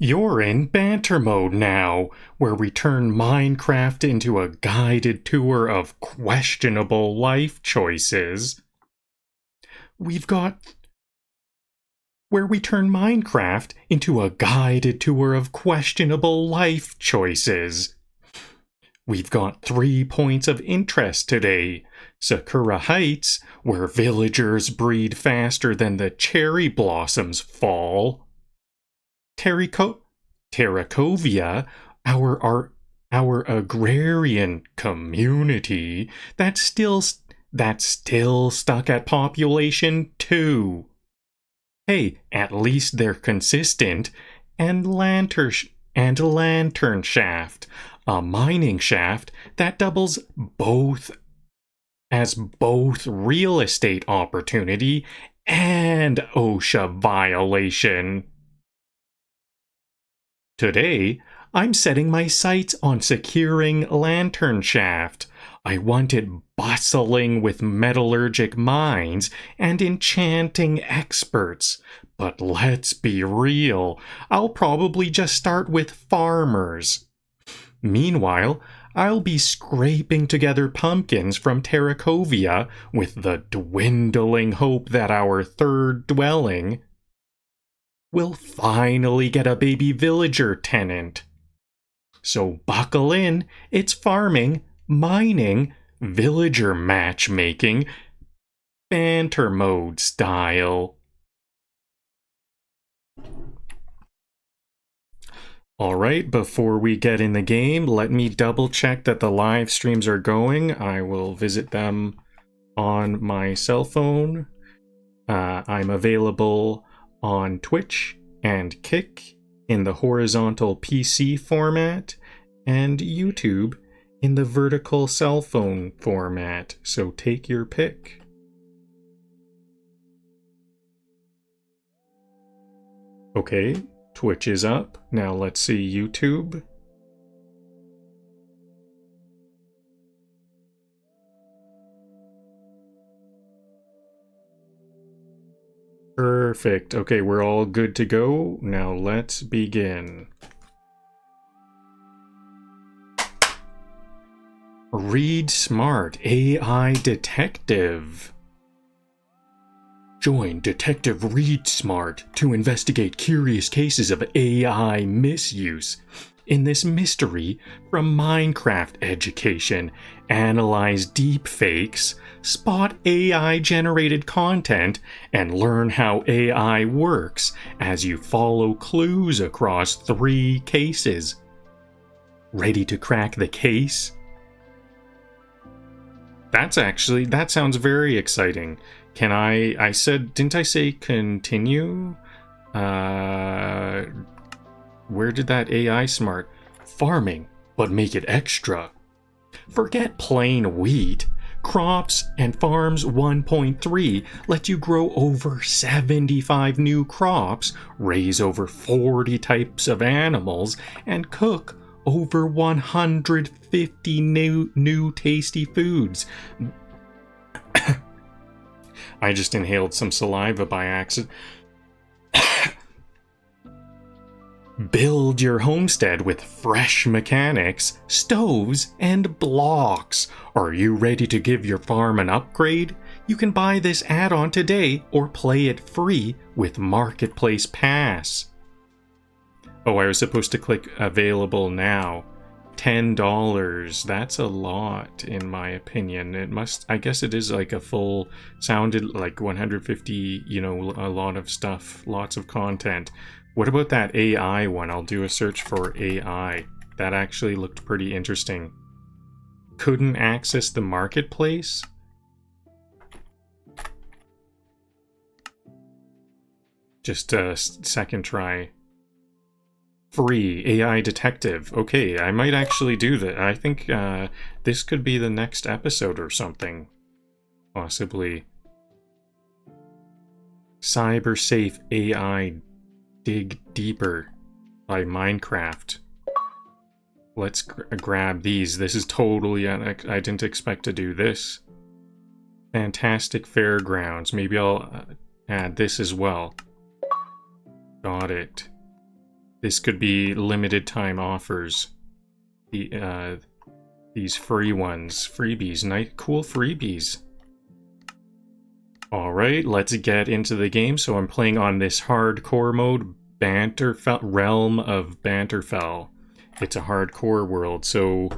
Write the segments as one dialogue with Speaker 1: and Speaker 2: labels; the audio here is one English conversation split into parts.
Speaker 1: You're in Banter mode now, where we turn Minecraft into a guided tour of questionable life choices. We've got... Where we turn Minecraft into a guided tour of questionable life choices. We've got 3 points of interest today. Sakura Heights, where villagers breed faster than the cherry blossoms fall. Terracovia, our agrarian community that's still stuck at population 2. Hey, at least they're consistent. And Lanternshaft, a mining shaft that doubles both real estate opportunity and OSHA violation. Today, I'm setting my sights on securing Lanternshaft. I want it bustling with metallurgic minds and enchanting experts. But let's be real, I'll probably just start with farmers. Meanwhile, I'll be scraping together pumpkins from Terracovia with the dwindling hope that our third dwelling will finally get a baby villager tenant. So buckle in, it's farming, mining, villager matchmaking, banter mode style. Alright, before we get in the game, let me double check that the live streams are going. I will visit them on my cell phone. I'm available on Twitch and Kick in the horizontal PC format, and YouTube in the vertical cell phone format, so take your pick. Okay, Twitch is up. Now let's see YouTube. Perfect. Okay, we're all good to go. Now let's begin. Read Smart, AI Detective. Join Detective Read Smart to investigate curious cases of AI misuse. In this mystery from Minecraft education, analyze deepfakes, spot AI-generated content, and learn how AI works as you follow clues across 3 cases. Ready to crack the case? That sounds very exciting. Didn't I say continue? Where did that AI smart? Farming, but make it extra. Forget plain wheat. Crops and Farms 1.3 let you grow over 75 new crops, raise over 40 types of animals, and cook over 150 new tasty foods. I just inhaled some saliva by accident. Build your homestead with fresh mechanics, stoves, and blocks. Are you ready to give your farm an upgrade? You can buy this add-on today or play it free with Marketplace Pass. Oh, I was supposed to click available now. $10. That's a lot, in my opinion. I guess it is like a full, sounded like 150, a lot of stuff, lots of content. What about that AI one? I'll do a search for AI. That actually looked pretty interesting. Couldn't access the marketplace? Just a second try. Free AI detective. Okay, I might actually do that. I think this could be the next episode or something. Possibly. Cyber safe AI dig deeper by Minecraft. Let's grab these. This is totally I didn't expect to do this. Fantastic Fairgrounds. Maybe I'll add this as well. Got it. This could be limited time offers. These free ones. Freebies. Nice, cool freebies. Alright, let's get into the game. So I'm playing on this hardcore mode, Realm of Banterfell. It's a hardcore world, so...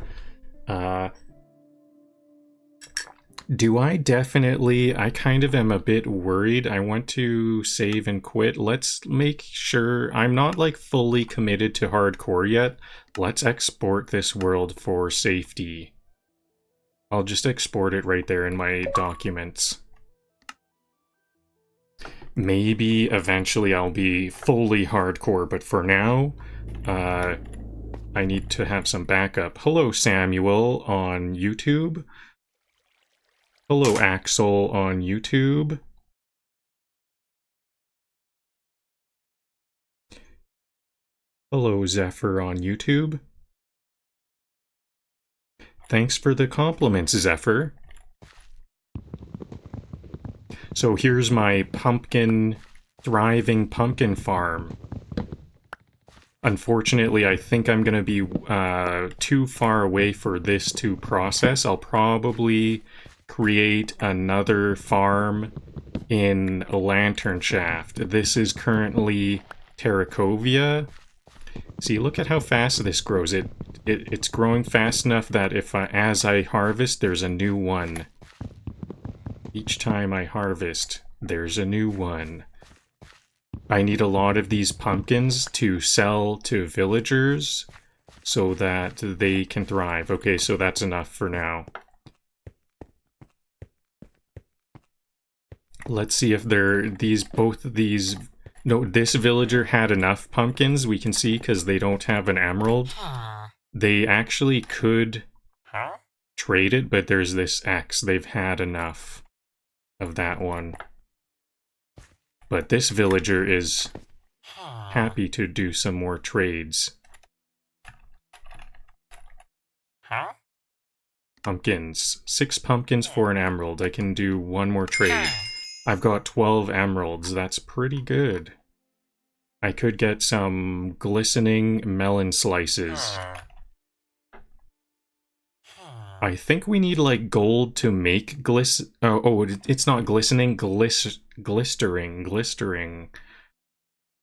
Speaker 1: do I definitely... I kind of am a bit worried. I want to save and quit. Let's make sure... I'm not, like, fully committed to hardcore yet. Let's export this world for safety. I'll just export it right there in my documents. Maybe eventually I'll be fully hardcore, but for now, I need to have some backup. Hello, Samuel on YouTube. Hello, Axel on YouTube. Hello, Zephyr on YouTube. Thanks for the compliments, Zephyr. So here's my thriving pumpkin farm. Unfortunately, I think I'm going to be too far away for this to process. I'll probably create another farm in Lanternshaft. This is currently Terracovia. See, look at how fast this grows. It's growing fast enough that as I harvest, there's a new one. Each time I harvest, there's a new one. I need a lot of these pumpkins to sell to villagers so that they can thrive. Okay, so that's enough for now. Let's see if no, this villager had enough pumpkins, we can see, because they don't have an emerald. They actually could trade it, but there's this X. They've had enough of that one. But this villager is happy to do some more trades. Pumpkins. 6 pumpkins for an emerald. I can do one more trade. I've got 12 emeralds. That's pretty good. I could get some glistening melon slices. I think we need, like, gold to make it's not glistening, glistering.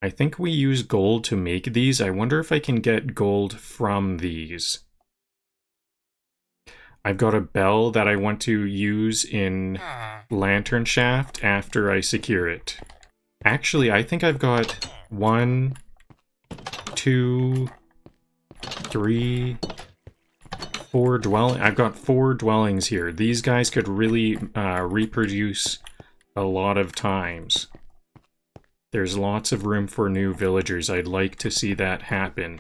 Speaker 1: I think we use gold to make these. I wonder if I can get gold from these. I've got a bell that I want to use in Lanternshaft after I secure it. Actually, I think I've got 1, 2, 3, 4 dwellings. I've got 4 dwellings here. These guys could really reproduce a lot of times. There's lots of room for new villagers. I'd like to see that happen.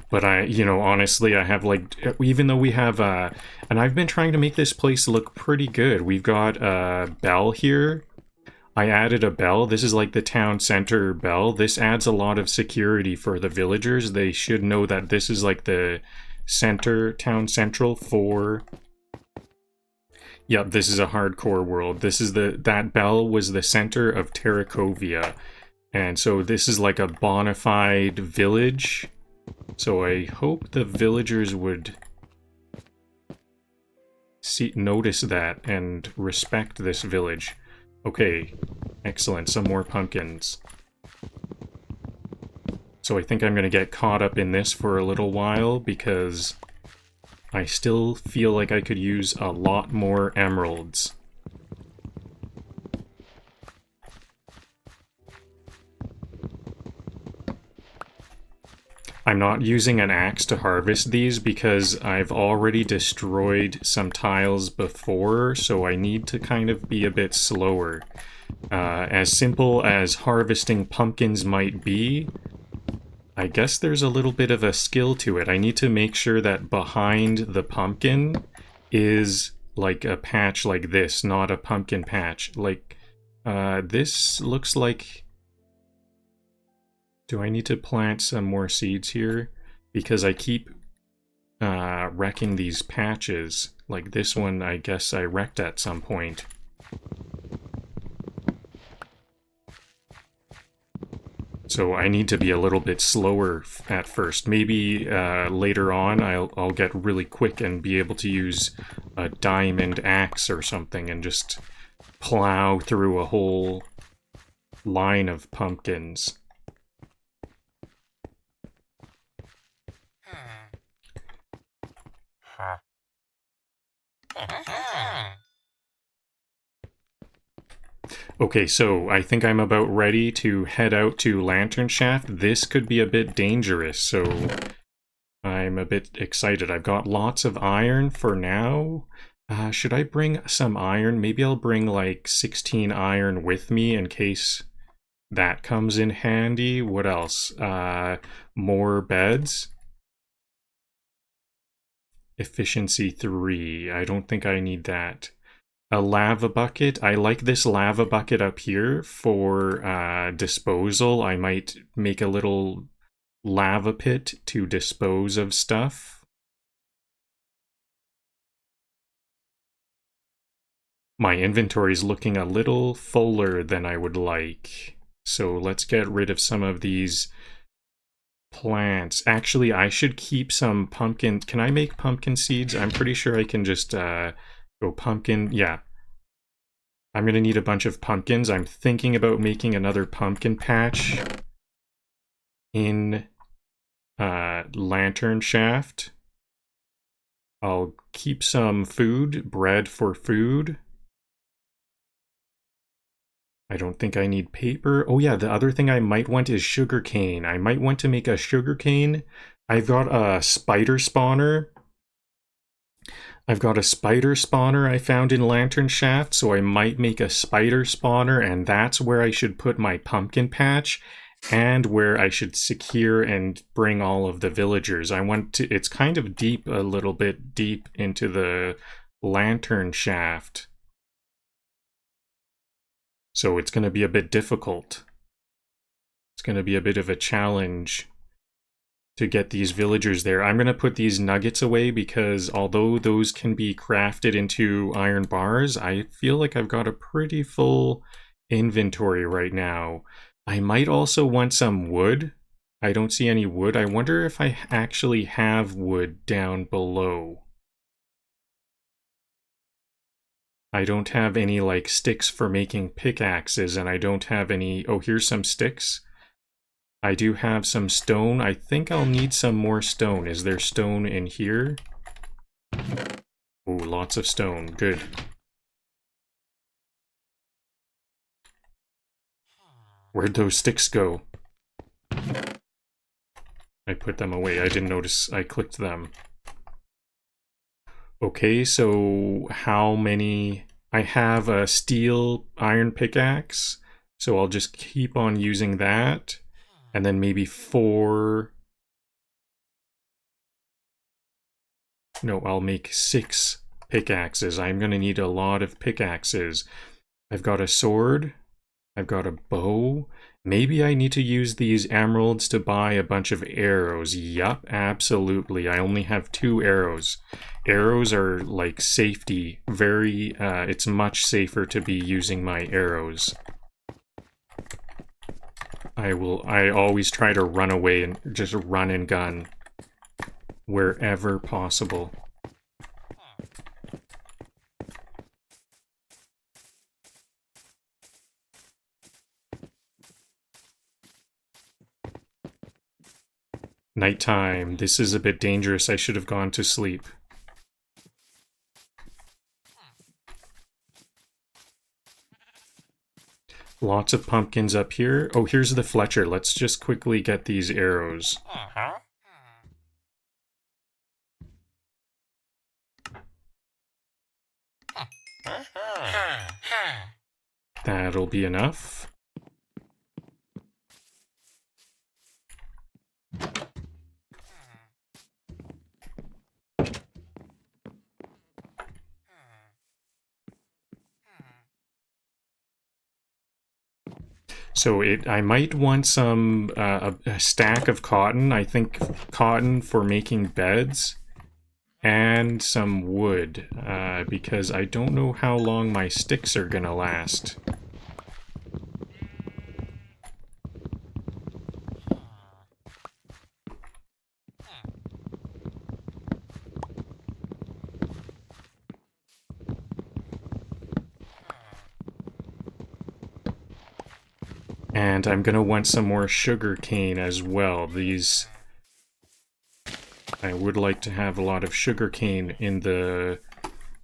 Speaker 1: But honestly, I have, like, even though we have, and I've been trying to make this place look pretty good. We've got a bell here. I added a bell. This is like the town center bell. This adds a lot of security for the villagers. They should know that this is like the town central for... Yep, this is a hardcore world. This is that bell was the center of Terracovia. And so this is like a bona fide village. So I hope the villagers would notice that and respect this village. Okay, excellent, some more pumpkins. So I think I'm going to get caught up in this for a little while because I still feel like I could use a lot more emeralds. I'm not using an axe to harvest these because I've already destroyed some tiles before, so I need to kind of be a bit slower. As simple as harvesting pumpkins might be, I guess there's a little bit of a skill to it. I need to make sure that behind the pumpkin is like a patch like this, not a pumpkin patch. Like, this looks like... Do I need to plant some more seeds here? Because I keep wrecking these patches. Like this one, I guess I wrecked at some point. So I need to be a little bit slower at first. Maybe later on I'll get really quick and be able to use a diamond axe or something and just plow through a whole line of pumpkins. Okay, so I think I'm about ready to head out to Lanternshaft. This could be a bit dangerous, so I'm a bit excited. I've got lots of iron for now. Should I bring some iron? Maybe I'll bring like 16 iron with me in case that comes in handy. What else? More beds. Efficiency 3. I don't think I need that. A lava bucket. I like this lava bucket up here for disposal. I might make a little lava pit to dispose of stuff. My inventory is looking a little fuller than I would like. So let's get rid of some of these plants. Actually, I should keep some pumpkin. Can I make pumpkin seeds? I'm pretty sure I can just go pumpkin. Yeah. I'm going to need a bunch of pumpkins. I'm thinking about making another pumpkin patch in Lanternshaft. I'll keep some food, bread for food. I don't think I need paper. Oh yeah, the other thing I might want is sugarcane. I might want to make a sugarcane. I've got a spider spawner. I found in Lanternshaft, so I might make a spider spawner, and that's where I should put my pumpkin patch, and where I should secure and bring all of the villagers. I want to, it's kind of deep, a little bit deep into the Lanternshaft. So it's going to be a bit difficult. It's going to be a bit of a challenge to get these villagers there. I'm going to put these nuggets away because although those can be crafted into iron bars, I feel like I've got a pretty full inventory right now. I might also want some wood. I don't see any wood. I wonder if I actually have wood down below. I don't have any like sticks for making pickaxes, and I don't have any... Oh, here's some sticks. I do have some stone. I think I'll need some more stone. Is there stone in here? Oh, lots of stone. Good. Where'd those sticks go? I put them away. I didn't notice I clicked them. Okay, so how many... I have a steel iron pickaxe, so I'll just keep on using that. And then maybe 4... No, I'll make 6 pickaxes. I'm gonna need a lot of pickaxes. I've got a sword. I've got a bow. Maybe I need to use these emeralds to buy a bunch of arrows. Yup, absolutely. I only have 2 arrows. Arrows are like safety. Very, it's much safer to be using my arrows. I always try to run away and just run and gun wherever possible. Nighttime. This is a bit dangerous. I should have gone to sleep. Lots of pumpkins up here. Oh, here's the Fletcher. Let's just quickly get these arrows. That'll be enough. So I might want some, a stack of cotton. I think cotton for making beds. And some wood, because I don't know how long my sticks are gonna last. And I'm gonna want some more sugar cane as well. I would like to have a lot of sugar cane in the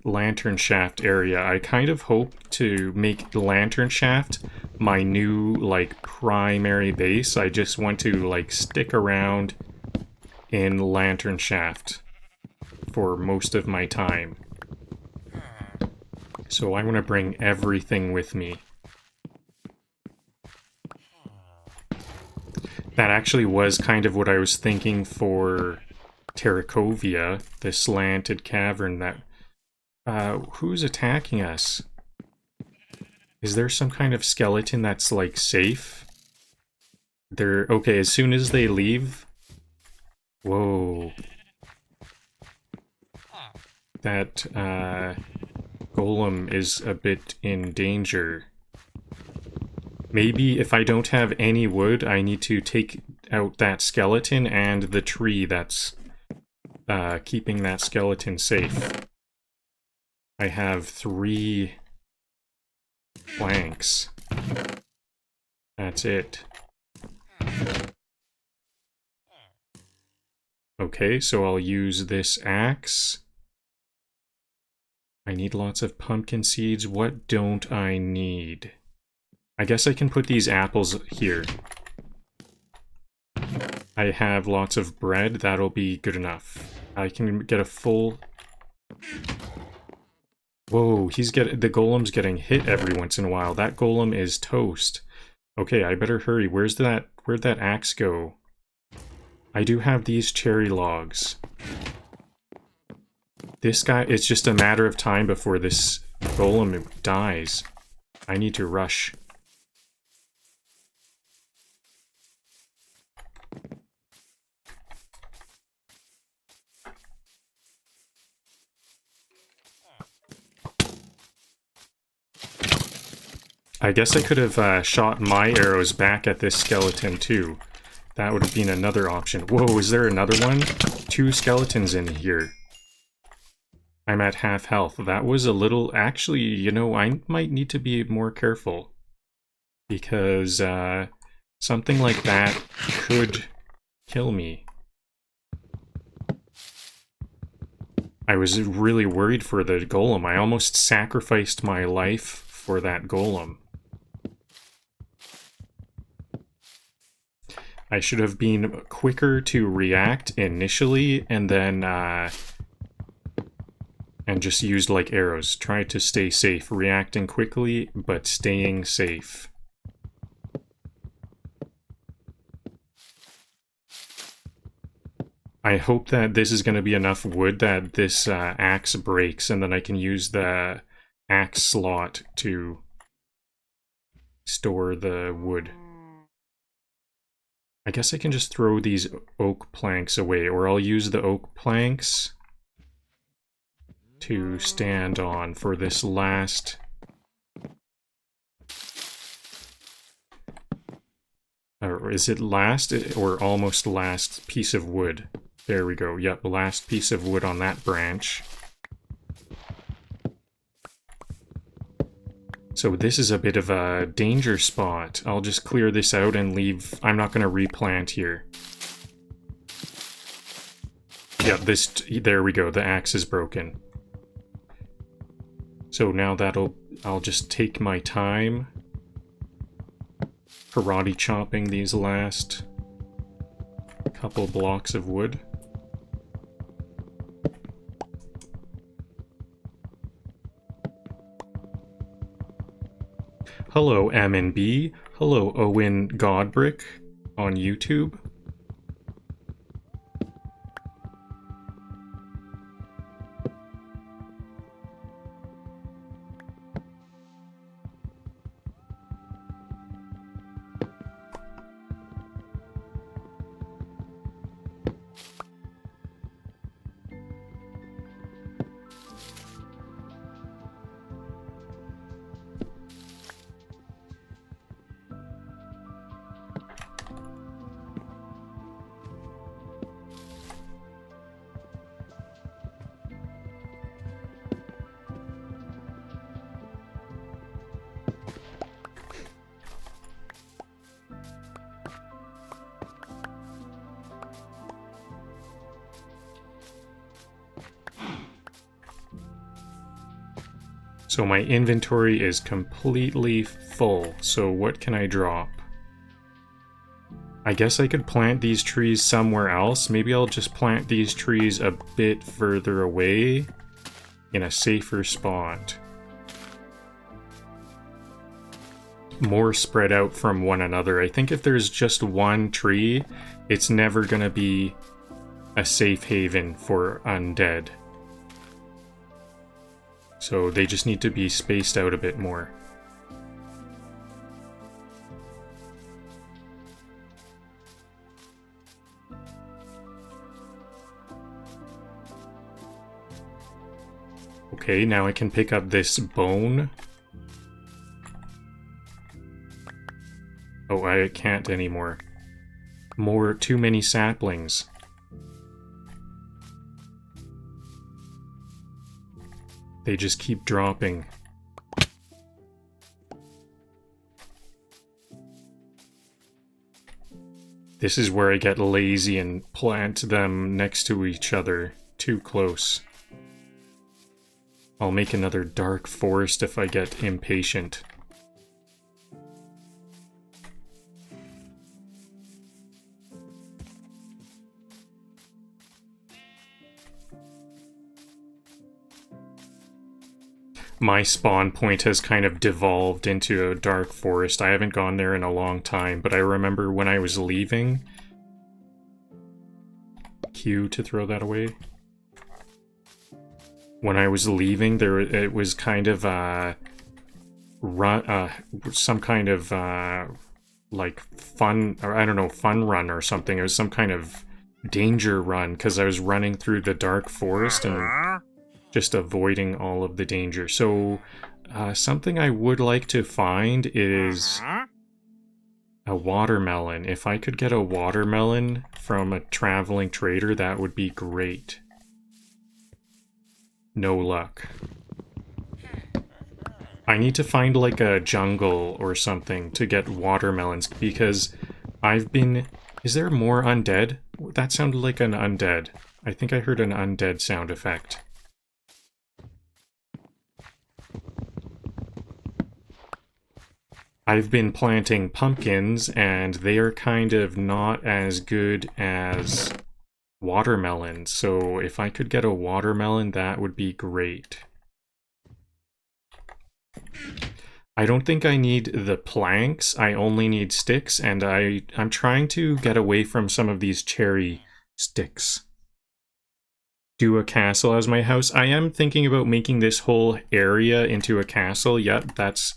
Speaker 1: Lanternshaft area. I kind of hope to make Lanternshaft my new, like, primary base. I just want to, like, stick around in Lanternshaft for most of my time. So I want to bring everything with me. That actually was kind of what I was thinking for Terracovia, the slanted cavern that... who's attacking us? Is there some kind of skeleton that's, like, safe? Okay, as soon as they leave... Whoa. That, golem is a bit in danger. Maybe if I don't have any wood, I need to take out that skeleton and the tree that's keeping that skeleton safe. I have 3 planks. That's it. Okay, so I'll use this axe. I need lots of pumpkin seeds. What don't I need? I guess I can put these apples here. I have lots of bread. That'll be good enough. I can get a full... Whoa, the golem's getting hit every once in a while. That golem is toast. Okay, I better hurry. Where'd that axe go? I do have these cherry logs. This guy, it's just a matter of time before this golem dies. I need to rush. I guess I could have shot my arrows back at this skeleton too. That would have been another option. Whoa, is there another one? 2 skeletons in here. I'm at half health. That was a little... Actually, you know, I might need to be more careful. Because something like that could kill me. I was really worried for the golem. I almost sacrificed my life for that golem. I should have been quicker to react initially, and then, and just used, like, arrows. Try to stay safe. Reacting quickly, but staying safe. I hope that this is going to be enough wood that this axe breaks, and then I can use the axe slot to store the wood. I guess I can just throw these oak planks away, or I'll use the oak planks to stand on for this last... Or is it last or almost last piece of wood? There we go. Yep, last piece of wood on that branch. So this is a bit of a danger spot. I'll just clear this out and leave. I'm not going to replant here. Yeah, there we go. The axe is broken. So now I'll just take my time. Karate chopping these last couple blocks of wood. Hello, M&B. Hello, Owen Godbrick on YouTube. So my inventory is completely full. So what can I drop? I guess I could plant these trees somewhere else. Maybe I'll just plant these trees a bit further away in a safer spot. More spread out from one another. I think if there's just one tree, it's never gonna be a safe haven for undead. So they just need to be spaced out a bit more. Okay, now I can pick up this bone. Oh, I can't anymore. Too many saplings. They just keep dropping. This is where I get lazy and plant them next to each other, too close. I'll make another dark forest if I get impatient. My spawn point has kind of devolved into a dark forest. I haven't gone there in a long time, but I remember when I was leaving... Q to throw that away. When I was leaving, it was kind of some kind of like fun, or I don't know, fun run or something. It was some kind of danger run because I was running through the dark forest and just avoiding all of the danger. So something I would like to find is a watermelon. If I could get a watermelon from a traveling trader, that would be great. No luck. I need to find like a jungle or something to get watermelons because I've been... Is there more undead? That sounded like an undead. I think I heard an undead sound effect. I've been planting pumpkins and they are kind of not as good as watermelons, so if I could get a watermelon, that would be great. I don't think I need the planks, I only need sticks, and I'm trying to get away from some of these cherry sticks. Do a castle as my house. I am thinking about making this whole area into a castle. Yep, that's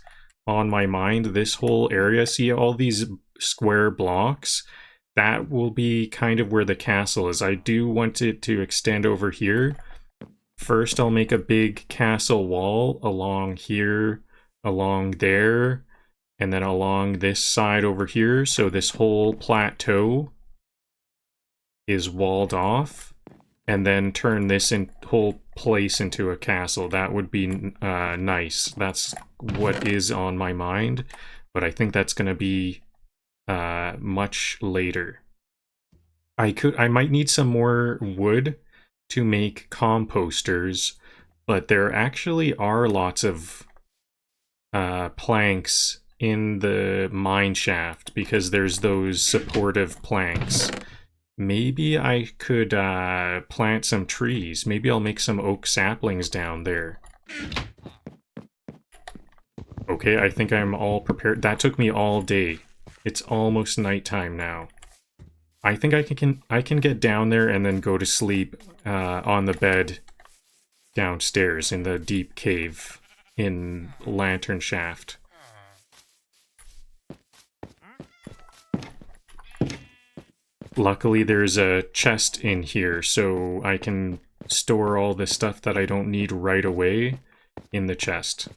Speaker 1: on my mind. This whole area, see all these square blocks? That will be kind of where the castle is. I do want it to extend over here. First, I'll make a big castle wall along here, along there, and then along this side over here. So this whole plateau is walled off. And then turn this whole place into a castle. That would be nice. That's what is on my mind. But I think that's going to be much later. I might need some more wood to make composters, but there actually are lots of planks in the mine shaft because there's those supportive planks. Maybe I could plant some trees. Maybe I'll make some oak saplings down there. Okay, I think I'm all prepared. That took me all day. It's almost nighttime now. I think I can get down there and then go to sleep on the bed downstairs in the deep cave in Lanternshaft. Luckily there's a chest in here, so I can store all the stuff that I don't need right away in the chest.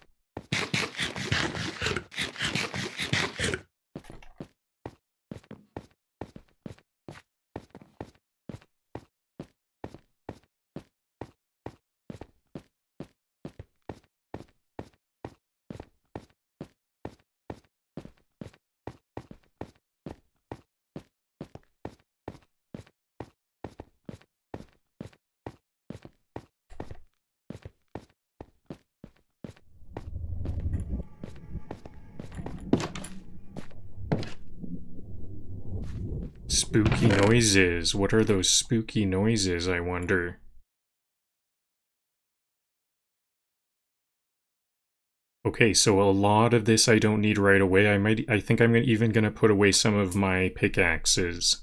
Speaker 1: Spooky noises. What are those spooky noises, I wonder? Okay, so a lot of this I don't need right away. I think I'm even gonna put away some of my pickaxes.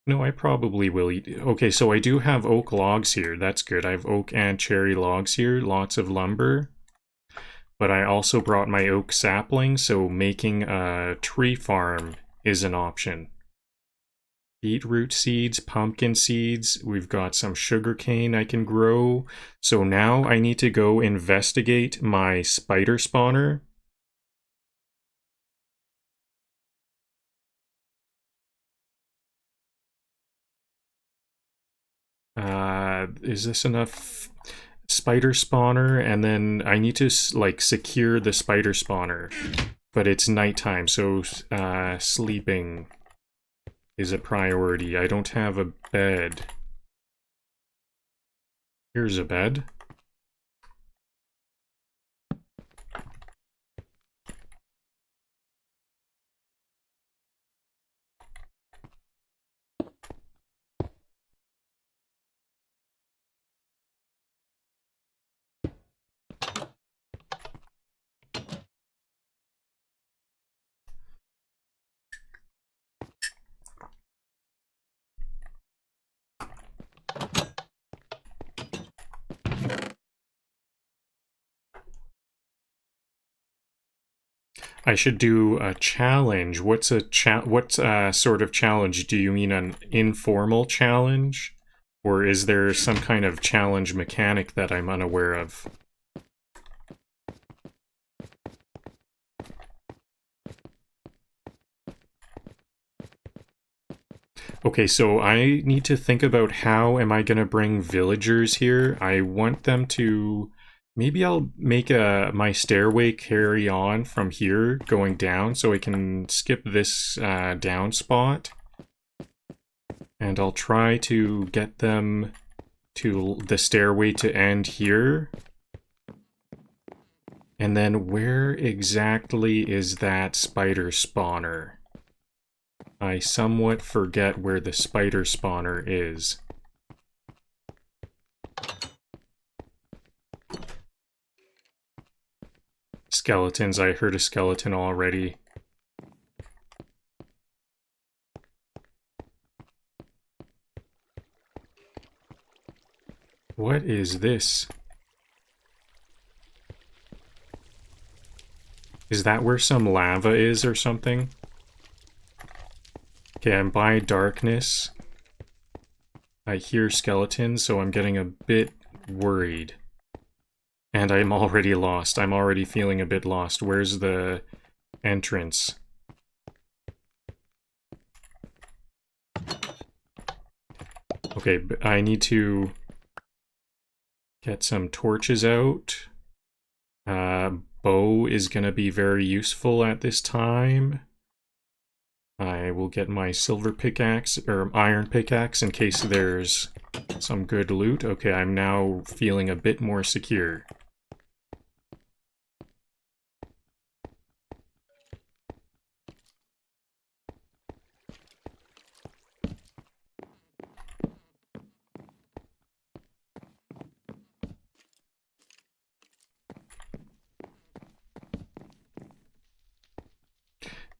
Speaker 1: No, I probably will eat. Okay, so I do have oak logs here. That's good. I have oak and cherry logs here. Lots of lumber. But I also brought my oak sapling, so making a tree farm is an option. Beetroot seeds, pumpkin seeds. We've got some sugarcane I can grow. So now I need to go investigate my spider spawner. Is this enough spider spawner? And then I need to like secure the spider spawner, but it's nighttime, so sleeping is a priority. I don't have a bed. Here's a bed. I should do a challenge. What sort of challenge? Do you mean an informal challenge? Or is there some kind of challenge mechanic that I'm unaware of? Okay, so I need to think about how am I going to bring villagers here. I want them to... Maybe I'll make my stairway carry on from here, going down, so I can skip this down spot. And I'll try to get them to the stairway to end here. And then where exactly is that spider spawner? I somewhat forget where the spider spawner is. Skeletons, I heard a skeleton already. What is this? Is that where some lava is or something? Okay, I'm by darkness. I hear skeletons, so I'm getting a bit worried. And I'm already lost. I'm already feeling a bit lost. Where's the entrance? Okay, I need to get some torches out. Bow is going to be very useful at this time. I will get my silver pickaxe, or iron pickaxe, in case there's some good loot. Okay, I'm now feeling a bit more secure.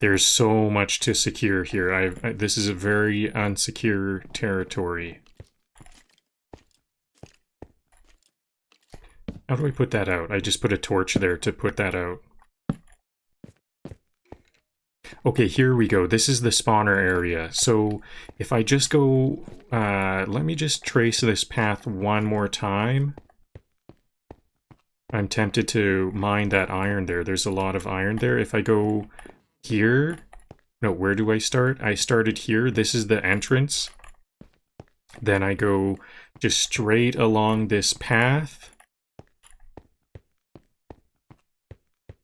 Speaker 1: There's so much to secure here. This is a very unsecure territory. How do I put that out? I just put a torch there to put that out. Okay, here we go. This is the spawner area. So if I just go... let me just trace this path one more time. I'm tempted to mine that iron there. There's a lot of iron there. If I go... here? No, where do I start? I started here. This is the entrance. Then I go just straight along this path.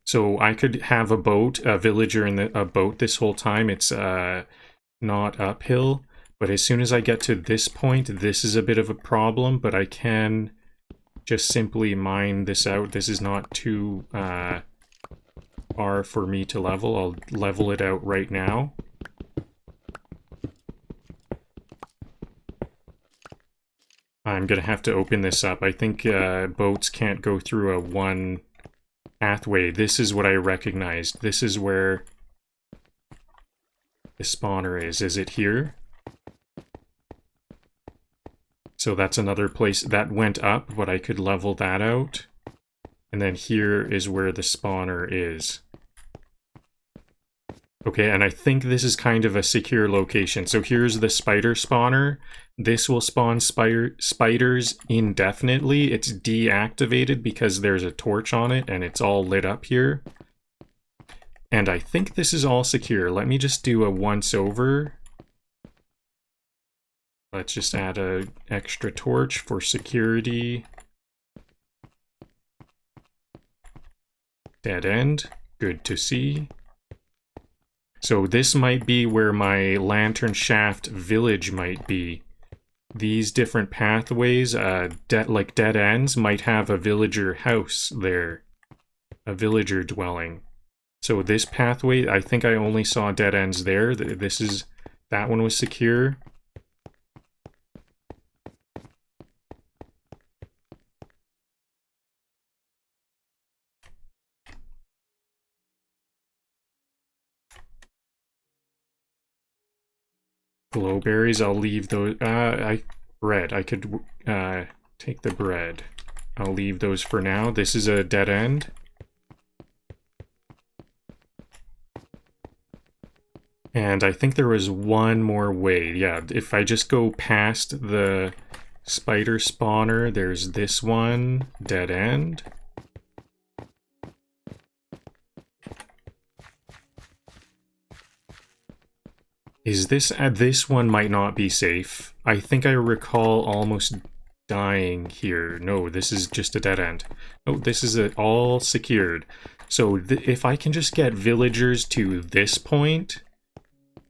Speaker 1: So I could have a boat, a villager in a boat this whole time. It's not uphill. But as soon as I get to this point, this is a bit of a problem. But I can just simply mine this out. This is not too... far for me to level. I'll level it out right now. I'm gonna have to open this up. I think boats can't go through a one pathway. This is what I recognized. This is where the spawner is. Is it here? So that's another place that went up, but I could level that out. And then here is where the spawner is. Okay, and I think this is kind of a secure location. So here's the spider spawner. This will spawn spiders indefinitely. It's deactivated because there's a torch on it and it's all lit up here. And I think this is all secure. Let me just do a once over. Let's just add an extra torch for security. Dead end. Good to see. So this might be where my Lanternshaft village might be. These different pathways, like dead ends, might have a villager house there. A villager dwelling. So this pathway, I think I only saw dead ends there. That one was secure. Glowberries, I'll leave those. Bread. I could take the bread. I'll leave those for now. This is a dead end. And I think there was one more way. Yeah, if I just go past the spider spawner, there's this one, dead end. Is this... this one might not be safe. I think I recall almost dying here. No, this is just a dead end. Oh, this is all secured. So if I can just get villagers to this point...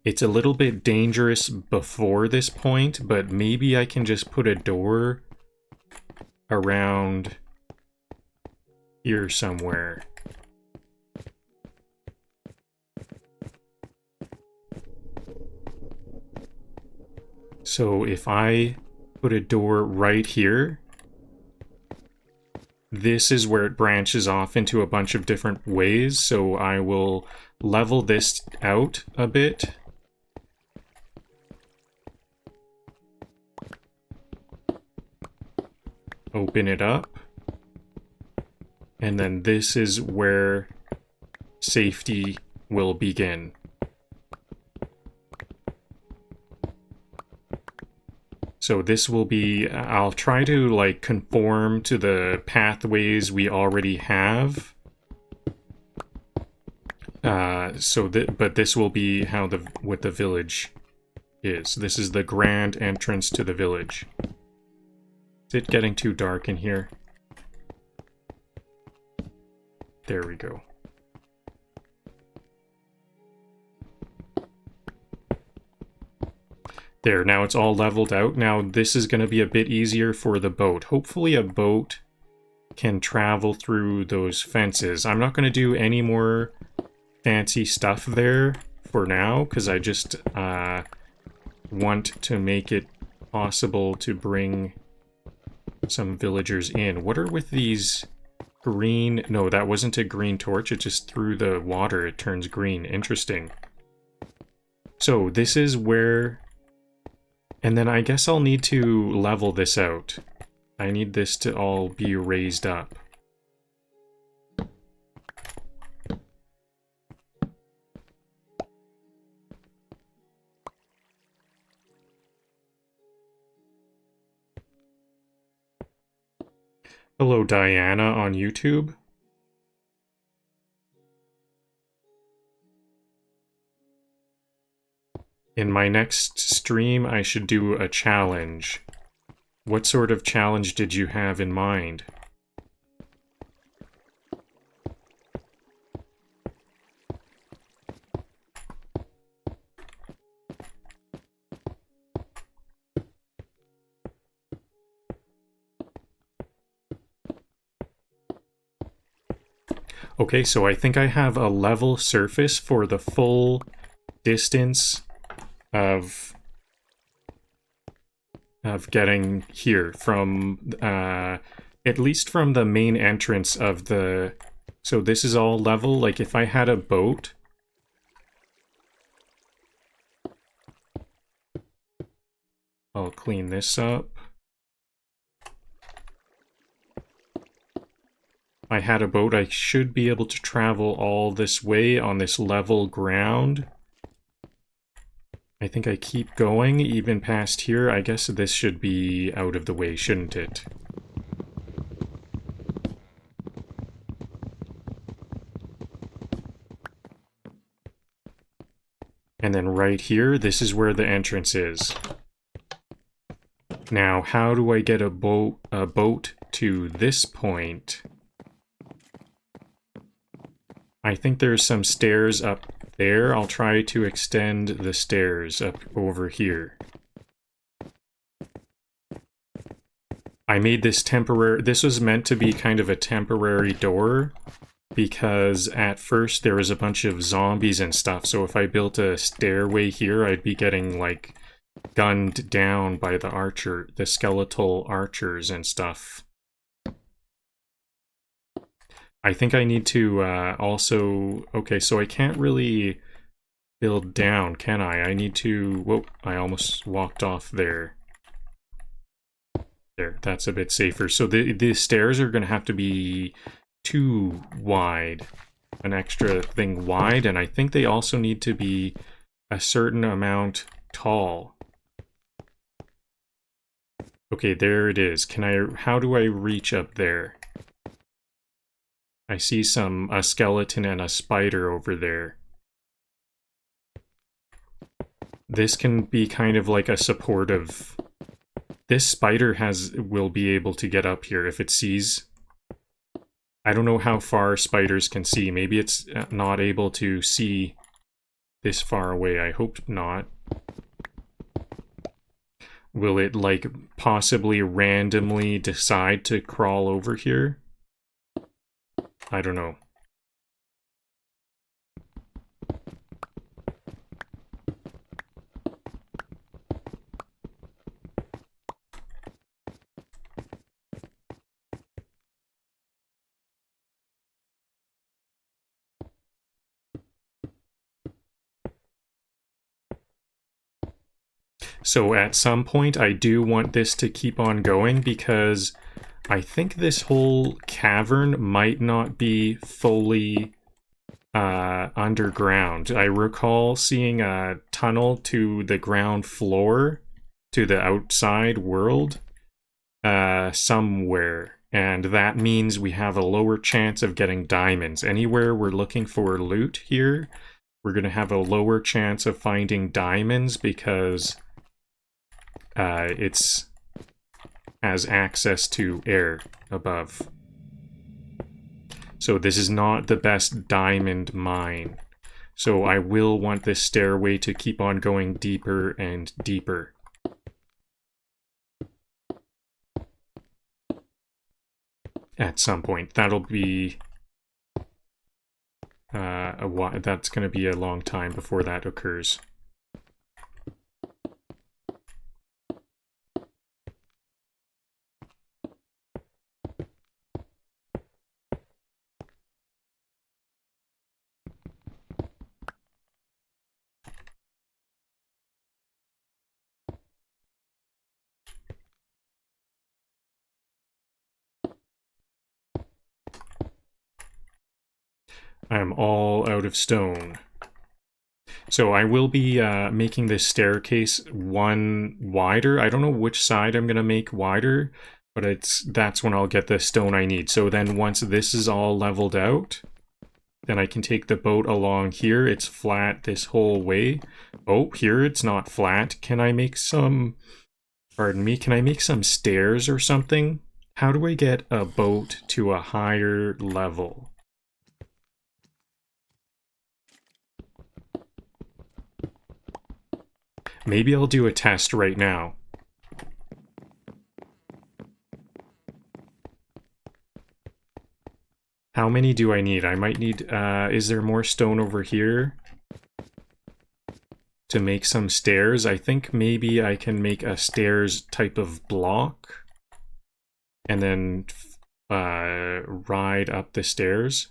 Speaker 1: It's a little bit dangerous before this point, but maybe I can just put a door around here somewhere. So if I put a door right here, this is where it branches off into a bunch of different ways, so I will level this out a bit. Open it up. And then this is where safety will begin. So this will be, I'll try to like conform to the pathways we already have. But this will be how what the village is. This is the grand entrance to the village. Is it getting too dark in here? There we go. There, now it's all leveled out. Now this is going to be a bit easier for the boat. Hopefully a boat can travel through those fences. I'm not going to do any more fancy stuff there for now, because I just want to make it possible to bring some villagers in. What are with these green... No, that wasn't a green torch. It just through the water. It turns green. Interesting. So this is where... And then I guess I'll need to level this out. I need this to all be raised up. Hello, Diana on YouTube. In my next stream, I should do a challenge. What sort of challenge did you have in mind? Okay, so I think I have a level surface for the full distance of of getting here from, at least from the main entrance of the... So this is all level. Like, if I had a boat... I'll clean this up. If I had a boat, I should be able to travel all this way on this level ground. I think I keep going even past here. I guess this should be out of the way, shouldn't it? And then right here, this is where the entrance is. Now, how do I get a boat to this point? I think there's some stairs up there. I'll try to extend the stairs up over here. I made this temporary... This was meant to be kind of a temporary door, because at first there was a bunch of zombies and stuff, so if I built a stairway here, I'd be getting, like, gunned down by the skeletal archers and stuff. I think I need to also... Okay, so I can't really build down, can I? I need to... Whoa, I almost walked off there. There, that's a bit safer. So the stairs are going to have to be too wide. An extra thing wide, and I think they also need to be a certain amount tall. Okay, there it is. How do I reach up there? I see a skeleton and a spider over there. This can be kind of like a supportive... This spider will be able to get up here if it sees... I don't know how far spiders can see. Maybe it's not able to see this far away. I hope not. Will it, like, possibly randomly decide to crawl over here? I don't know. So at some point, I do want this to keep on going because I think this whole cavern might not be fully underground. I recall seeing a tunnel to the ground floor, to the outside world, somewhere. And that means we have a lower chance of getting diamonds. Anywhere we're looking for loot here, we're going to have a lower chance of finding diamonds because... it's has access to air above. So this is not the best diamond mine. So I will want this stairway to keep on going deeper and deeper. At some point. That'll be... that's going to be a long time before that occurs. I am all out of stone. So I will be making this staircase one wider. I don't know which side I'm going to make wider, but that's when I'll get the stone I need. So then once this is all leveled out, then I can take the boat along here. It's flat this whole way. Oh, here it's not flat. Can I make some... Pardon me, can I make some stairs or something? How do I get a boat to a higher level? Maybe I'll do a test right now. How many do I need? I might need... is there more stone over here? to make some stairs. I think maybe I can make a stairs type of block and then ride up the stairs.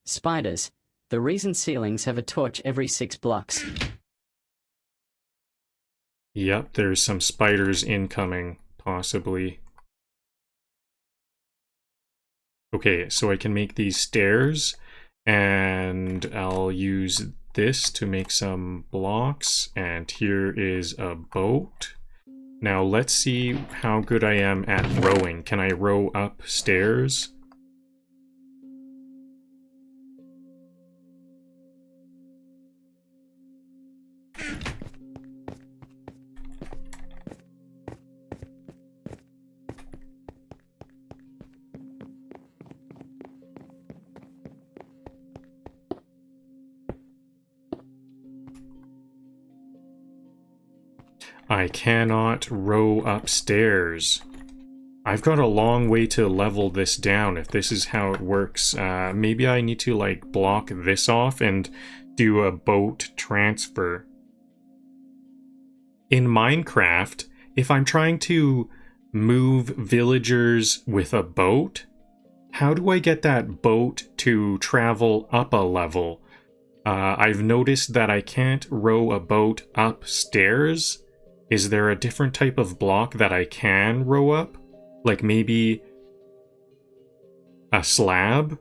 Speaker 2: Spiders. The reason ceilings have a torch every 6 blocks.
Speaker 1: Yep, there's some spiders incoming, possibly. Okay, so I can make these stairs, and I'll use this to make some blocks, and here is a boat. Now let's see how good I am at rowing. Can I row up stairs? I cannot row upstairs. I've got a long way to level this down if this is how it works. Maybe I need to like block this off and do a boat transfer. In Minecraft, if I'm trying to move villagers with a boat, how do I get that boat to travel up a level? I've noticed that I can't row a boat upstairs. Is there a different type of block that I can row up? Like maybe a slab?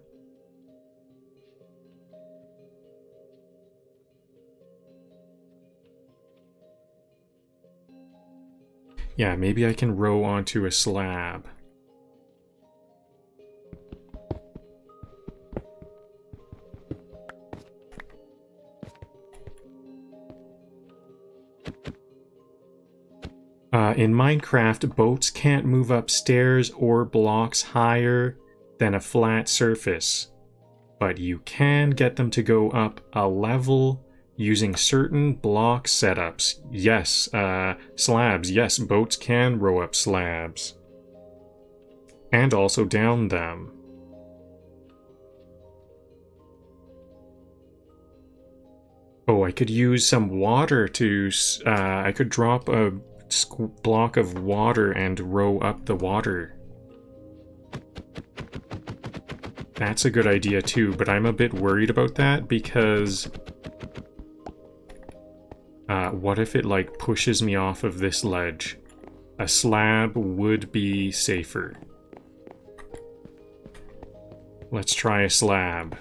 Speaker 1: Yeah, maybe I can row onto a slab. In Minecraft, boats can't move upstairs or blocks higher than a flat surface, but you can get them to go up a level using certain block setups. Yes, slabs. Yes, boats can row up slabs. And also down them. Oh, I could use some water to... I could drop a block of water and row up the water. That's a good idea too, but I'm a bit worried about that because what if it like pushes me off of this ledge? A slab would be safer. Let's try a slab.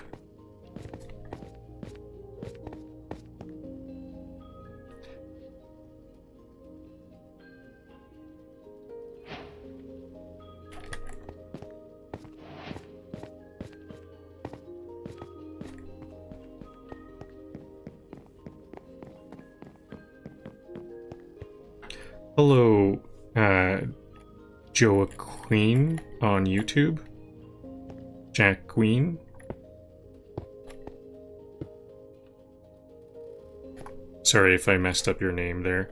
Speaker 1: Hello, Joa Queen on YouTube. Jack Queen. Sorry if I messed up your name there.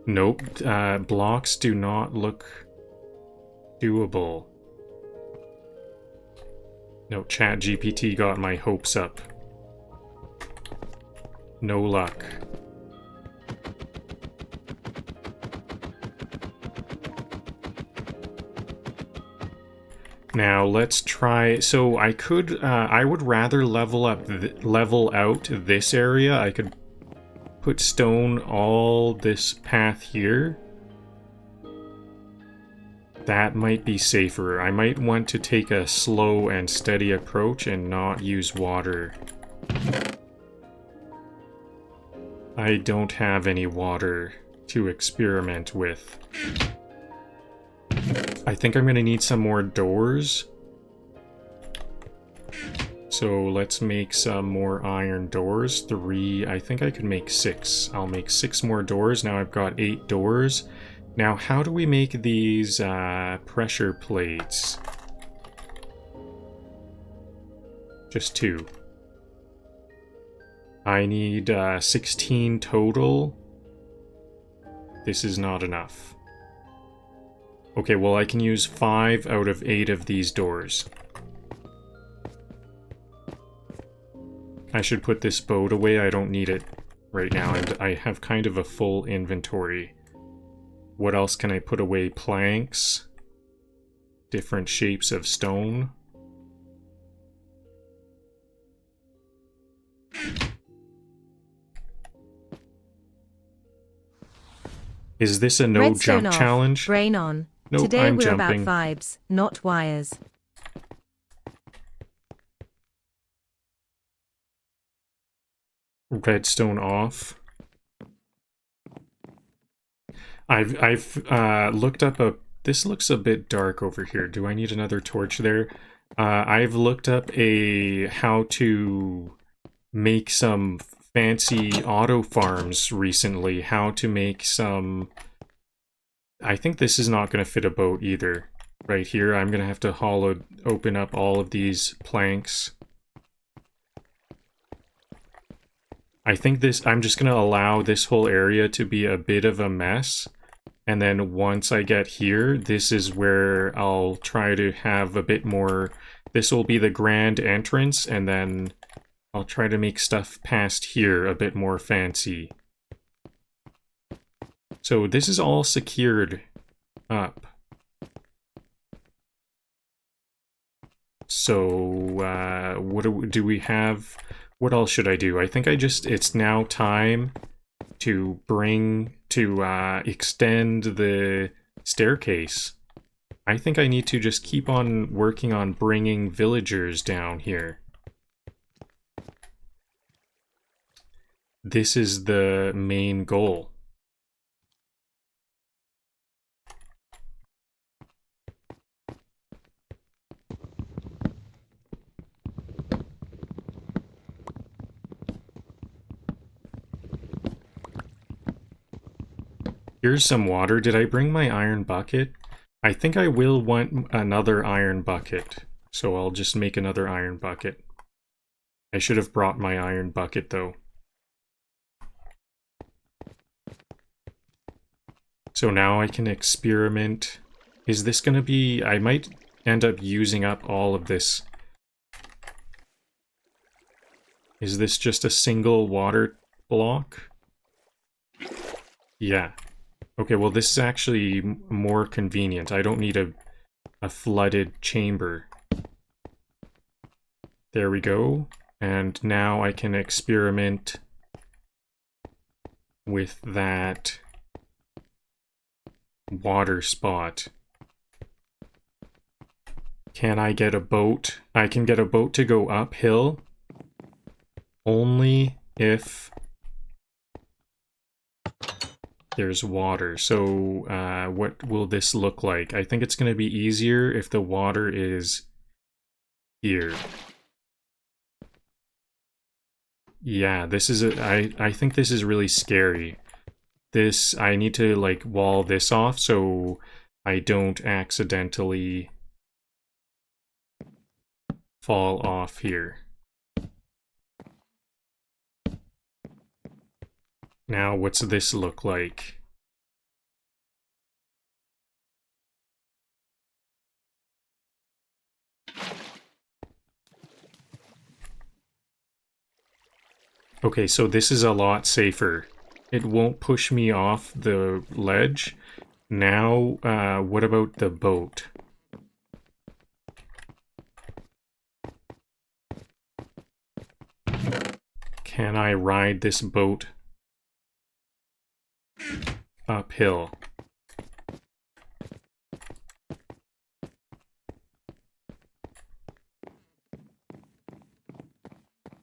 Speaker 1: Nope, blocks do not look doable. No, ChatGPT got my hopes up. No luck. Now let's try. So I could, I would rather level out this area. I could put stone all this path here. That might be safer. I might want to take a slow and steady approach and not use water. I don't have any water to experiment with. I think I'm gonna need some more doors. So let's make some more iron doors. 3, I think I could make 6. I'll make 6 more doors. Now I've got 8 doors. Now how do we make these pressure plates? Just 2. I need 16 total. This is not enough. Okay, well I can use 5 out of 8 of these doors. I should put this boat away, I don't need it right now, and I have kind of a full inventory. What else can I put away? Planks. Different shapes of stone. Is this a no jump challenge?
Speaker 3: Brain on.
Speaker 1: Nope,
Speaker 3: Today
Speaker 1: I'm
Speaker 3: we're
Speaker 1: jumping.
Speaker 3: about vibes, not wires.
Speaker 1: Redstone off. I've looked up a... This looks a bit dark over here. Do I need another torch there? I've looked up how to make some fancy auto farms recently. How to make some... I think this is not going to fit a boat either. Right here, I'm going to have to open up all of these planks. I think I'm just going to allow this whole area to be a bit of a mess. And then once I get here, this is where I'll try to have a bit more... This will be the grand entrance, and then I'll try to make stuff past here a bit more fancy. So this is all secured up. So, what do we have? What else should I do? I think it's now time to extend the staircase. I think I need to just keep on working on bringing villagers down here. This is the main goal. Here's some water. Did I bring my iron bucket? I think I will want another iron bucket. So I'll just make another iron bucket. I should have brought my iron bucket though. So now I can experiment. Is this gonna be... I might end up using up all of this. Is this just a single water block? Yeah. Okay, well this is actually more convenient. I don't need a flooded chamber. There we go. And now I can experiment with that water spot. Can I get a boat? I can get a boat to go uphill only if there's water. So what will this look like? I think it's going to be easier if the water is here. Yeah, this is I think this is really scary. I need to like wall this off so I don't accidentally fall off here. Now, what's this look like? Okay, so this is a lot safer. It won't push me off the ledge. Now, what about the boat? Can I ride this boat uphill?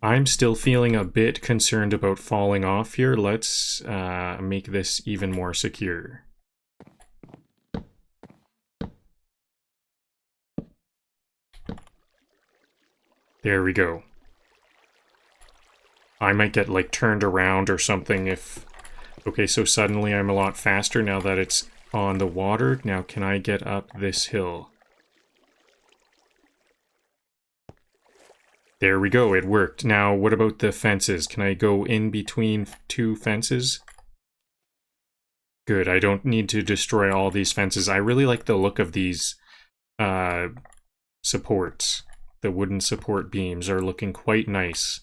Speaker 1: I'm still feeling a bit concerned about falling off here. Let's make this even more secure. There we go. I might get like turned around or something if... Okay, so suddenly I'm a lot faster now that it's on the water. Now can I get up this hill? There we go, it worked. Now what about the fences? Can I go in between two fences? Good, I don't need to destroy all these fences. I really like the look of these supports. The wooden support beams are looking quite nice.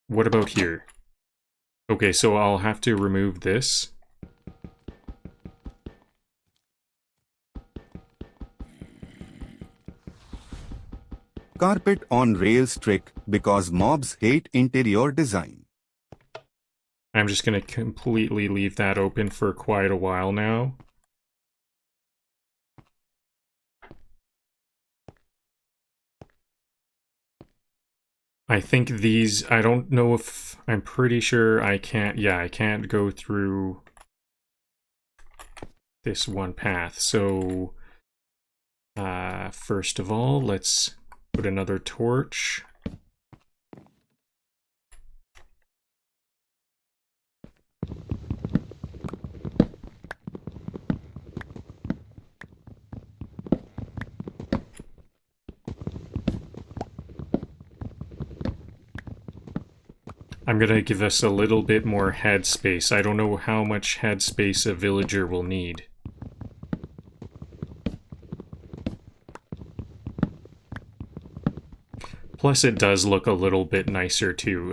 Speaker 1: What about here? Okay, so I'll have to remove this.
Speaker 4: Carpet on rails trick because mobs hate interior design.
Speaker 1: I'm just going to completely leave that open for quite a while now. I think these, I don't know if, I'm pretty sure I can't, yeah, I can't go through this one path. So, first of all, let's put another torch. I'm gonna give us a little bit more headspace. I don't know how much headspace a villager will need. Plus it does look a little bit nicer too.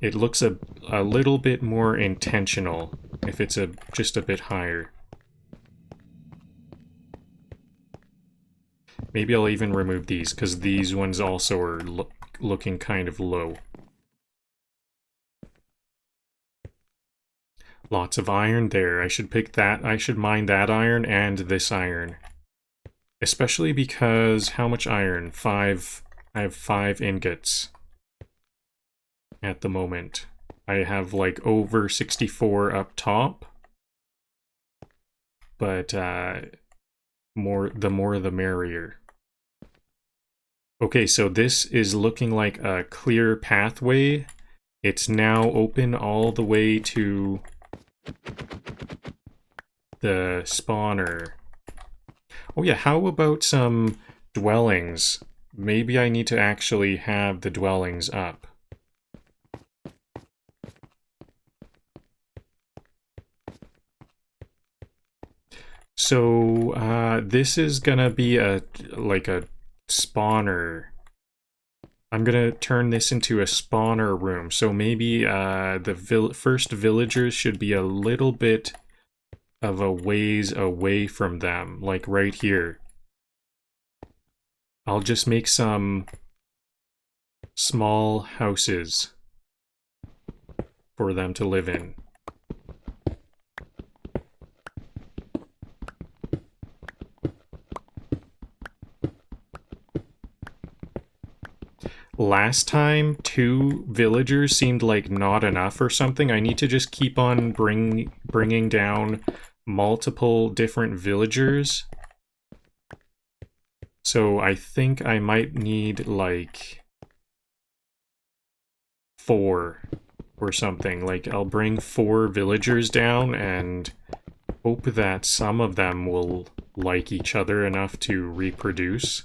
Speaker 1: It looks a little bit more intentional if it's just a bit higher. Maybe I'll even remove these, because these ones also are looking kind of low. Lots of iron there. I should pick that. I should mine that iron and this iron. Especially because, how much iron? 5. I have 5 ingots at the moment. I have like over 64 up top. But the more the merrier. Okay, so this is looking like a clear pathway. It's now open all the way to the spawner. Oh yeah, how about some dwellings? Maybe I need to actually have the dwellings up. So, this is gonna be like a spawner. I'm gonna turn this into a spawner room, so maybe the first villagers should be a little bit of a ways away from them, like right here. I'll just make some small houses for them to live in. Last time, 2 villagers seemed like not enough or something. I need to just keep on bringing down multiple different villagers. So I think I might need like 4 or something. Like I'll bring 4 villagers down and hope that some of them will like each other enough to reproduce.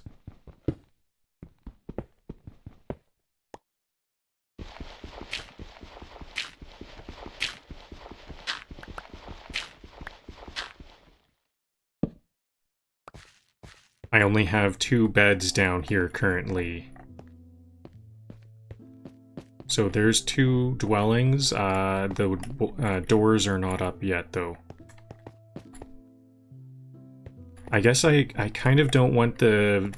Speaker 1: I only have 2 beds down here currently. So there's 2 dwellings. The doors are not up yet, though. I guess I kind of don't want the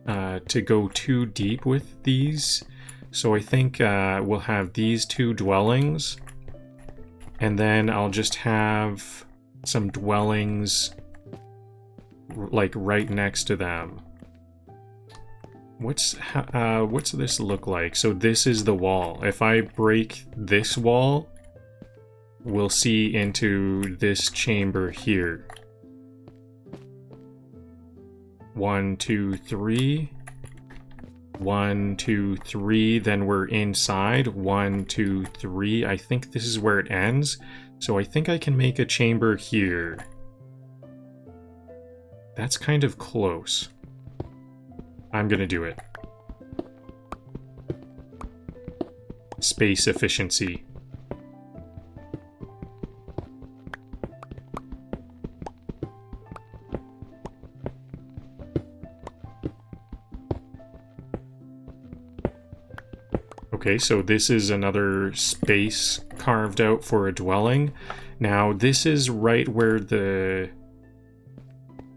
Speaker 1: to go too deep with these. So I think we'll have these 2 dwellings. And then I'll just have some dwellings like right next to them. What's this look like? So this is the wall. If I break this wall, we'll see into this chamber here. 1, 2, 3. 1, 2, 3. Then we're inside. 1, 2, 3. I think this is where it ends. So I think I can make a chamber here. That's kind of close. I'm gonna do it. Space efficiency. Okay, so this is another space carved out for a dwelling. Now, this is right where the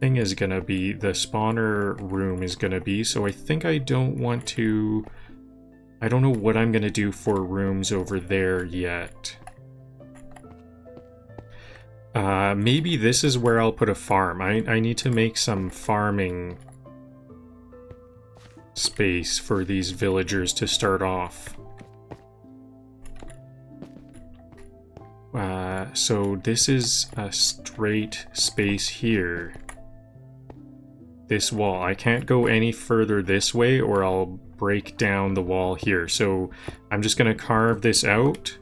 Speaker 1: thing is gonna be, the spawner room is gonna be, so I think I don't want to... I don't know what I'm gonna do for rooms over there yet. Maybe this is where I'll put a farm. I need to make some farming space for these villagers to start off. So this is a straight space here. This wall. I can't go any further this way or I'll break down the wall here. So I'm just going to carve this out.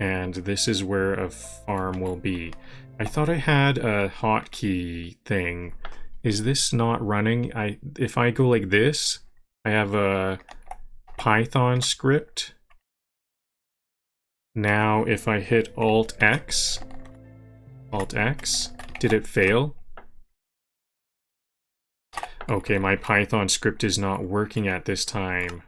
Speaker 1: And this is where a farm will be. I thought I had a hotkey thing. Is this not running? If I go like this, I have a Python script. Now if I hit Alt X, did it fail? Okay, my Python script is not working at this time.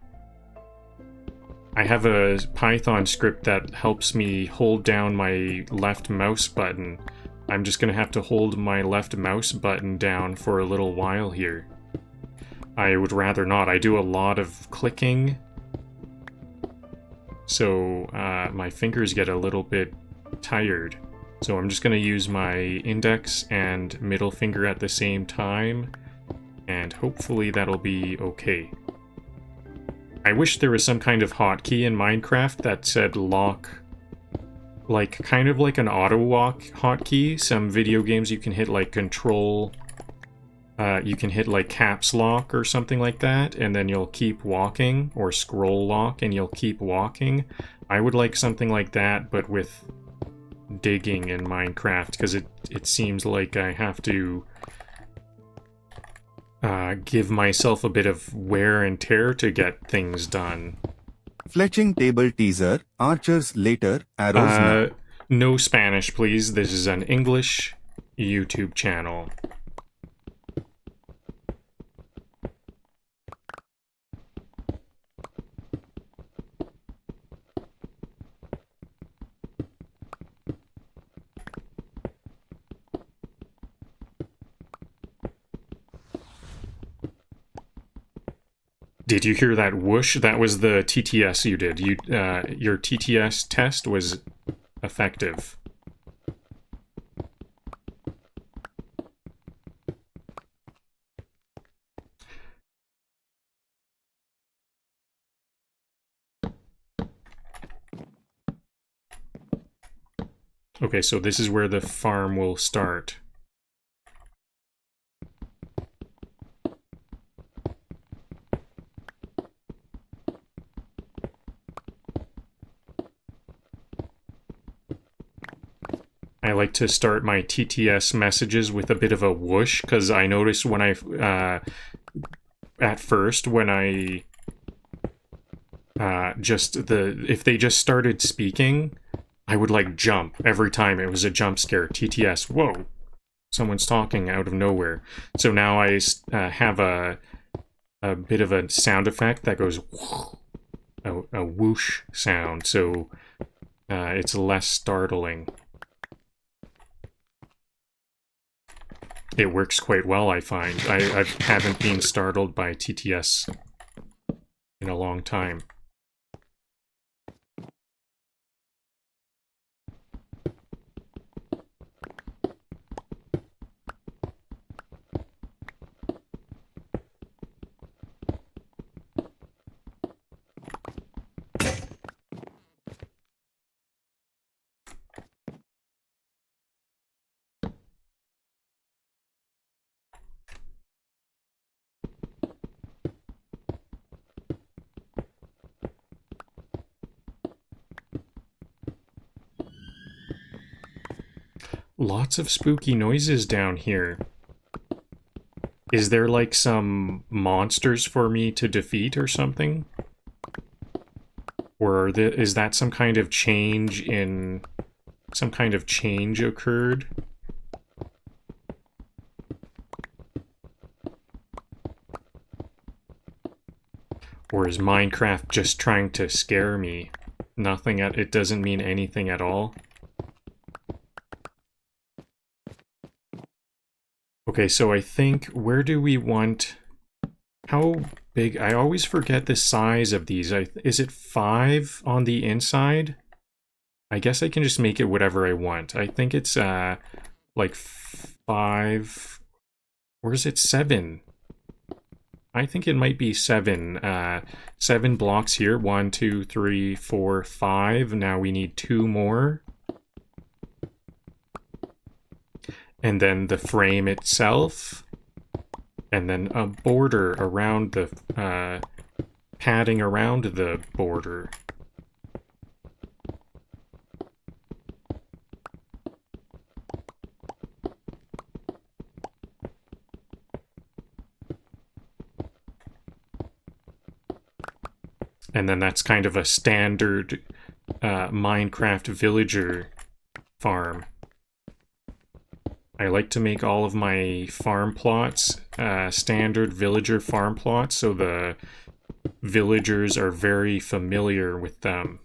Speaker 1: I have a Python script that helps me hold down my left mouse button. I'm just gonna have to hold my left mouse button down for a little while here. I would rather not. I do a lot of clicking, so my fingers get a little bit tired. So I'm just gonna use my index and middle finger at the same time, and hopefully that'll be okay. I wish there was some kind of hotkey in Minecraft that said lock, like kind of like an auto walk hotkey. Some video games you can hit like control, you can hit like caps lock or something like that, and then you'll keep walking, or scroll lock and you'll keep walking. I would like something like that, but with digging in Minecraft, because it seems like I have to give myself a bit of wear and tear to get things done.
Speaker 4: Fletching table teaser, archers later, arrows now.
Speaker 1: No Spanish, please. This is an English YouTube channel. Did you hear that whoosh? That was the TTS you did. Your TTS test was effective. Okay, so this is where the farm will start. I like to start my TTS messages with a bit of a whoosh, because I noticed when at first, when I if they just started speaking, I would like jump every time it was a jump scare. TTS, whoa, someone's talking out of nowhere. So now I have a bit of a sound effect that goes a whoosh sound, so it's less startling. It works quite well, I find. I haven't been startled by TTS in a long time. Lots of spooky noises down here. Is there like some monsters for me to defeat or something? Or is that some kind of change in... some kind of change occurred? Or is Minecraft just trying to scare me? Nothing at it doesn't mean anything at all. Okay, so I think, where do we want... How big? I always forget the size of these. Is it 5 on the inside? I guess I can just make it whatever I want. I think it's like 5... Or is it 7? I think it might be 7. 7 blocks here. 1, 2, 3, 4, 5. Now we need 2 more. And then the frame itself. And then a border around the, padding around the border. And then that's kind of a standard Minecraft villager farm. I like to make all of my farm plots standard villager farm plots, so the villagers are very familiar with them.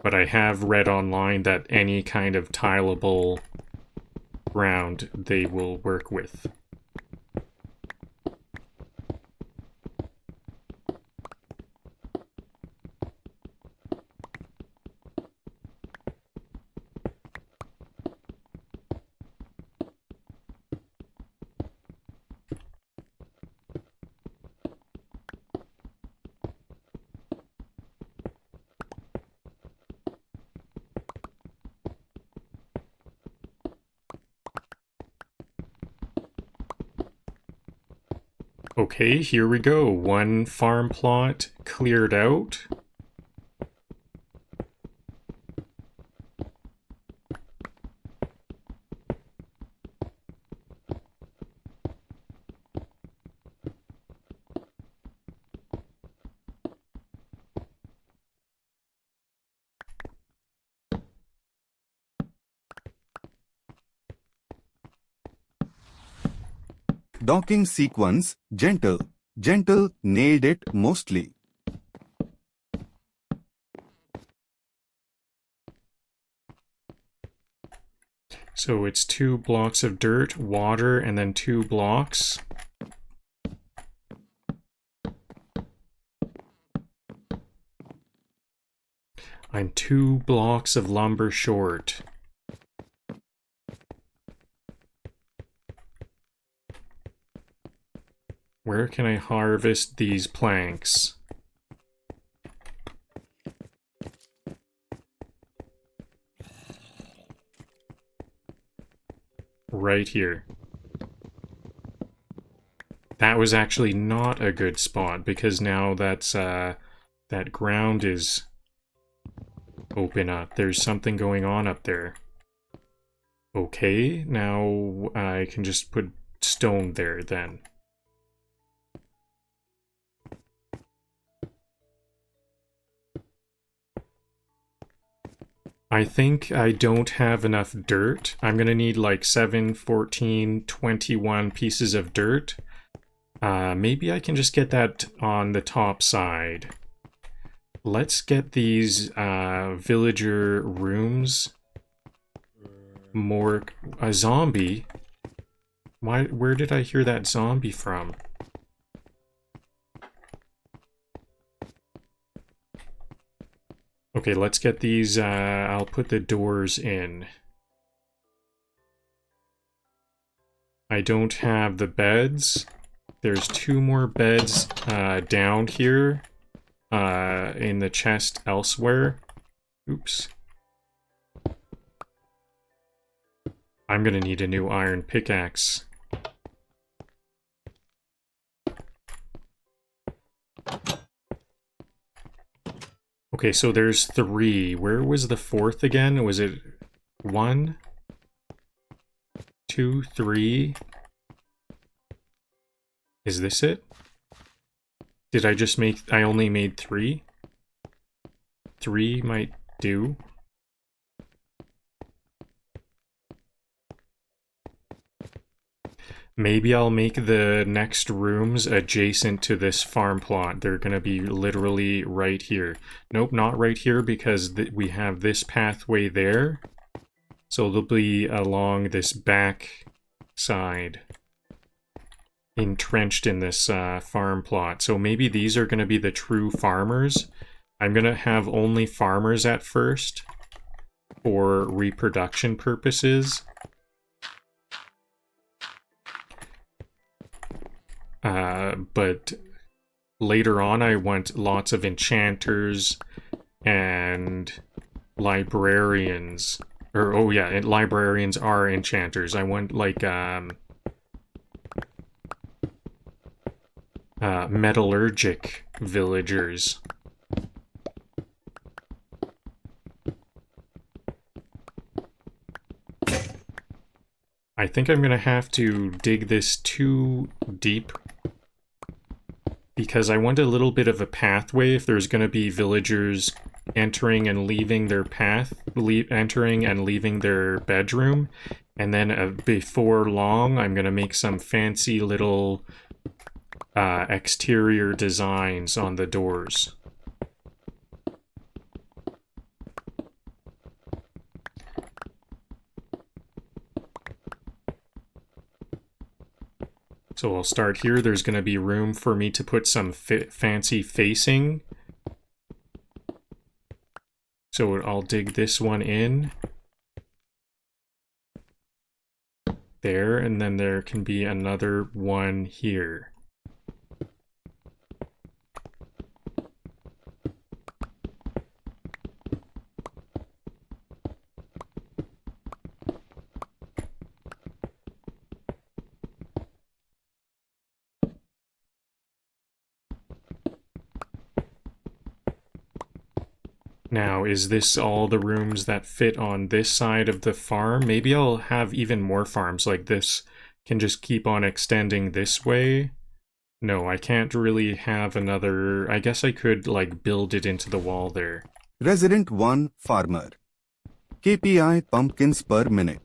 Speaker 1: But I have read online that any kind of tileable ground they will work with. Okay, here we go. 1 farm plot cleared out.
Speaker 4: Docking sequence, gentle. Gentle nailed it mostly.
Speaker 1: So it's 2 blocks of dirt, water, and then 2 blocks. I'm 2 blocks of lumber short. Where can I harvest these planks? Right here. That was actually not a good spot, because now that's, that ground is open up. There's something going on up there. Okay, now I can just put stone there then. I think I don't have enough dirt. I'm gonna need like 7, 14, 21 pieces of dirt. Maybe I can just get that on the top side. Let's get these villager rooms more... A zombie? Where did I hear that zombie from? Okay, let's get these, I'll put the doors in. I don't have the beds. There's 2 more beds down here in the chest elsewhere. Oops. I'm gonna need a new iron pickaxe. Okay, so there's 3. Where was the 4th again? Was it 1, 2, 3? Is this it? Did I just make... I only made 3? 3 might do. Maybe I'll make the next rooms adjacent to this farm plot. They're going to be literally right here. Nope, not right here because we have this pathway there. So they'll be along this back side, entrenched in this farm plot. So maybe these are going to be the true farmers. I'm going to have only farmers at first for reproduction purposes. But later on I want lots of enchanters and librarians. Or, oh yeah, and librarians are enchanters. I want, like, metallurgic villagers. I think I'm gonna have to dig this too deep because I want a little bit of a pathway if there's gonna be villagers entering and leaving their path, entering and leaving their bedroom, and then before long I'm gonna make some fancy little exterior designs on the doors. So I'll start here. There's going to be room for me to put some fancy facing. So I'll dig this one in. There, and then there can be another one here. Now, is this all the rooms that fit on this side of the farm? Maybe I'll have even more farms, like this can just keep on extending this way. No, I can't really have another... I guess I could, like, build it into the wall there.
Speaker 4: Resident 1 Farmer. KPI pumpkins per minute.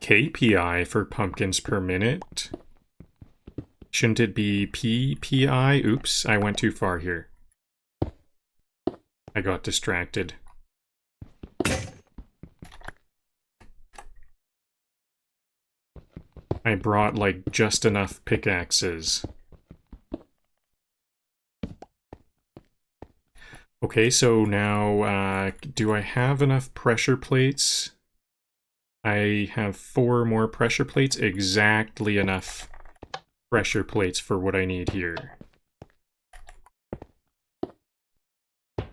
Speaker 1: KPI for pumpkins per minute? Shouldn't it be PPI? Oops, I went too far here. I got distracted. I brought, like, just enough pickaxes. Okay, so now, do I have enough pressure plates? I have 4 more pressure plates, exactly enough pressure plates for what I need here.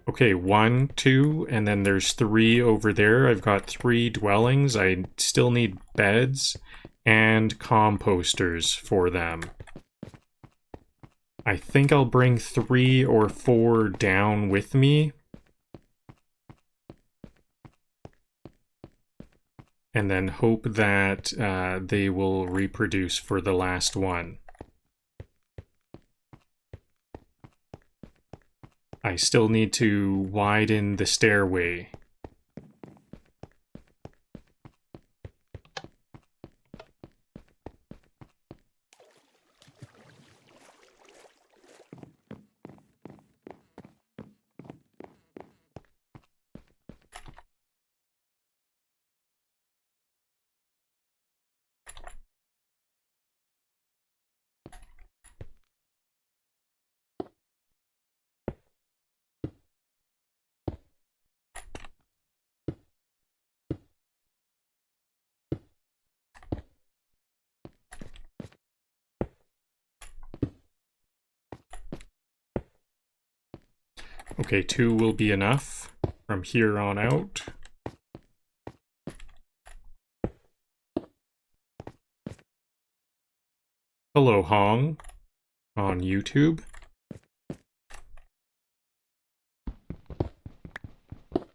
Speaker 1: Okay, 1, 2, and then there's 3 over there. I've got 3 dwellings. I still need beds and composters for them. I think I'll bring 3 or 4 down with me. And then hope that they will reproduce for the last one. I still need to widen the stairway. Okay, 2 will be enough from here on out. Hello, Hong, on YouTube.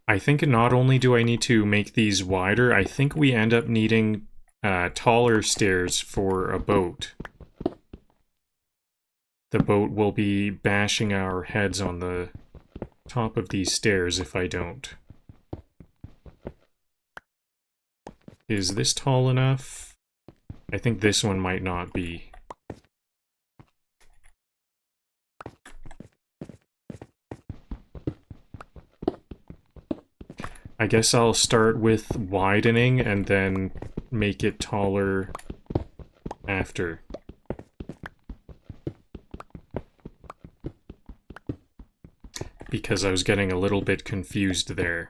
Speaker 1: I think not only do I need to make these wider, I think we end up needing taller stairs for a boat. The boat will be bashing our heads on the top of these stairs if I don't. Is this tall enough? I think this one might not be. I guess I'll start with widening and then make it taller after. Because I was getting a little bit confused there.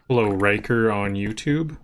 Speaker 1: Hello, Riker on YouTube.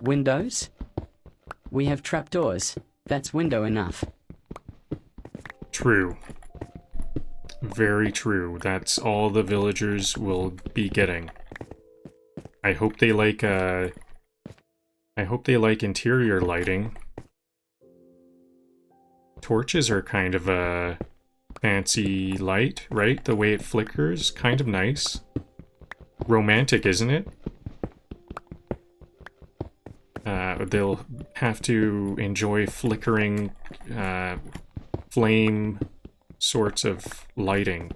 Speaker 2: Windows? We have trapdoors. That's window enough.
Speaker 1: True. Very true. That's all the villagers will be getting. I hope they like interior lighting. Torches are kind of a fancy light, right? The way it flickers, kind of nice. Romantic, isn't it? They'll have to enjoy flickering flame sorts of lighting.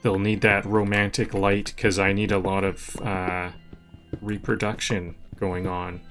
Speaker 1: They'll need that romantic light because I need a lot of reproduction going on.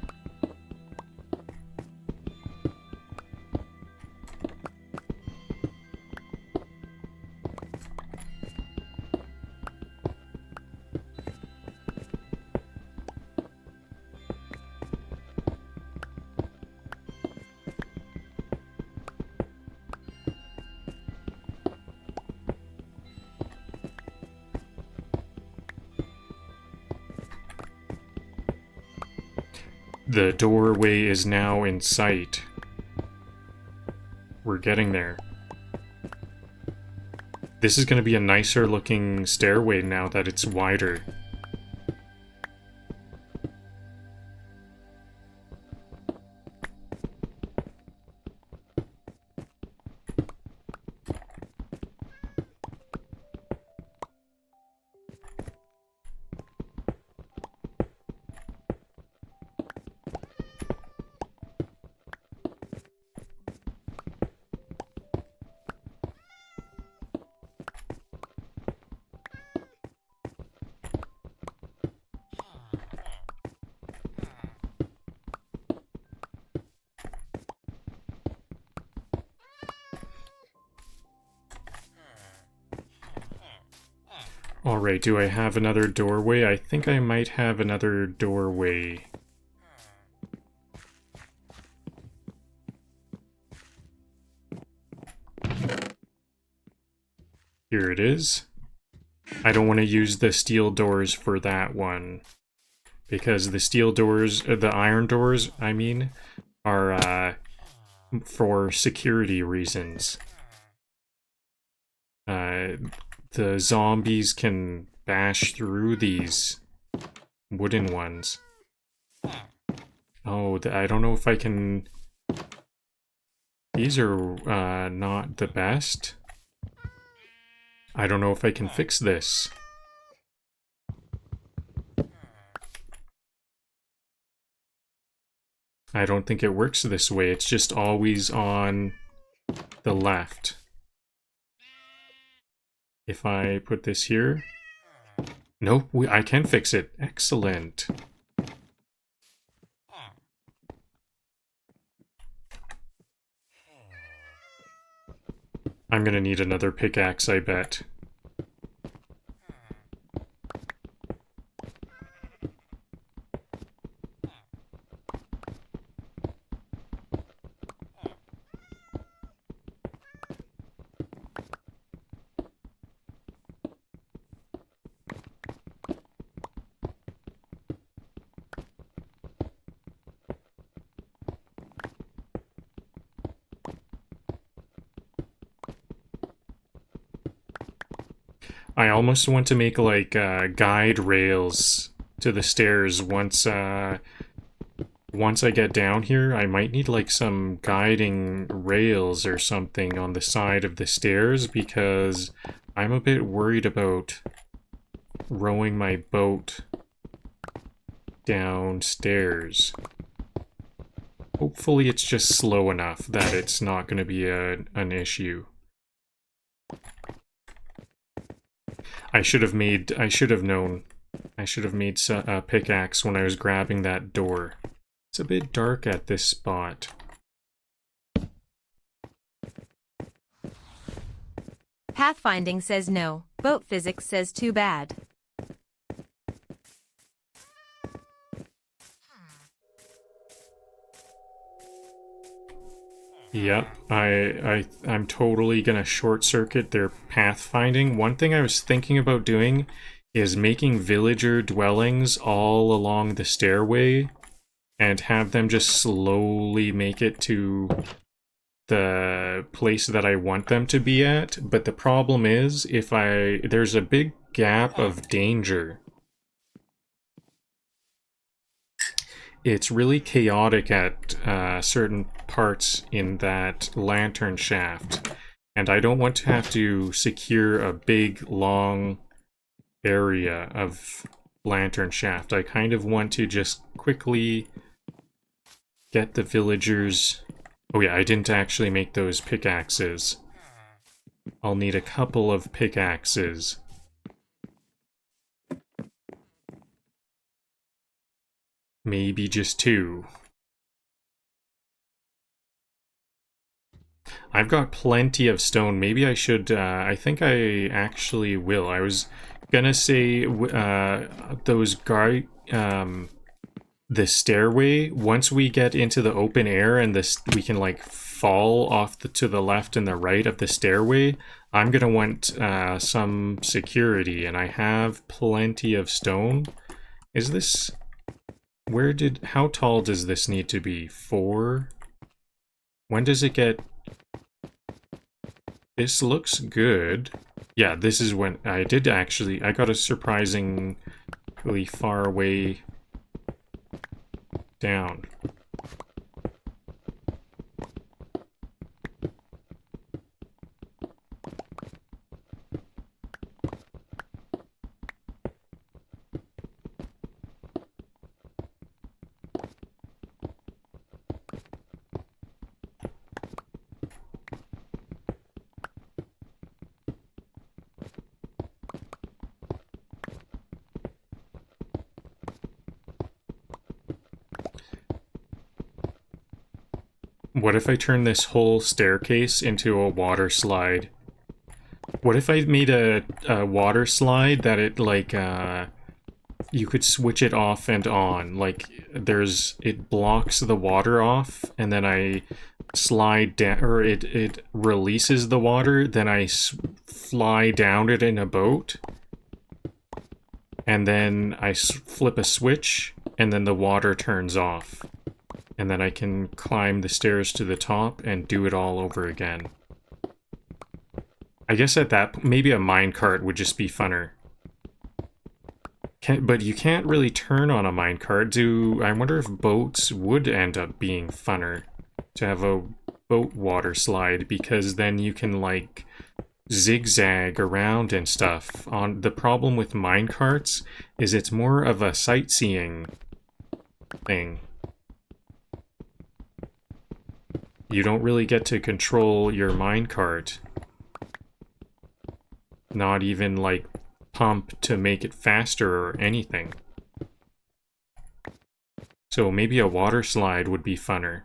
Speaker 1: The doorway is now in sight. We're getting there. This is going to be a nicer looking stairway now that it's wider. Alright, do I have another doorway? I think I might have another doorway Here it is. I don't want to use the steel doors for that one. Because the steel doors, the iron doors, I mean, are for security reasons. The zombies can bash through these wooden ones. Oh, I don't know if I can... These are not the best. I don't know if I can fix this. I don't think it works this way. It's just always on the left. If I put this here... Nope, I can fix it. Excellent. I'm gonna need another pickaxe, I bet. I almost want to make like guide rails to the stairs once I get down here. I might need like some guiding rails or something on the side of the stairs because I'm a bit worried about rowing my boat downstairs. Hopefully it's just slow enough that it's not going to be an issue. I should have known. I should have made a pickaxe when I was grabbing that door. It's a bit dark at this spot.
Speaker 3: Pathfinding says no. Boat physics says too bad.
Speaker 1: Yep, I'm totally gonna short circuit their pathfinding. One thing I was thinking about doing is making villager dwellings all along the stairway and have them just slowly make it to the place that I want them to be at. But the problem is, there's a big gap of danger. It's really chaotic at certain parts in that Lanternshaft, and I don't want to have to secure a big, long area of Lanternshaft. I kind of want to just quickly get the villagers... Oh yeah, I didn't actually make those pickaxes. I'll need a couple of pickaxes. Maybe just 2. I've got plenty of stone. Maybe I should, I think I actually will. I was gonna say, those the stairway, once we get into the open air and we can like fall off to the left and the right of the stairway, I'm gonna want some security, and I have plenty of stone. Is this... how tall does this need to be? 4? When does it get... This looks good. Yeah, this is when I got a surprisingly far way down. What if I turn this whole staircase into a water slide? What if I made a water slide that it, like, you could switch it off and on? Like, it blocks the water off, and then I slide down, or it releases the water, then I fly down it in a boat, and then I flip a switch, and then the water turns off. And then I can climb the stairs to the top and do it all over again. I guess at that, maybe a minecart would just be funner. But you can't really turn on a minecart. I wonder if boats would end up being funner to have a boat water slide, because then you can like zigzag around and stuff. The problem with minecarts is it's more of a sightseeing thing. You don't really get to control your minecart. Not even like pump to make it faster or anything. So maybe a water slide would be funner.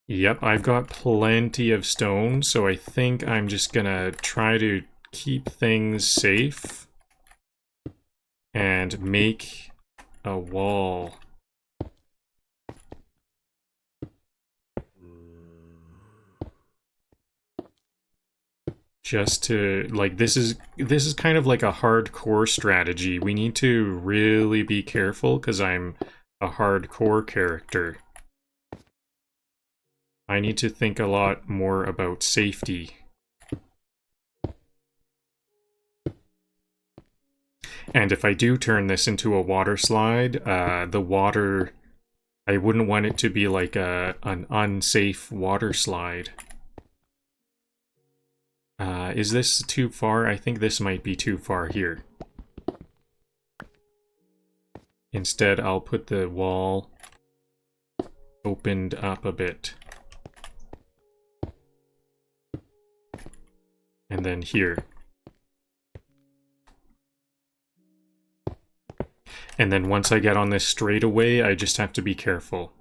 Speaker 1: Yep, I've got plenty of stone, so I think I'm just gonna try to keep things safe and make a wall. Just to, like, this is kind of like a hardcore strategy. We need to really be careful because I'm a hardcore character. I need to think a lot more about safety. And if I do turn this into a water slide, the water, I wouldn't want it to be like an unsafe water slide. Is this too far? I think this might be too far here. Instead, I'll put the wall opened up a bit. And then here. And then once I get on this straightaway, I just have to be careful.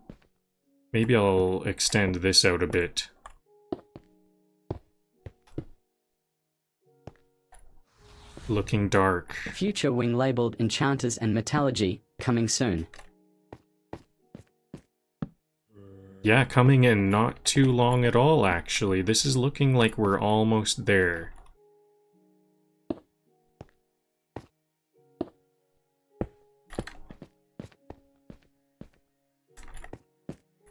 Speaker 1: Maybe I'll extend this out a bit. Looking dark.
Speaker 2: Future wing labeled enchanters and metallurgy, coming soon.
Speaker 1: Yeah, coming in not too long at all, actually. This is looking like we're almost there.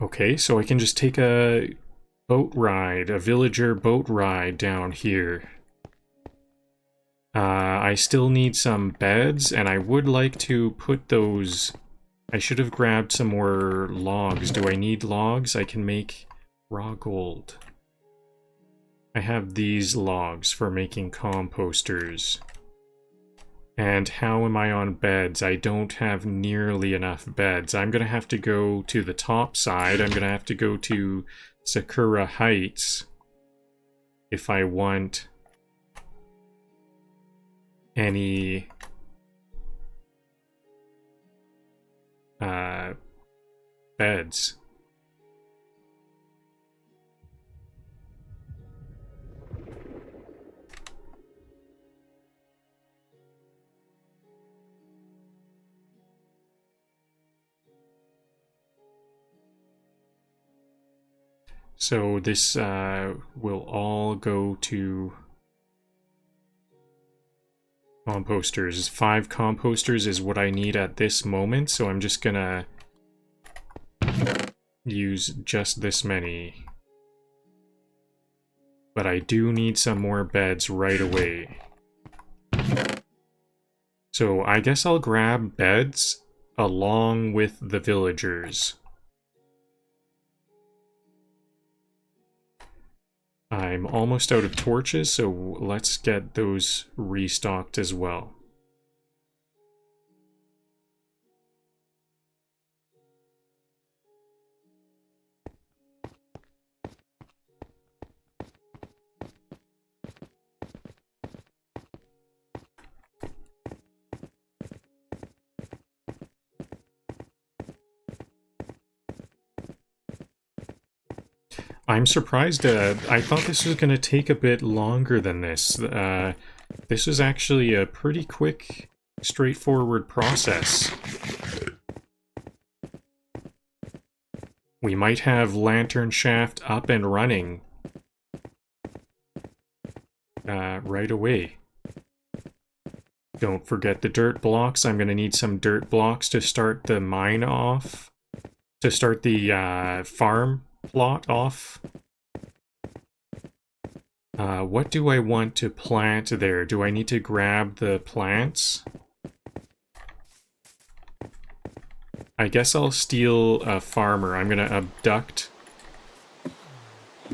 Speaker 1: Okay, so I can just take a boat ride, a villager boat ride down here. I still need some beds, and I would like to put those... I should have grabbed some more logs. Do I need logs? I can make raw gold. I have these logs for making composters. And how am I on beds? I don't have nearly enough beds. I'm gonna have to go to the top side. I'm gonna have to go to Sakura Heights if I want any beds. So this will all go to composters. 5 composters is what I need at this moment, so I'm just gonna use just this many. But I do need some more beds right away. So I guess I'll grab beds along with the villagers. I'm almost out of torches, so let's get those restocked as well. I'm surprised. I thought this was going to take a bit longer than this. This was actually a pretty quick straightforward process. We might have Lanternshaft up and running right away. Don't forget the dirt blocks. I'm going to need some dirt blocks to start the mine off. To start the farm plot off. What do I want to plant there? Do I need to grab the plants? I guess I'll steal a farmer. I'm going to abduct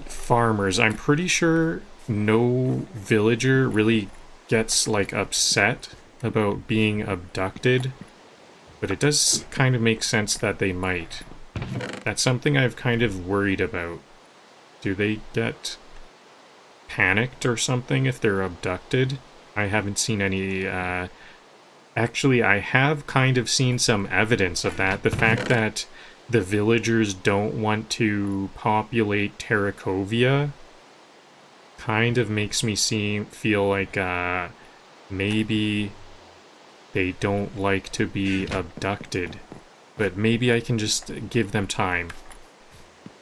Speaker 1: farmers. I'm pretty sure no villager really gets, like, upset about being abducted. But it does kind of make sense that they might. That's something I've kind of worried about. Do they get panicked or something if they're abducted? I haven't seen any, Actually, I have kind of seen some evidence of that. The fact that the villagers don't want to populate Terracovia kind of makes me feel like, maybe they don't like to be abducted. But maybe I can just give them time.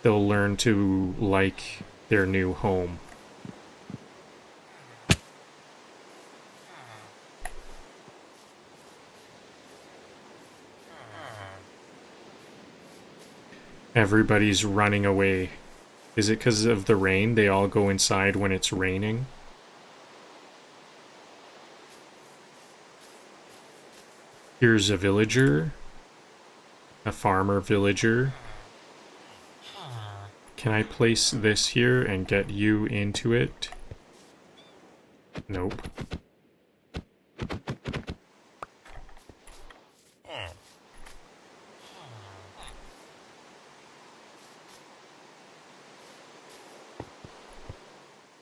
Speaker 1: They'll learn to like their new home. Everybody's running away. Is it because of the rain? They all go inside when it's raining? Here's a villager. A farmer villager. Can I place this here and get you into it? Nope.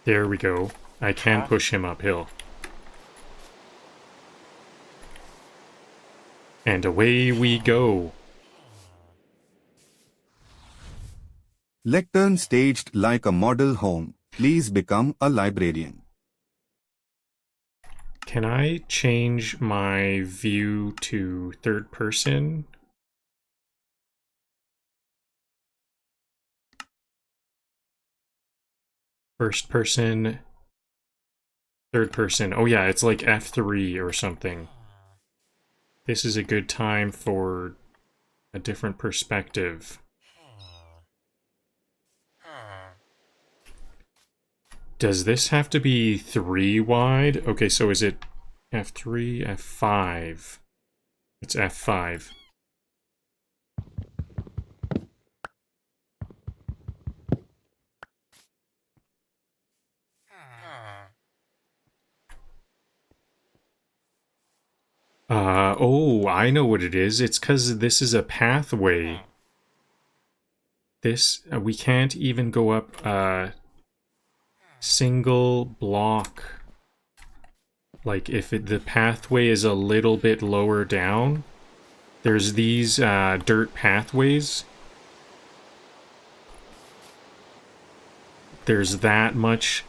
Speaker 1: There we go. I can push him uphill. And away we go.
Speaker 4: Lectern staged like a model home. Please become a librarian.
Speaker 1: Can I change my view to third person? First person, third person. Oh yeah, it's like F3 or something. This is a good time for a different perspective. Does this have to be 3 wide? Okay, so is it F3, F5? It's F5. Oh, I know what it is. It's because this is a pathway. This, we can't even go up a single block. Like, if the pathway is a little bit lower down, there's these dirt pathways. There's that much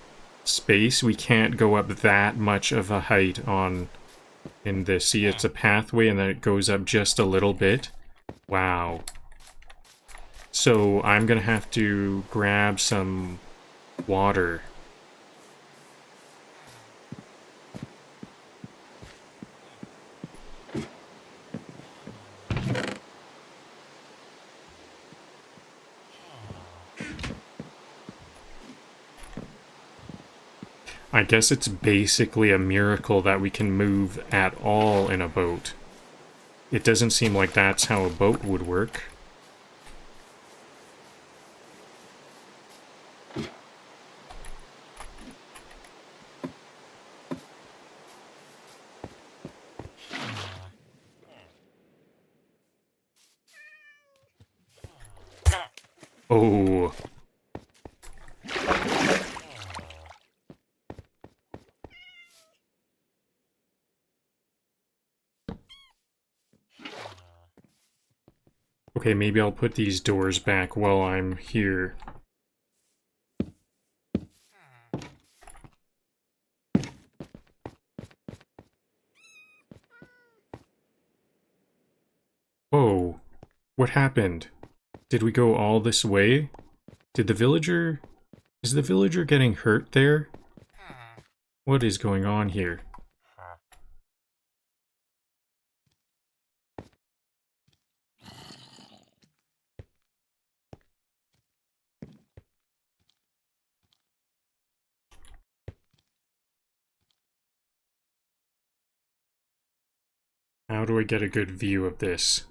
Speaker 1: space. We can't go up that much of a height on... in this. See, it's a pathway and then it goes up just a little bit. Wow. So I'm gonna have to grab some water. I guess it's basically a miracle that we can move at all in a boat. It doesn't seem like that's how a boat would work. Oh. Okay, maybe I'll put these doors back while I'm here. What happened? Did we go all this way? Did the villager... Is the villager getting hurt there? What is going on here? How do I get a good view of this?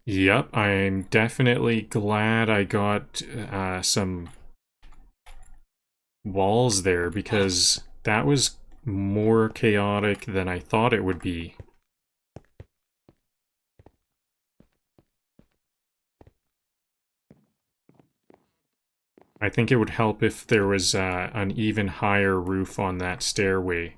Speaker 1: Yep, I'm definitely glad I got some walls there, because that was more chaotic than I thought it would be. I think it would help if there was an even higher roof on that stairway.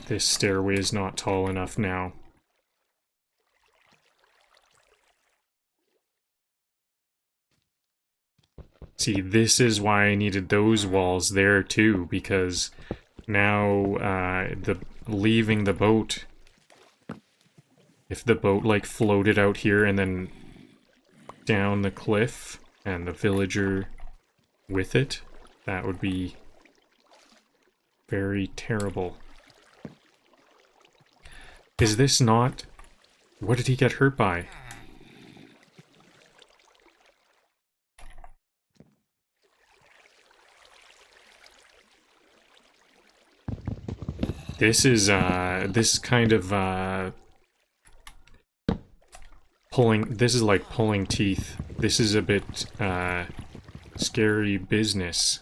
Speaker 1: This stairway is not tall enough now. See, this is why I needed those walls there too, because now leaving the boat, if the boat like floated out here and then down the cliff and the villager with it, that would be very terrible. Is this not... What did he get hurt by? This is kind of pulling... This is like pulling teeth. This is a bit scary business.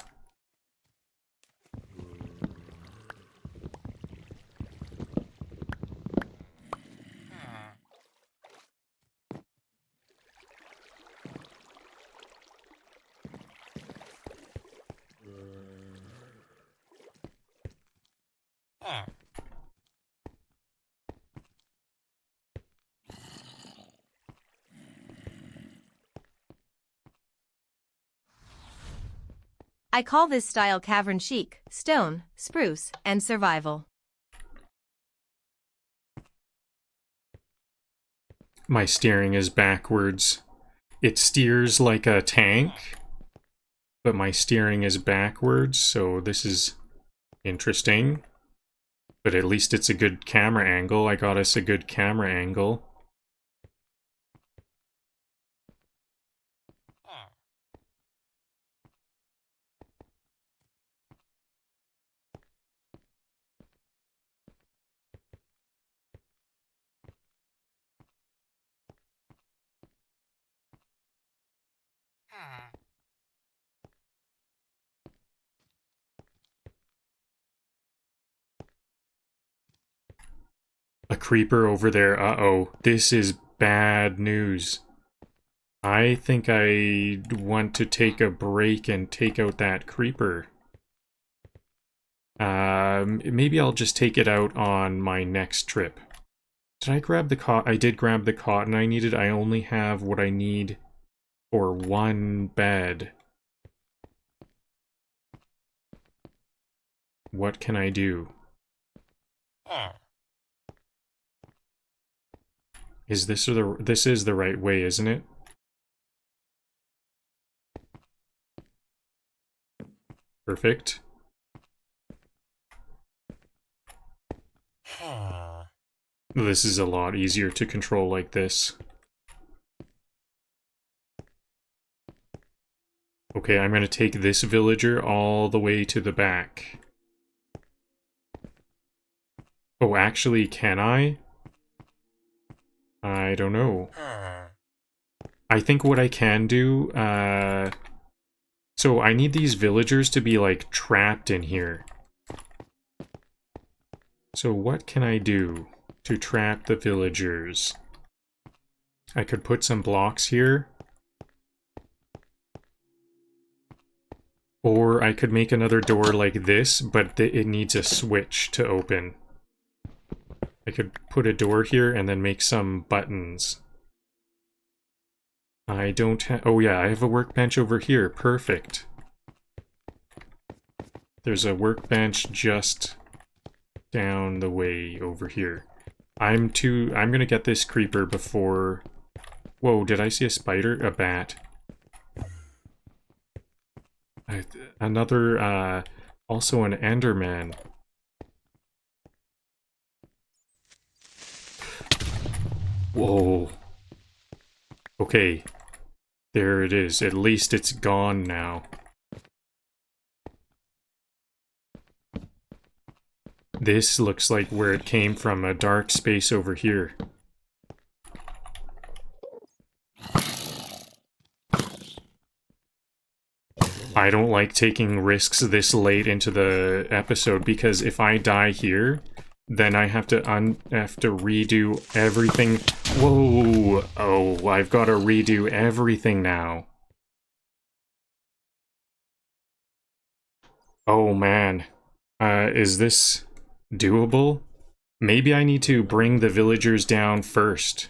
Speaker 3: I call this style cavern chic, stone, spruce, and survival.
Speaker 1: My steering is backwards. It steers like a tank, but my steering is backwards, so this is interesting. But at least it's a good camera angle. I got us a good camera angle. A creeper over there. Uh-oh. This is bad news. I think I want to take a break and take out that creeper. Maybe I'll just take it out on my next trip. Did I grab the cotton? I did grab the cotton I needed. I only have what I need for one bed. What can I do? Is this this is the right way, isn't it? Perfect. This is a lot easier to control like this. Okay, I'm gonna take this villager all the way to the back. Oh, actually, can I? I don't know. I think what I can do, so I need these villagers to be, like, trapped in here. So what can I do to trap the villagers? I could put some blocks here. Or I could make another door like this, but it needs a switch to open. I could put a door here and then make some buttons. I don't have... Oh yeah, I have a workbench over here. Perfect. There's a workbench just down the way over here. I'm gonna get this creeper before... Whoa, did I see a spider? A bat. Another, also an Enderman. Whoa. Okay. There it is. At least it's gone now. This looks like where it came from, a dark space over here. I don't like taking risks this late into the episode because if I die here, then I have to redo everything. Whoa! Oh, I've got to redo everything now. Oh man. Is this doable? Maybe I need to bring the villagers down first.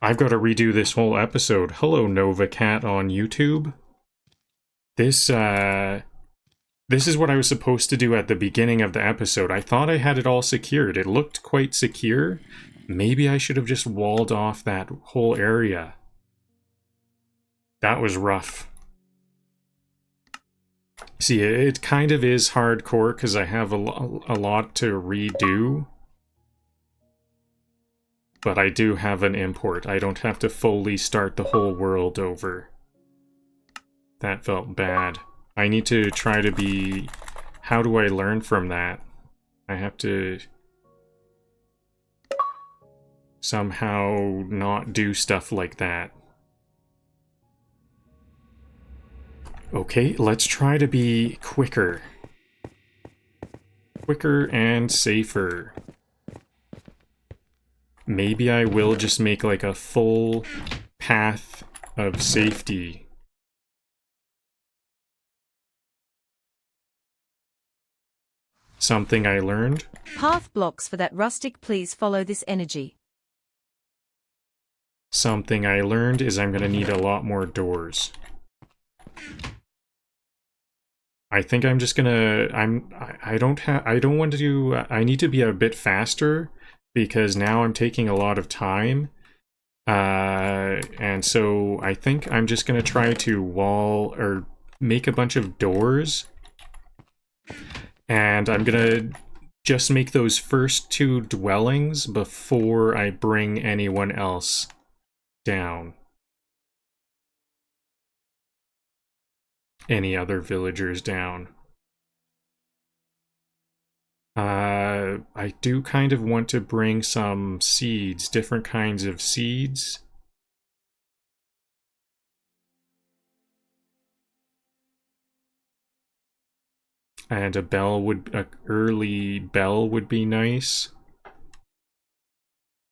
Speaker 1: I've got to redo this whole episode. Hello, Nova Cat on YouTube. This is what I was supposed to do at the beginning of the episode. I thought I had it all secured. It looked quite secure. Maybe I should have just walled off that whole area. That was rough. See, it kind of is hardcore because I have a lot to redo. But I do have an import. I don't have to fully start the whole world over. That felt bad. I need to try to be... How do I learn from that? I have to... somehow not do stuff like that. Okay, let's try to be quicker. Quicker and safer. Maybe I will just make like a full path of safety. Something I learned.
Speaker 3: Path blocks for that rustic, please follow this energy.
Speaker 1: Something I learned is I'm gonna need a lot more doors. I think I'm just gonna, I don't want to do, I need to be a bit faster because now I'm taking a lot of time. And so I think I'm just gonna try to wall or make a bunch of doors. And I'm gonna just make those first 2 dwellings before I bring anyone else down. Any other villagers down. I do kind of want to bring some seeds, different kinds of seeds. And a early bell would be nice.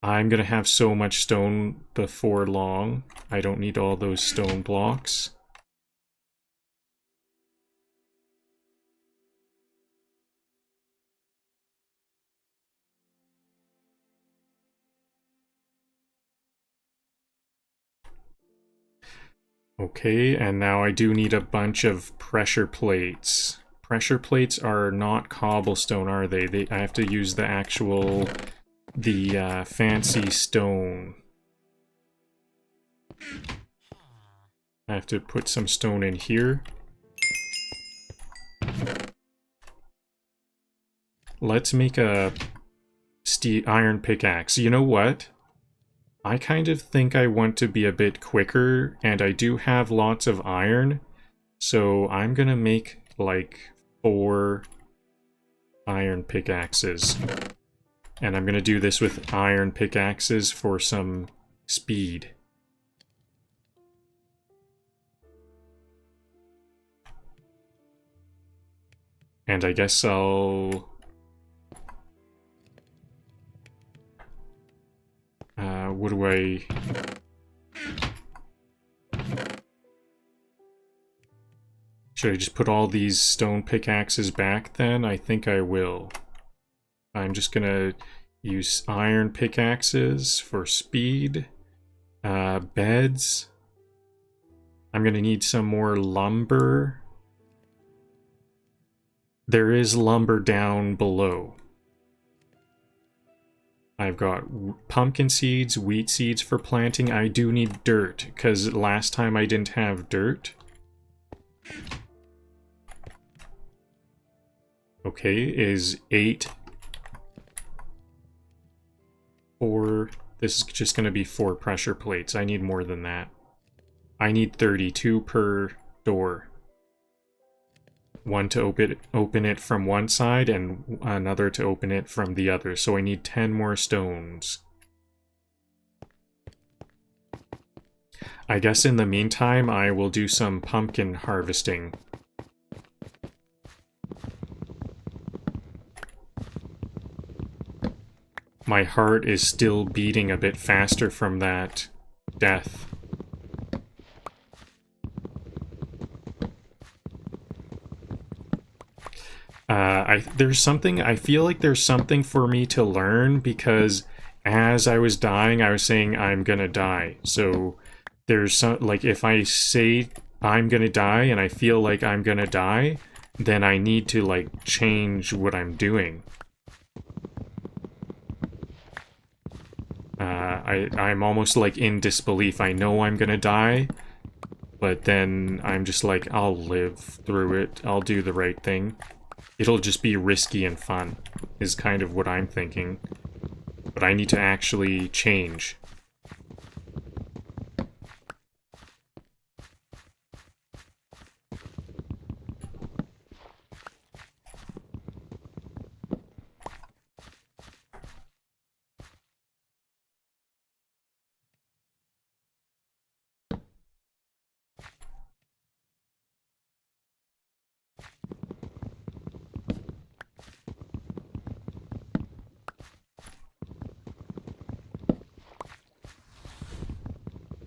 Speaker 1: I'm gonna have so much stone before long. I don't need all those stone blocks. Okay, and now I do need a bunch of pressure plates. Pressure plates are not cobblestone, are they? I have to use the actual, fancy stone. I have to put some stone in here. Let's make a iron pickaxe. You know what? I kind of think I want to be a bit quicker, and I do have lots of iron, so I'm gonna make like 4 iron pickaxes. And I'm gonna do this with iron pickaxes for some speed. And I guess I'll... what do I... Should I just put all these stone pickaxes back then? I think I will. I'm just gonna use iron pickaxes for speed. Beds. I'm gonna need some more lumber. There is lumber down below. I've got pumpkin seeds, wheat seeds for planting. I do need dirt, because last time I didn't have dirt. Okay, is 8. 4. This is just going to be 4 pressure plates. I need more than that. I need 32 per door. One to open it from one side and another to open it from the other. So I need 10 more stones. I guess in the meantime I will do some pumpkin harvesting. My heart is still beating a bit faster from that death. I feel like there's something for me to learn, because as I was dying, I was saying I'm gonna die. So there's some, like, if I say I'm gonna die and I feel like I'm gonna die, then I need to, like, change what I'm doing. I'm almost like in disbelief. I know I'm gonna die, but then I'm just like, I'll live through it. I'll do the right thing. It'll just be risky and fun, is kind of what I'm thinking. But I need to actually change.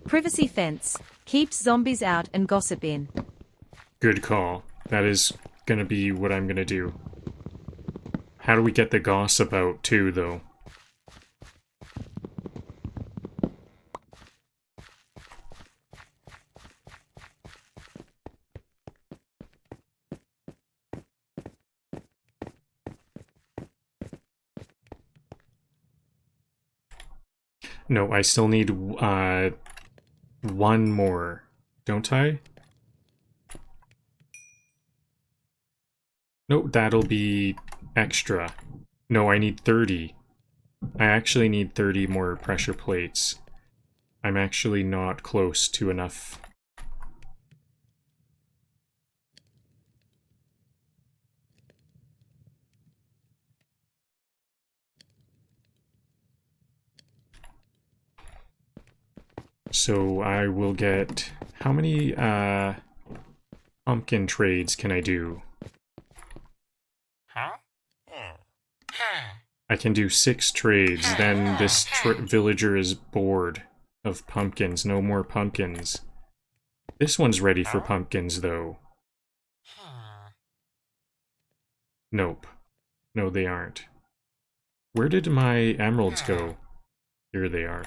Speaker 3: Privacy fence. Keeps zombies out and gossip in.
Speaker 1: Good call. That is gonna be what I'm gonna do. How do we get the gossip out too, though? No, I still need one more, don't I? No, that'll be extra. No, I need 30. I actually need 30 more pressure plates. I'm actually not close to enough. So I will get... How many pumpkin trades can I do? I can do 6 trades, then this villager is bored of pumpkins. No more pumpkins. This one's ready for pumpkins, though. Nope. No, they aren't. Where did my emeralds go? Here they are.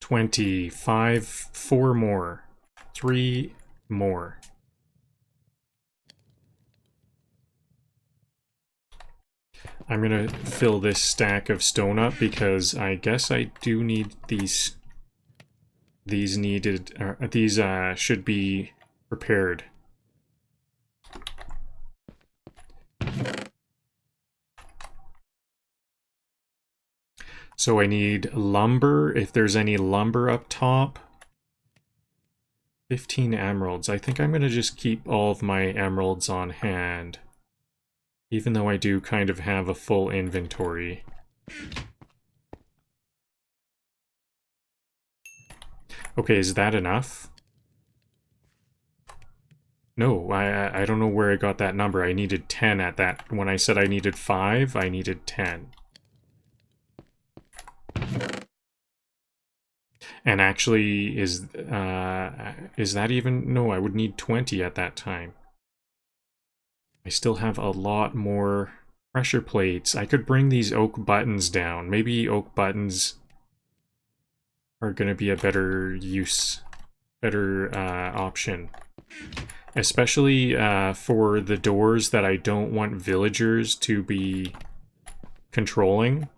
Speaker 1: $25, 4 more, 3 more. I'm gonna fill this stack of stone up because I guess I do need these. These should be prepared. So I need lumber, if there's any lumber up top. 15 emeralds. I think I'm going to just keep all of my emeralds on hand. Even though I do kind of have a full inventory. Okay, is that enough? No, I don't know where I got that number. I needed 10 at that. When I said I needed 5, I needed 10. And actually, is that even... No, I would need 20 at that time. I still have a lot more pressure plates. I could bring these oak buttons down. Maybe oak buttons are going to be a better option. Especially for the doors that I don't want villagers to be controlling.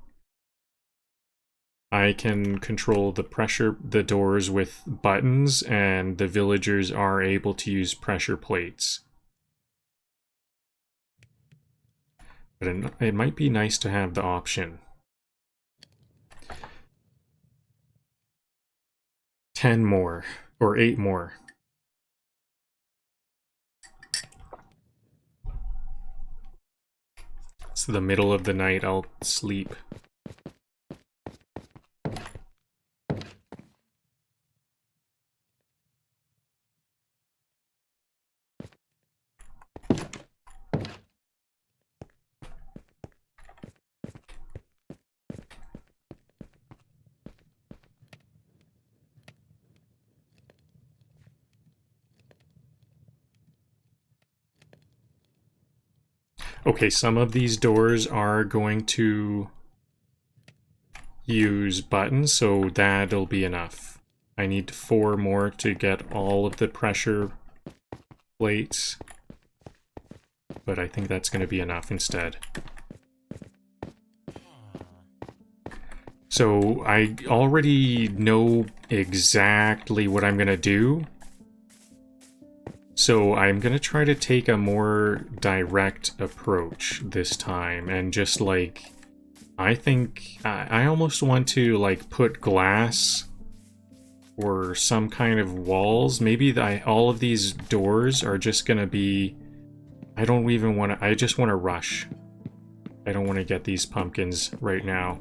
Speaker 1: I can control the doors with buttons, and the villagers are able to use pressure plates. But it might be nice to have the option. 10 more, or 8 more. It's the middle of the night, I'll sleep. Okay, some of these doors are going to use buttons, so that'll be enough. I need 4 more to get all of the pressure plates, but I think that's going to be enough instead. So I already know exactly what I'm going to do. So I'm going to try to take a more direct approach this time and just like, I think I almost want to like put glass or some kind of walls. Maybe all of these doors are just going to be, I don't even want to, I just want to rush. I don't want to get these pumpkins right now.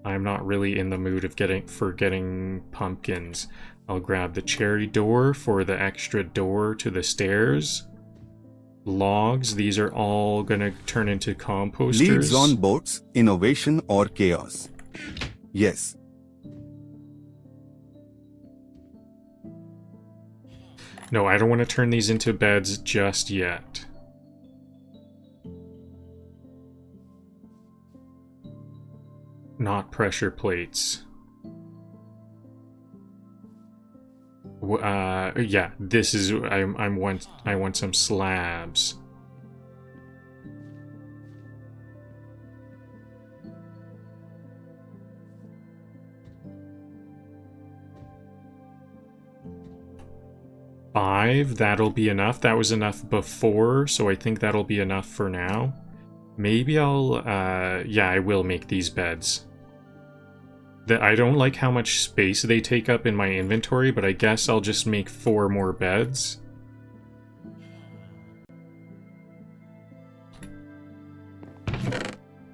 Speaker 1: I'm not really in the mood of getting pumpkins. I'll grab the cherry door for the extra door to the stairs. Logs, these are all gonna turn into composters.
Speaker 4: Leads on boats, innovation or chaos? Yes.
Speaker 1: No, I don't want to turn these into beds just yet. Not pressure plates. Yeah, this is I want some slabs. Five, that'll be enough. That was enough before, so I think that'll be enough for now. Maybe I'll yeah, I will make these beds. I don't like how much space they take up in my inventory, but I guess I'll just make 4 more beds.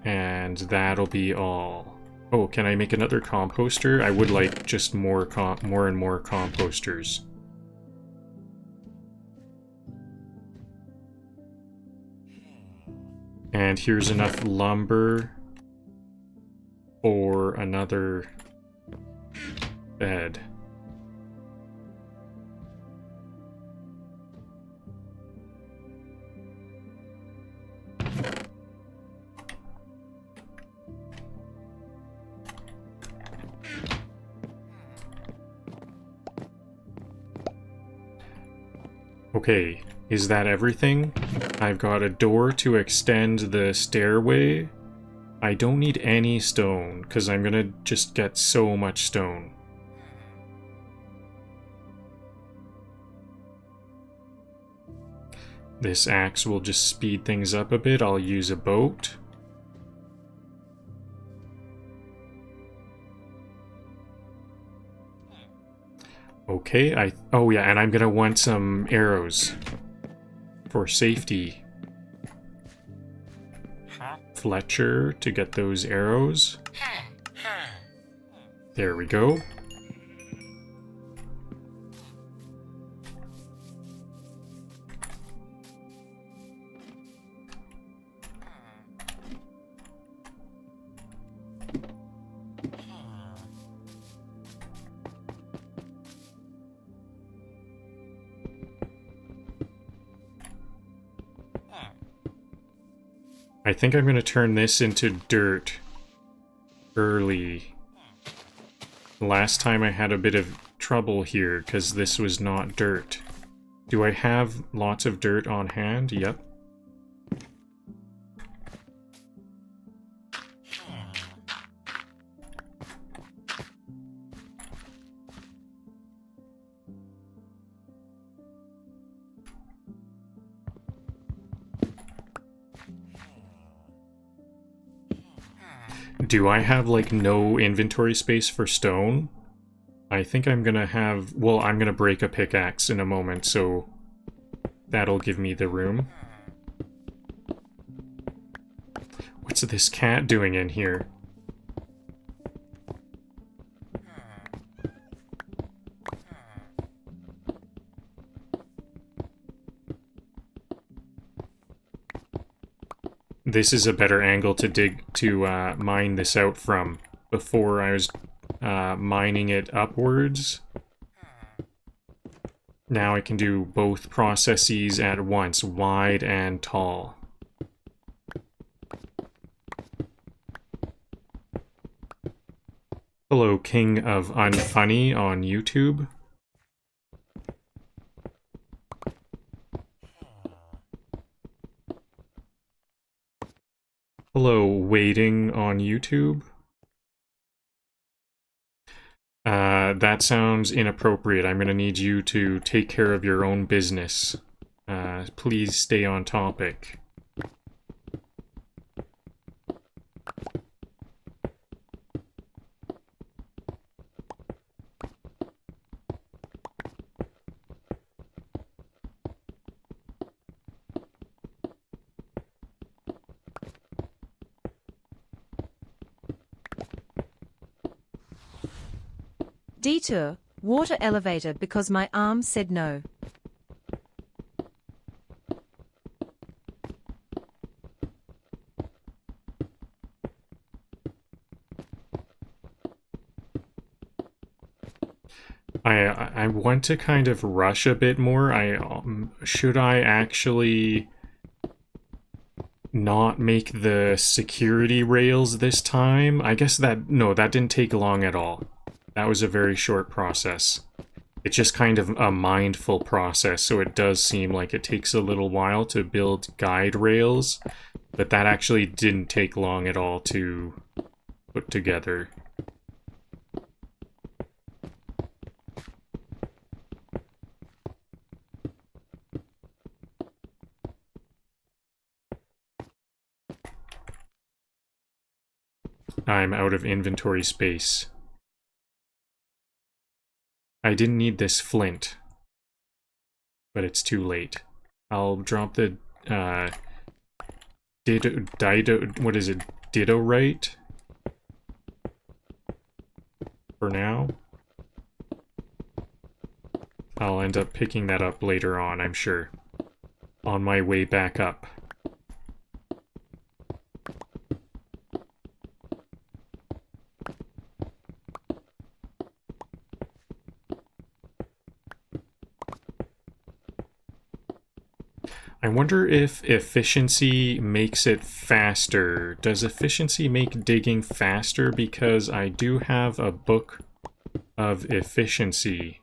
Speaker 1: And that'll be all. Oh, can I make another composter? I would like just more and more composters. And here's enough lumber for another bed. Okay, is that everything? I've got a door to extend the stairway. I don't need any stone, because I'm gonna just get so much stone. This axe will just speed things up a bit. I'll use a boat. Okay, oh yeah, and I'm gonna want some arrows for safety. Fletcher to get those arrows. There we go. I think I'm going to turn this into dirt early. Last time I had a bit of trouble here because this was not dirt. Do I have lots of dirt on hand? Yep. Do I have, like, no inventory space for stone? I think I'm gonna have... Well, I'm gonna break a pickaxe in a moment, so that'll give me the room. What's this cat doing in here? This is a better angle to mine this out from. Before I was mining it upwards. Now I can do both processes at once, wide and tall. Hello, King of Unfunny on YouTube. Hello, Waiting on YouTube. That sounds inappropriate. I'm gonna need you to take care of your own business. Please stay on topic.
Speaker 3: Detour, water elevator because my arm said no.
Speaker 1: I want to kind of rush a bit more. Should I actually not make the security rails this time? I guess no, that didn't take long at all. That was a very short process. It's just kind of a mindful process, so it does seem like it takes a little while to build guide rails, but that actually didn't take long at all to put together. I'm out of inventory space. I didn't need this flint, but it's too late. I'll drop the what is it? Ditto-right? For now. I'll end up picking that up later on, I'm sure. On my way back up. I wonder if efficiency makes it faster. Does efficiency make digging faster? Because I do have a book of efficiency.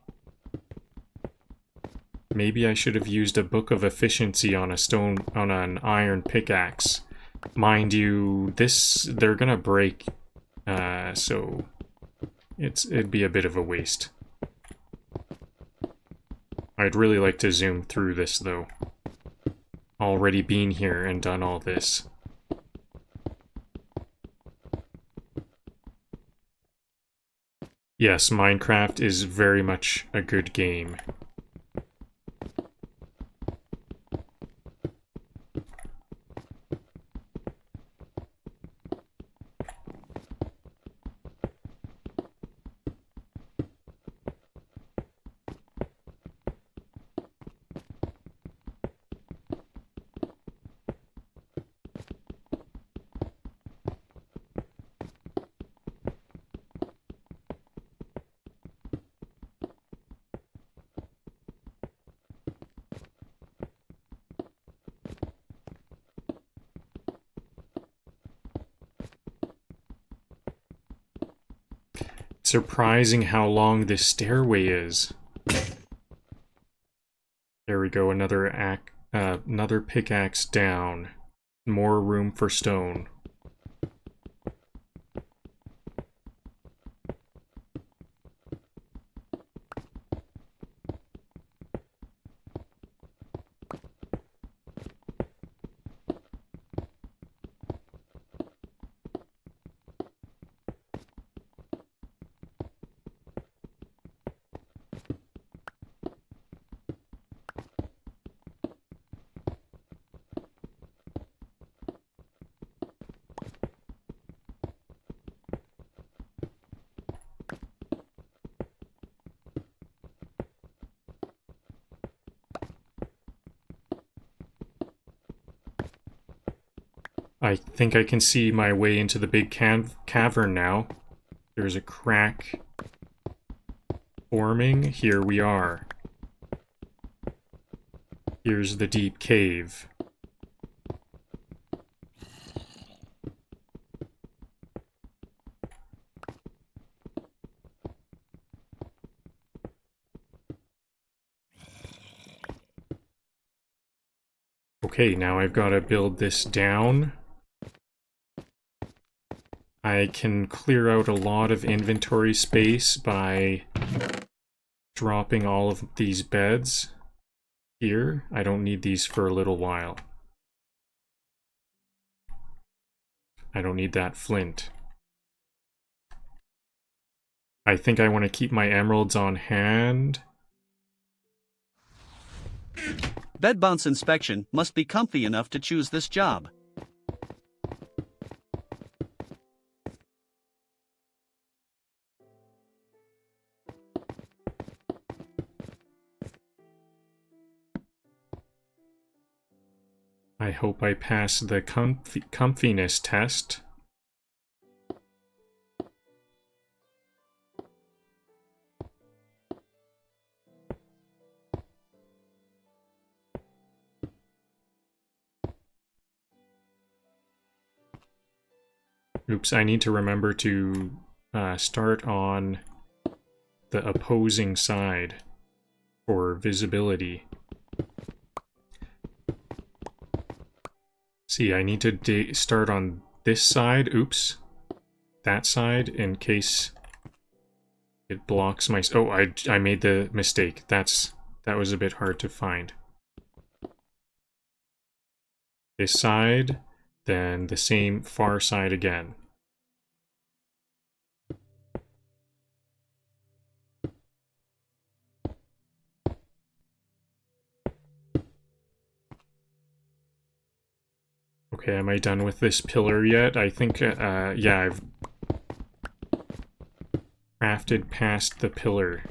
Speaker 1: Maybe I should have used a book of efficiency on an iron pickaxe. Mind you, they're gonna break, so it'd be a bit of a waste. I'd really like to zoom through this though. Already been here and done all this. Yes, Minecraft is very much a good game. surprising how long this stairway is. There we go, another pickaxe down. More room for stone. I think I can see my way into the big cavern now. There's a crack forming. Here we are. Here's the deep cave. Okay, now I've got to build this down. I can clear out a lot of inventory space by dropping all of these beds here. I don't need these for a little while. I don't need that flint. I think I want to keep my emeralds on hand.
Speaker 5: Bed bounce inspection must be comfy enough to choose this job.
Speaker 1: I hope I pass the comfiness test. Oops, I need to remember to start on the opposing side for visibility. See, I need to start on this side, oops, that side, in case it blocks my... Oh, I made the mistake. That was a bit hard to find. This side, then the same far side again. Okay, am I done with this pillar yet? I think, yeah, I've crafted past the pillar.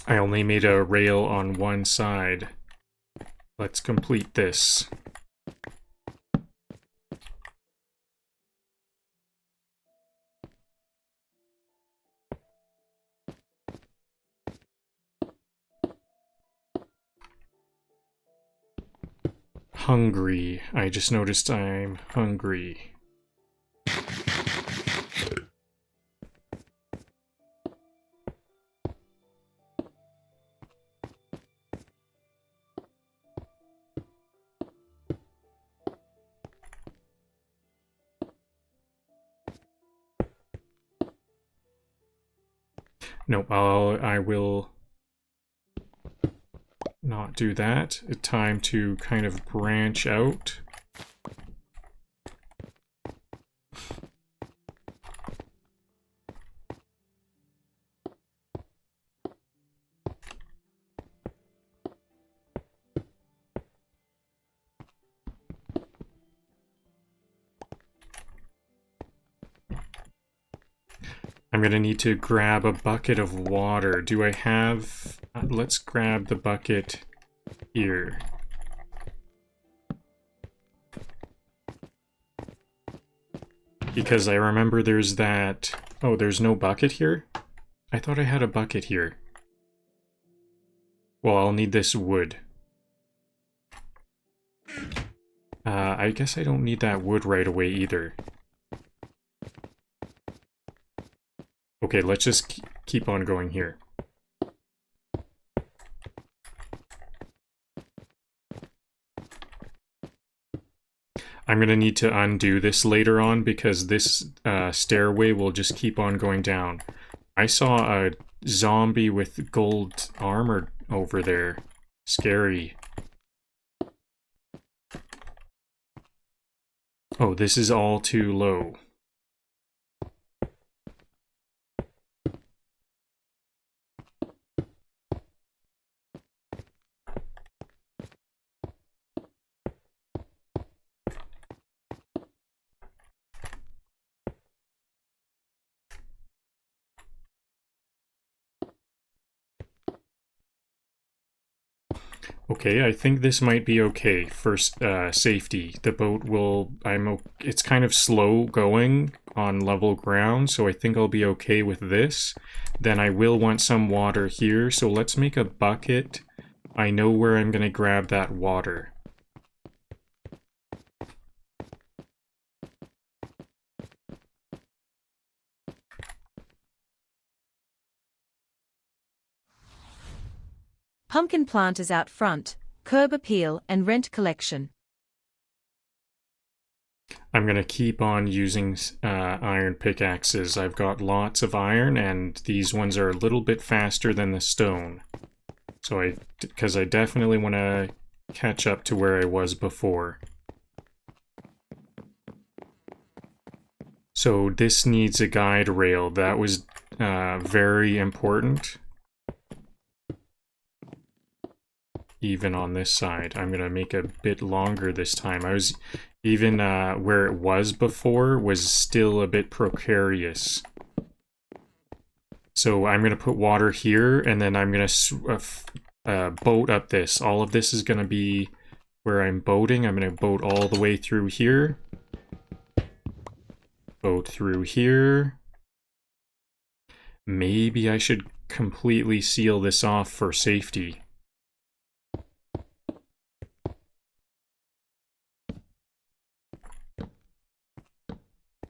Speaker 1: I only made a rail on one side. Let's complete this. Hungry. I just noticed I'm hungry. Nope, I will not do that. It's time to kind of branch out. I'm gonna need to grab a bucket of water. Do I have... let's grab the bucket here. Because I remember there's that... Oh, there's no bucket here? I thought I had a bucket here. Well, I'll need this wood. I guess I don't need that wood right away either. Okay, let's just keep on going here. I'm gonna need to undo this later on because this stairway will just keep on going down. I saw a zombie with gold armor over there. Scary. Oh, this is all too low. Okay, I think this might be okay for safety. The boat will... it's kind of slow going on level ground, so I think I'll be okay with this. Then I will want some water here, so let's make a bucket. I know where I'm going to grab that water.
Speaker 3: Pumpkin plant is out front, curb appeal and rent collection.
Speaker 1: I'm going to keep on using iron pickaxes. I've got lots of iron, and these ones are a little bit faster than the stone. So because I definitely want to catch up to where I was before. So this needs a guide rail. That was very important. Even on this side. I'm going to make a bit longer this time. I was even where it was before was still a bit precarious. So I'm going to put water here, and then I'm going to boat up this. All of this is going to be where I'm boating. I'm going to boat all the way through here. Boat through here. Maybe I should completely seal this off for safety.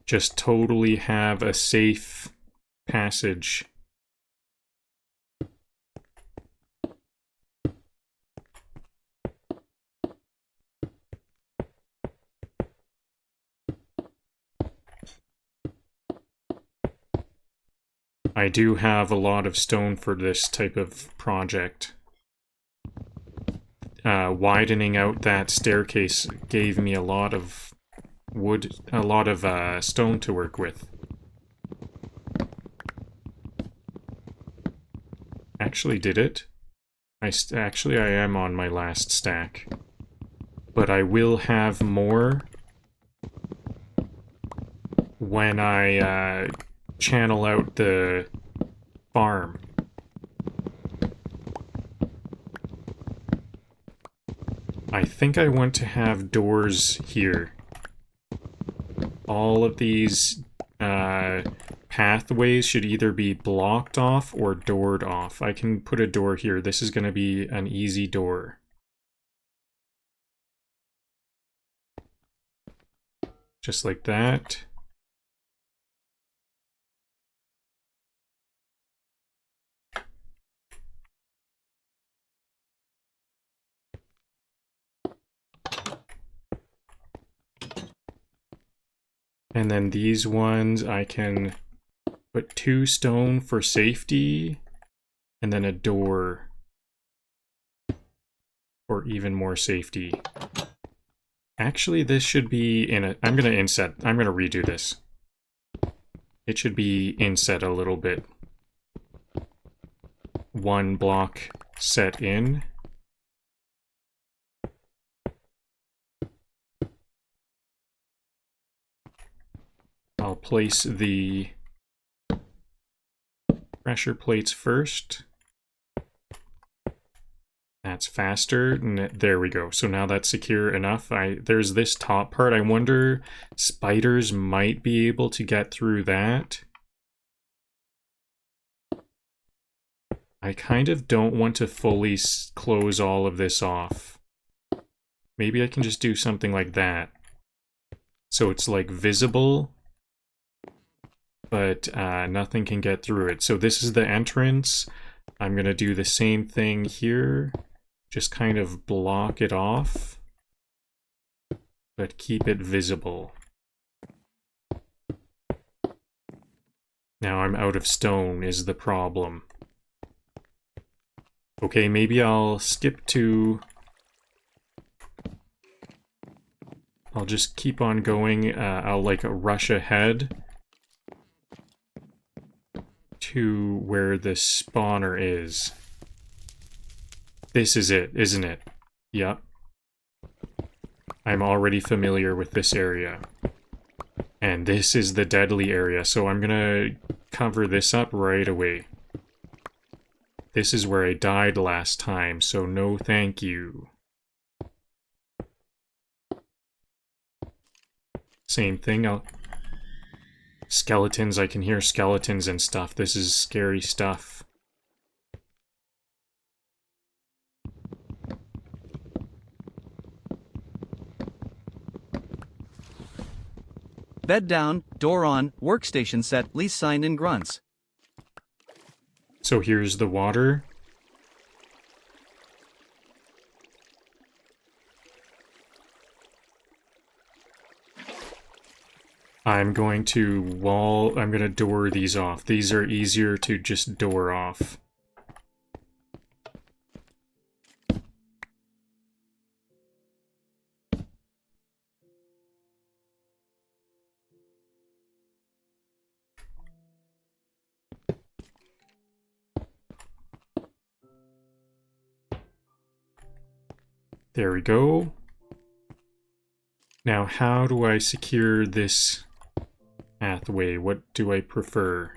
Speaker 1: Just totally have a safe passage. I do have a lot of stone for this type of project. Widening out that staircase gave me a lot of wood, a lot of stone to work with. Actually, did it? Actually, I am on my last stack. But I will have more when I channel out the farm. I think I want to have doors here. All of these pathways should either be blocked off or doored off. I can put a door here. This is going to be an easy door. Just like that. And then these ones, I can put 2 stone for safety, and then a door for even more safety. Actually, this should be in a... I'm going to inset. I'm going to redo this. It should be inset a little bit. 1 block set in. I'll place the Pressure plates first. That's faster. There we go. So now that's secure enough. There's this top part. I wonder spiders might be able to get through that. I kind of don't want to fully close all of this off. Maybe I can just do something like that. So it's like visible, but nothing can get through it. So this is the entrance. I'm going to do the same thing here. Just kind of block it off, but keep it visible. Now I'm out of stone is the problem. Okay, maybe I'll skip to... I'll just keep on going. I'll like rush ahead to where the spawner is. This is it, isn't it? Yep. I'm already familiar with this area. And this is the deadly area, so I'm gonna cover this up right away. This is where I died last time, so no thank you. Same thing, skeletons, I can hear skeletons and stuff. This is scary stuff.
Speaker 5: Bed down, door on, workstation set, lease sign in grunts.
Speaker 1: So here's the water. I'm going to door these off. These are easier to just door off. There we go. Now, how do I secure this pathway? What do I prefer?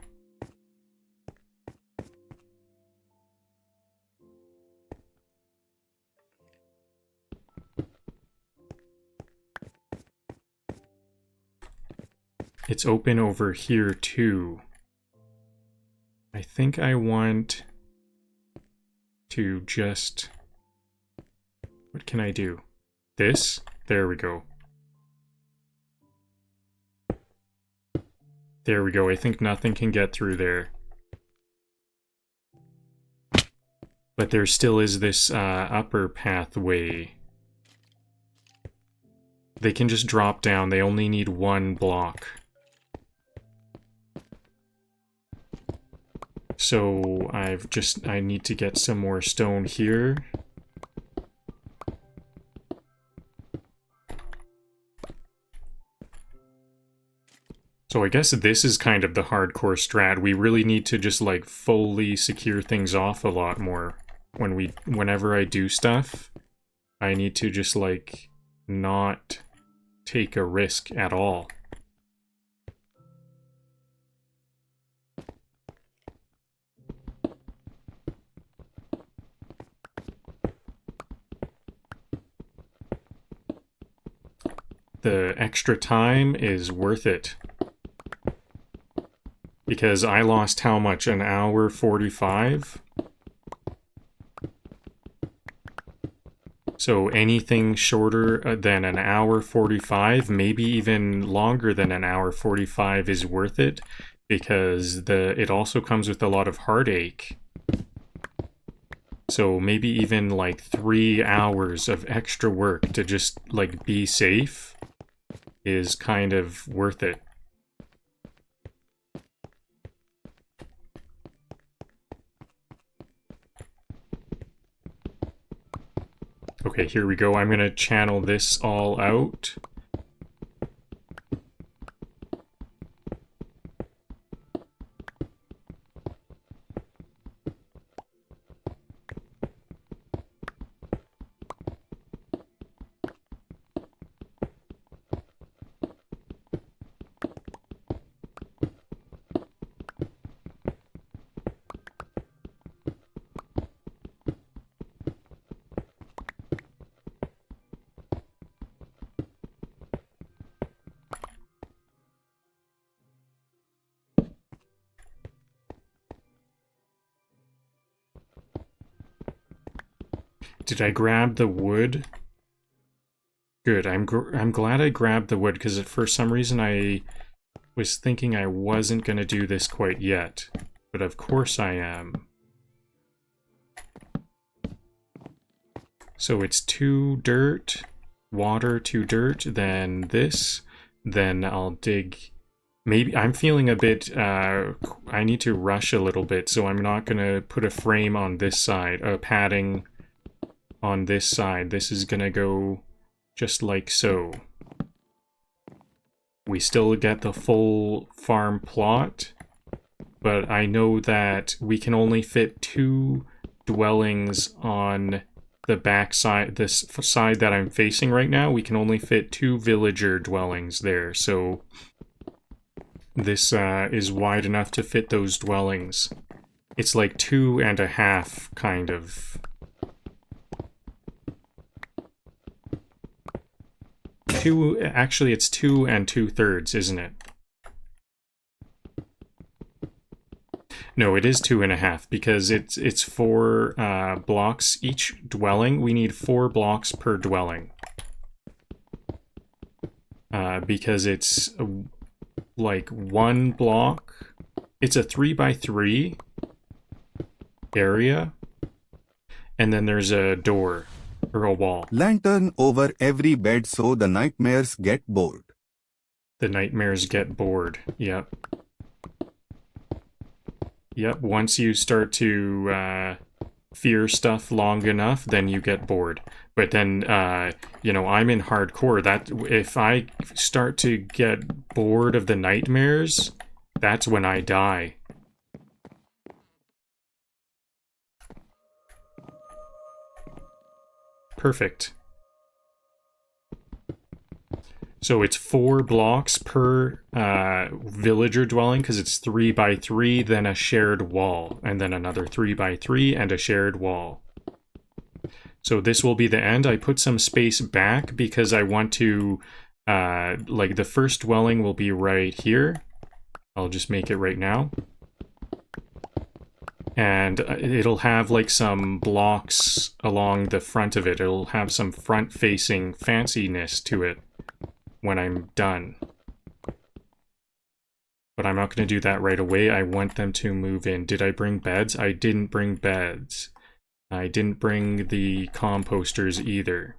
Speaker 1: It's open over here too. I think I want to just... What can I do? This? There we go. There we go. I think nothing can get through there. But there still is this upper pathway. They can just drop down. They only need one block. So I need to get some more stone here. So I guess this is kind of the hardcore strat. We really need to just like fully secure things off a lot more. Whenever I do stuff, I need to just like not take a risk at all. The extra time is worth it. Because I lost how much? An hour 45? So anything shorter than an hour 45, maybe even longer than an hour 45 is worth it, because it also comes with a lot of heartache. So maybe even like 3 hours of extra work to just like be safe is kind of worth it. Okay, here we go. I'm going to channel this all out. Did I grab the wood? Good. I'm glad I grabbed the wood, because for some reason I was thinking I wasn't going to do this quite yet. But of course I am. So it's 2 dirt, water, 2 dirt, then this, then I'll dig. Maybe I'm feeling a bit, I need to rush a little bit, so I'm not going to put a frame on this side, padding on this side. This is going to go just like so. We still get the full farm plot, but I know that we can only fit 2 dwellings on the back side, this side that I'm facing right now. We can only fit 2 villager dwellings there, so this is wide enough to fit those dwellings. It's like 2.5, kind of. Actually, it's 2 2/3, isn't it? No, it is 2.5, because it's 4 blocks each dwelling. We need 4 blocks per dwelling. Because it's like 1 block. It's a 3x3 area. And then there's a door or a wall.
Speaker 4: Lantern over every bed so the nightmares get bored.
Speaker 1: The nightmares get bored. Yep. Yep, once you start to fear stuff long enough, then you get bored. But then, you know, I'm in hardcore. That if I start to get bored of the nightmares, that's when I die. Perfect. So it's 4 blocks per villager dwelling, because it's 3x3, then a shared wall, and then another 3x3 and a shared wall. So this will be the end. I put some space back because I want to, like, the first dwelling will be right here. I'll just make it right now. And it'll have like some blocks along the front of it. It'll have some front-facing fanciness to it when I'm done. But I'm not going to do that right away. I want them to move in. Did I bring beds? I didn't bring beds. I didn't bring the composters either.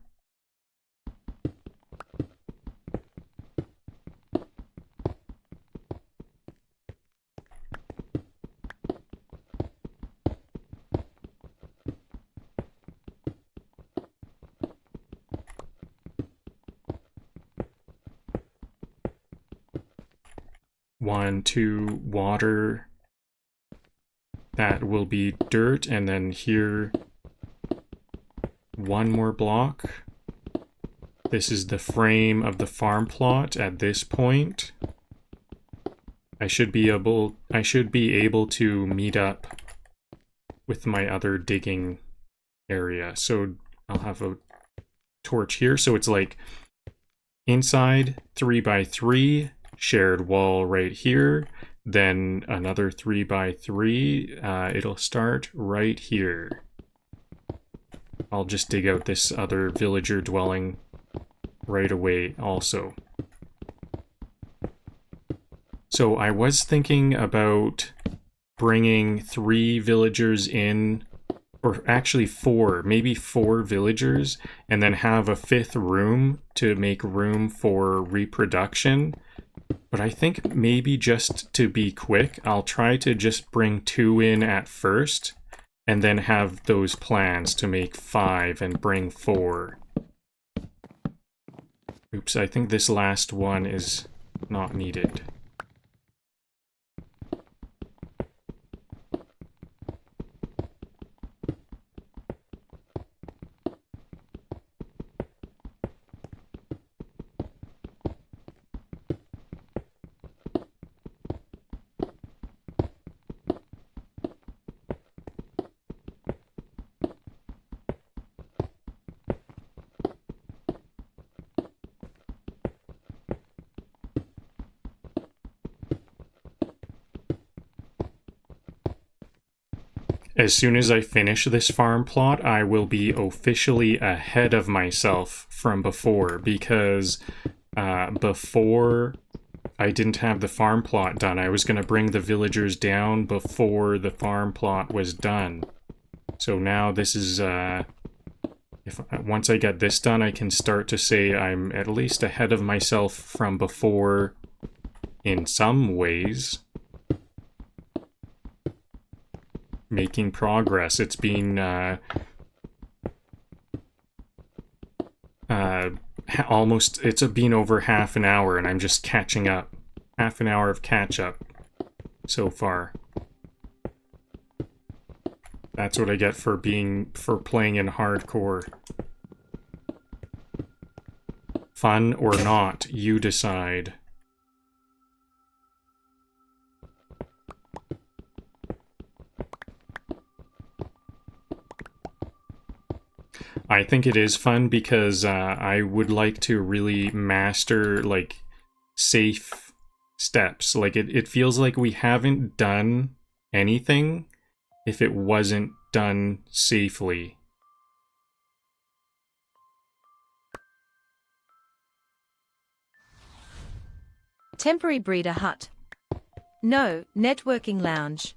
Speaker 1: One, 2, water. That will be dirt, and then here, 1 more block. This is the frame of the farm plot at this point. I should be able to meet up with my other digging area. So I'll have a torch here. So it's like inside 3x3. Shared wall right here, then another 3x3. It'll start right here. I'll just dig out this other villager dwelling right away also. So I was thinking about bringing 3 villagers in, or actually 4, maybe 4 villagers, and then have a 5th room to make room for reproduction. But I think maybe just to be quick, I'll try to just bring 2 in at first, and then have those plans to make 5 and bring 4. Oops, I think this last one is not needed. As soon as I finish this farm plot, I will be officially ahead of myself from before, because before I didn't have the farm plot done. I was going to bring the villagers down before the farm plot was done. So now this is, once I get this done, I can start to say I'm at least ahead of myself from before in some ways. Making progress. It's been it's been over half an hour, and I'm just catching up. Half an hour of catch up so far. That's what I get for playing in hardcore. Fun or not, you decide. I think it is fun because I would like to really master, like, safe steps. Like, it feels like we haven't done anything if it wasn't done safely.
Speaker 3: Temporary breeder hut. No, networking lounge.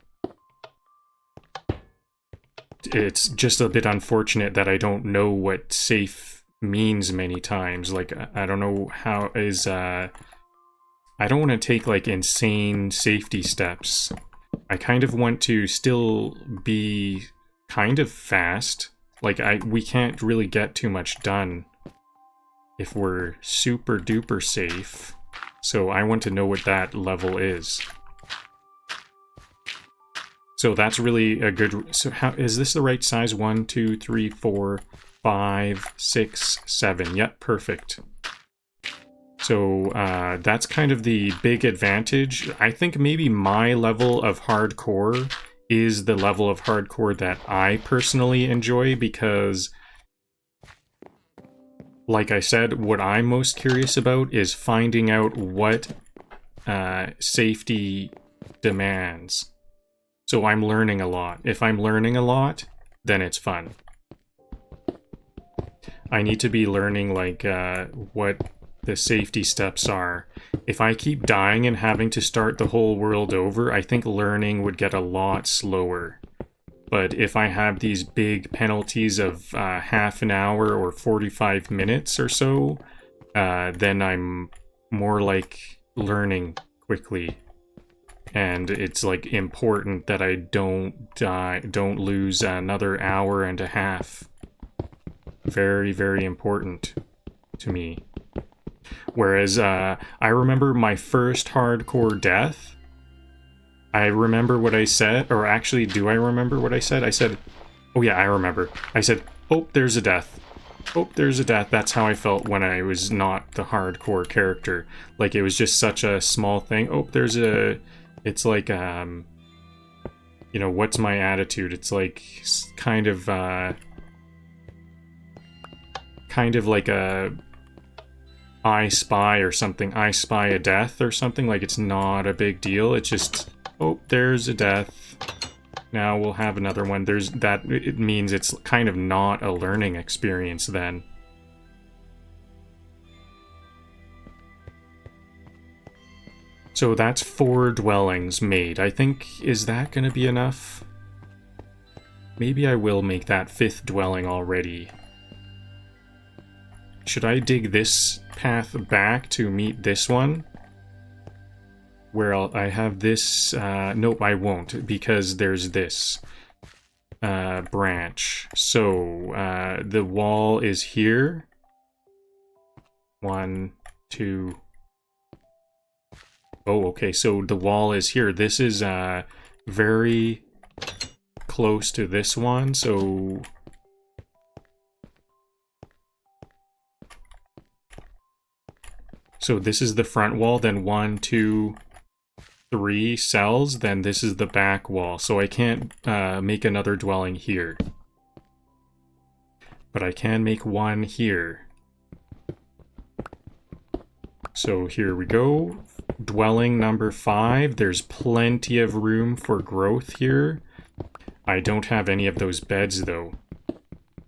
Speaker 1: It's just a bit unfortunate that I don't know what safe means many times. Like, I don't know how is, I don't want to take, like, insane safety steps. I kind of want to still be kind of fast. Like, we can't really get too much done if we're super duper safe. So I want to know what that level is. So that's really a good... So how is this the right size? 1, 2, 3, 4, 5, 6, 7. Yep, perfect. So that's kind of the big advantage. I think maybe my level of hardcore is the level of hardcore that I personally enjoy, because, like I said, what I'm most curious about is finding out what safety demands. So I'm learning a lot. If I'm learning a lot, then it's fun. I need to be learning, like, what the safety steps are. If I keep dying and having to start the whole world over, I think learning would get a lot slower. But if I have these big penalties of half an hour or 45 minutes or so, then I'm more like learning quickly. And it's, like, important that I don't lose another hour and a half. Very, very important to me. Whereas, I remember my first hardcore death. I remember what I said, or actually, do I remember what I said? I said, oh yeah, I remember. I said, oh, there's a death. Oh, there's a death. That's how I felt when I was not the hardcore character. Like, it was just such a small thing. Oh, there's a... It's like, you know, what's my attitude? It's like, kind of like a I spy or something. I spy a death or something. Like, it's not a big deal. It's just, oh, there's a death. Now we'll have another one. There's that. It means it's kind of not a learning experience then. So that's 4 dwellings made. I think, is that going to be enough? Maybe I will make that 5th dwelling already. Should I dig this path back to meet this one? Where I have this... nope, I won't, because there's this branch. So, the wall is here. 1, 2... Oh, okay, so the wall is here. This is very close to this one, so... So this is the front wall, then 1, 2, 3 cells, then this is the back wall. So I can't make another dwelling here. But I can make one here. So here we go. Dwelling number 5. There's plenty of room for growth here. I don't have any of those beds, though.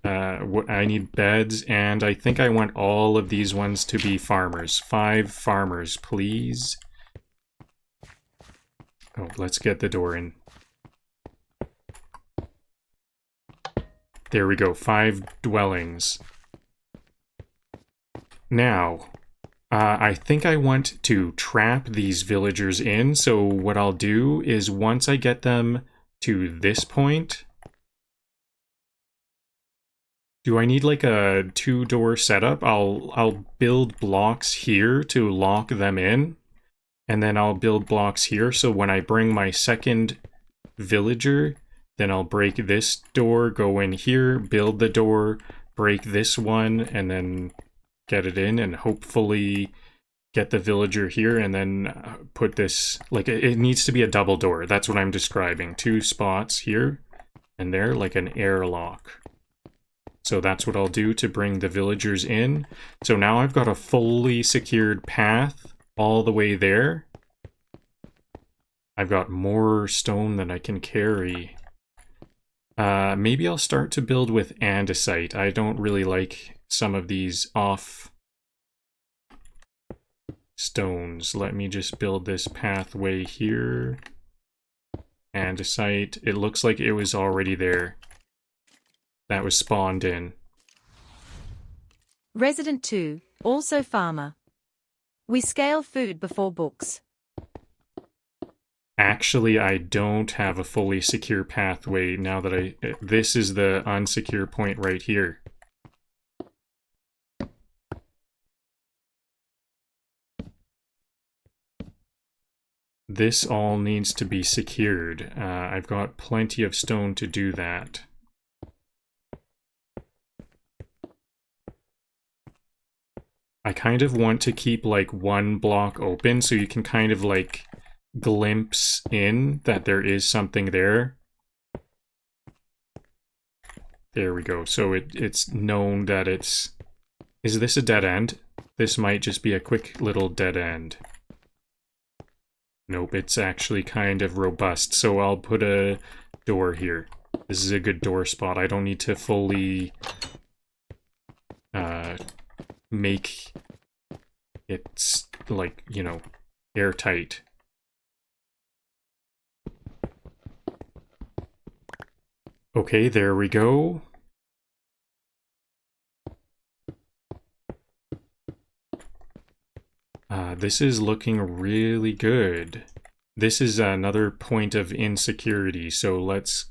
Speaker 1: I need beds, and I think I want all of these ones to be farmers. 5 farmers, please. Oh, let's get the door in. There we go, 5 dwellings. Now, I think I want to trap these villagers in, so what I'll do is once I get them to this point... Do I need like a 2-door setup? I'll build blocks here to lock them in, and then I'll build blocks here, so when I bring my second villager, then I'll break this door, go in here, build the door, break this one, and then get it in, and hopefully get the villager here, and then put this, like, it needs to be a double door. That's what I'm describing. 2 spots here and there, like an airlock. So that's what I'll do to bring the villagers in. So now I've got a fully secured path all the way there. I've got more stone than I can carry. Maybe I'll start to build with andesite. I don't really like some of these off stones. Let me just build this pathway here. Andesite. It looks like it was already there. That was spawned in.
Speaker 3: Resident 2, also farmer. We scale food before books.
Speaker 1: Actually, I don't have a fully secure pathway now that this is the unsecure point right here. This all needs to be secured. I've got plenty of stone to do that. I kind of want to keep like 1 block open so you can kind of like glimpse in that there is something there. There we go. So it's known that it's... Is this a dead end? This might just be a quick little dead end. Nope, it's actually kind of robust. So I'll put a door here. This is a good door spot. I don't need to fully... make it's like, you know, airtight. Okay, there we go. This is looking really good. This is another point of insecurity, so let's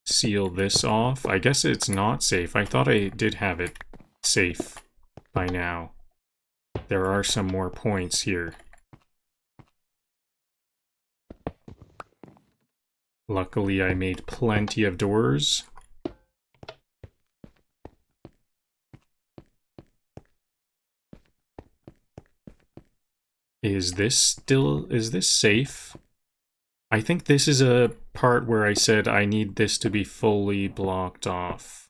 Speaker 1: seal this off. I guess it's not safe. I thought I did have it safe by now. There are some more points here. Luckily, I made plenty of doors. Is this safe? I think this is a part where I said I need this to be fully blocked off.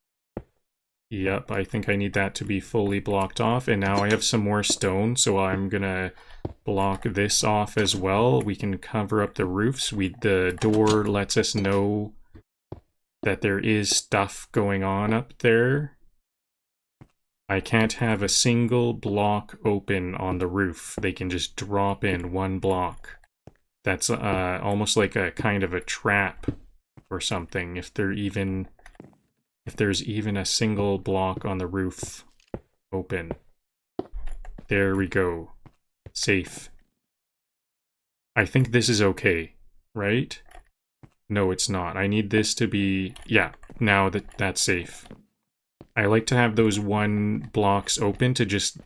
Speaker 1: Yep, I think I need that to be fully blocked off, and now I have some more stone, so I'm gonna block this off as well. We can cover up the roofs. The door lets us know that there is stuff going on up there. I can't have a single block open on the roof. They can just drop in 1 block. That's almost like a kind of a trap or something, if there's even a single block on the roof open. There we go. Safe. I think this is okay, right? No, it's not. I need this to be... Yeah, now that's safe. I like to have those 1 blocks open to just,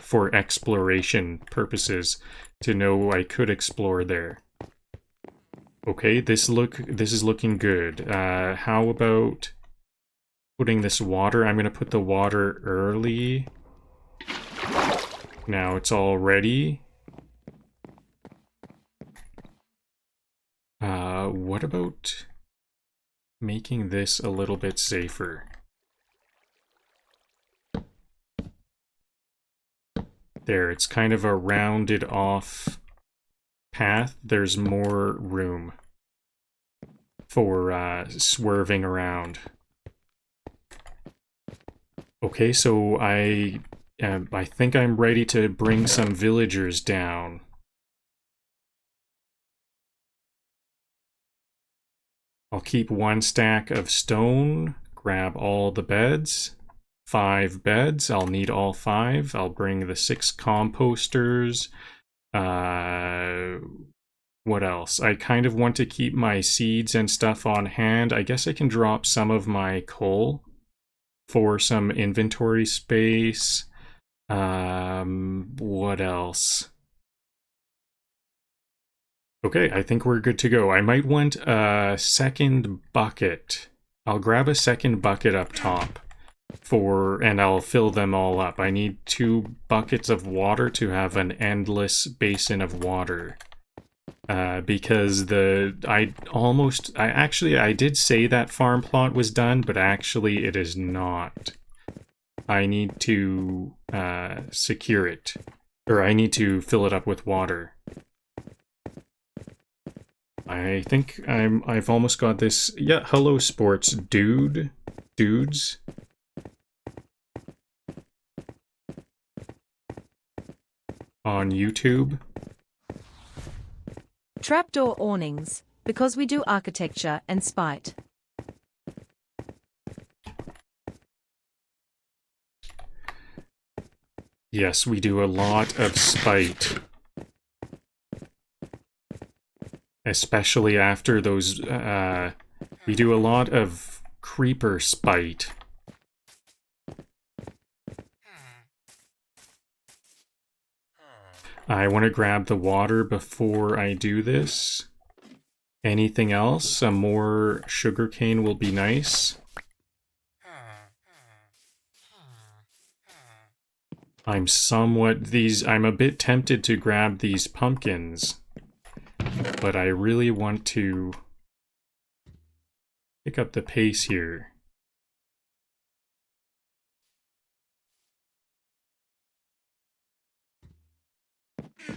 Speaker 1: for exploration purposes, to know I could explore there. Okay, this is looking good. How about putting this water? I'm going to put the water early. Now it's all ready. What about making this a little bit safer? There, it's kind of a rounded off path. There's more room. for swerving around. Okay, so I think I'm ready to bring some villagers down. I'll keep 1 stack of stone, grab all the beds. 5 beds, I'll need all 5. I'll bring the 6 composters. What else? I kind of want to keep my seeds and stuff on hand. I guess I can drop some of my coal for some inventory space. What else? Okay, I think we're good to go. I might want a second bucket. I'll grab a second bucket up top and I'll fill them all up. I need 2 buckets of water to have an endless basin of water. Because I did say that farm plot was done, but actually it is not. I need to secure it, or I need to fill it up with water. I think I've almost got this. Yeah, hello sports dudes. On YouTube.
Speaker 3: Trapdoor awnings, because we do architecture and spite.
Speaker 1: Yes, we do a lot of spite. Especially after those, we do a lot of creeper spite. I want to grab the water before I do this. Anything else? Some more sugarcane will be nice. I'm a bit tempted to grab these pumpkins, but I really want to pick up the pace here.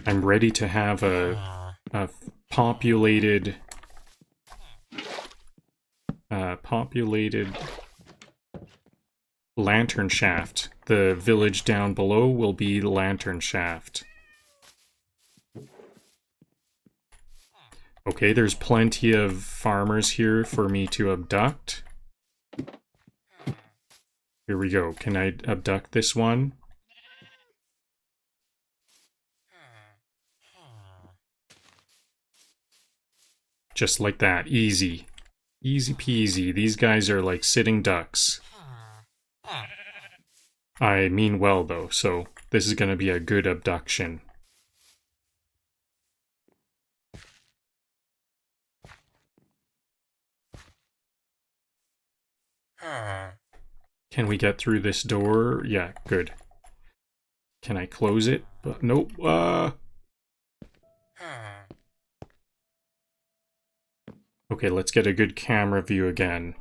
Speaker 1: I'm ready to have a populated Lanternshaft. The village down below will be Lanternshaft. Okay, there's plenty of farmers here for me to abduct. Here we go. Can I abduct this one? Just like that. Easy. Easy peasy. These guys are like sitting ducks. I mean well, though, so this is gonna be a good abduction. Can we get through this door? Yeah, good. Can I close it? But nope. Okay, let's get a good camera view again.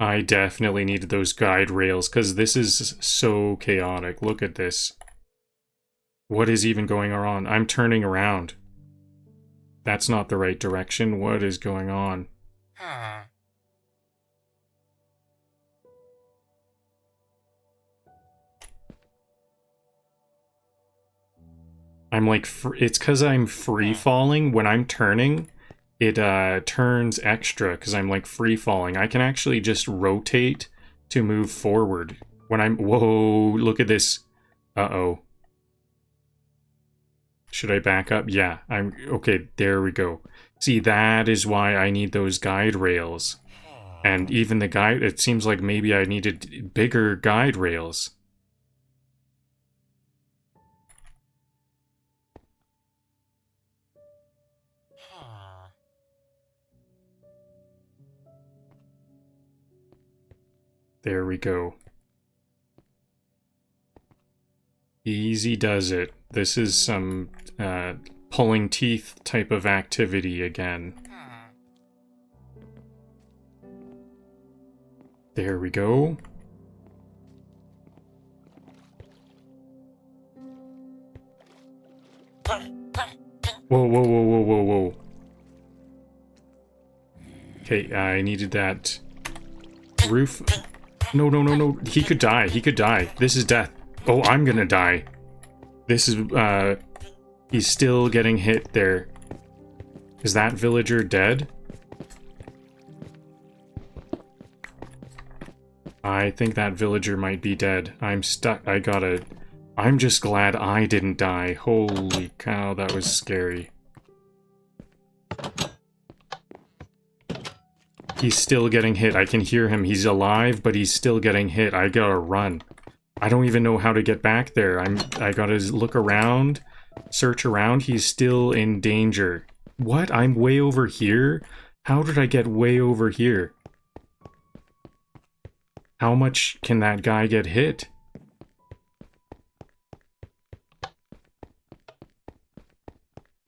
Speaker 1: I definitely needed those guide rails, because this is so chaotic. Look at this. What is even going on? I'm turning around. That's not the right direction. What is going on? I'm like, it's because I'm free falling. When I'm turning, it turns extra because I'm like free falling. I can actually just rotate to move forward. When I'm, whoa, look at this. Uh-oh. Should I back up? Yeah, okay, there we go. See, that is why I need those guide rails. And even the guide, it seems like maybe I needed bigger guide rails. There we go. Easy does it. This is some pulling teeth type of activity again. There we go. Whoa, whoa, whoa, whoa, whoa, whoa. Okay, I needed that roof. No, no, no, no. He could die. He could die. This is death. Oh, I'm gonna die. This is, he's still getting hit there. Is that villager dead? I think that villager might be dead. I'm stuck. I'm just glad I didn't die. Holy cow, that was scary. He's still getting hit. I can hear him. He's alive, but he's still getting hit. I gotta run. I don't even know how to get back there. I gotta look around, search around. He's still in danger. What? I'm way over here? How did I get way over here? How much can that guy get hit?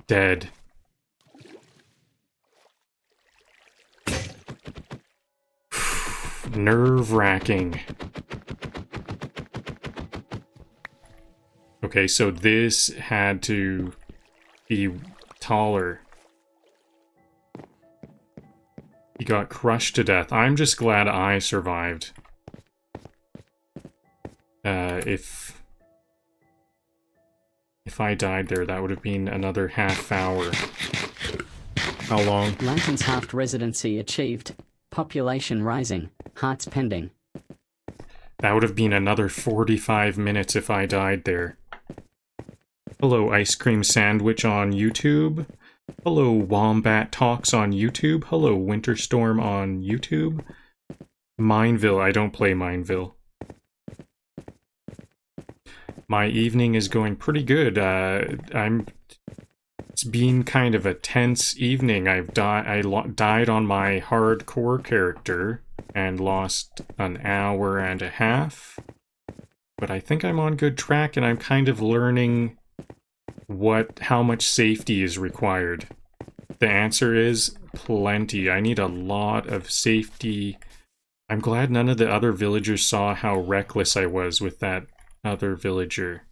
Speaker 1: Dead. Nerve-wracking. Okay, so this had to be taller. He got crushed to death. I'm just glad I survived. If I died there, that would have been another half hour. How long?
Speaker 2: Lanternshaft residency achieved. Population rising. Hearts pending.
Speaker 1: That would have been another 45 minutes if I died there. Hello, Ice Cream Sandwich on YouTube. Hello, Wombat Talks on YouTube. Hello, Winterstorm on YouTube. Mineville, I don't play Mineville. My evening is going pretty good. It's been kind of a tense evening. I died on my hardcore character and lost an hour and a half. But I think I'm on good track, and I'm kind of learning how much safety is required. The answer is plenty. I need a lot of safety. I'm glad none of the other villagers saw how reckless I was with that other villager.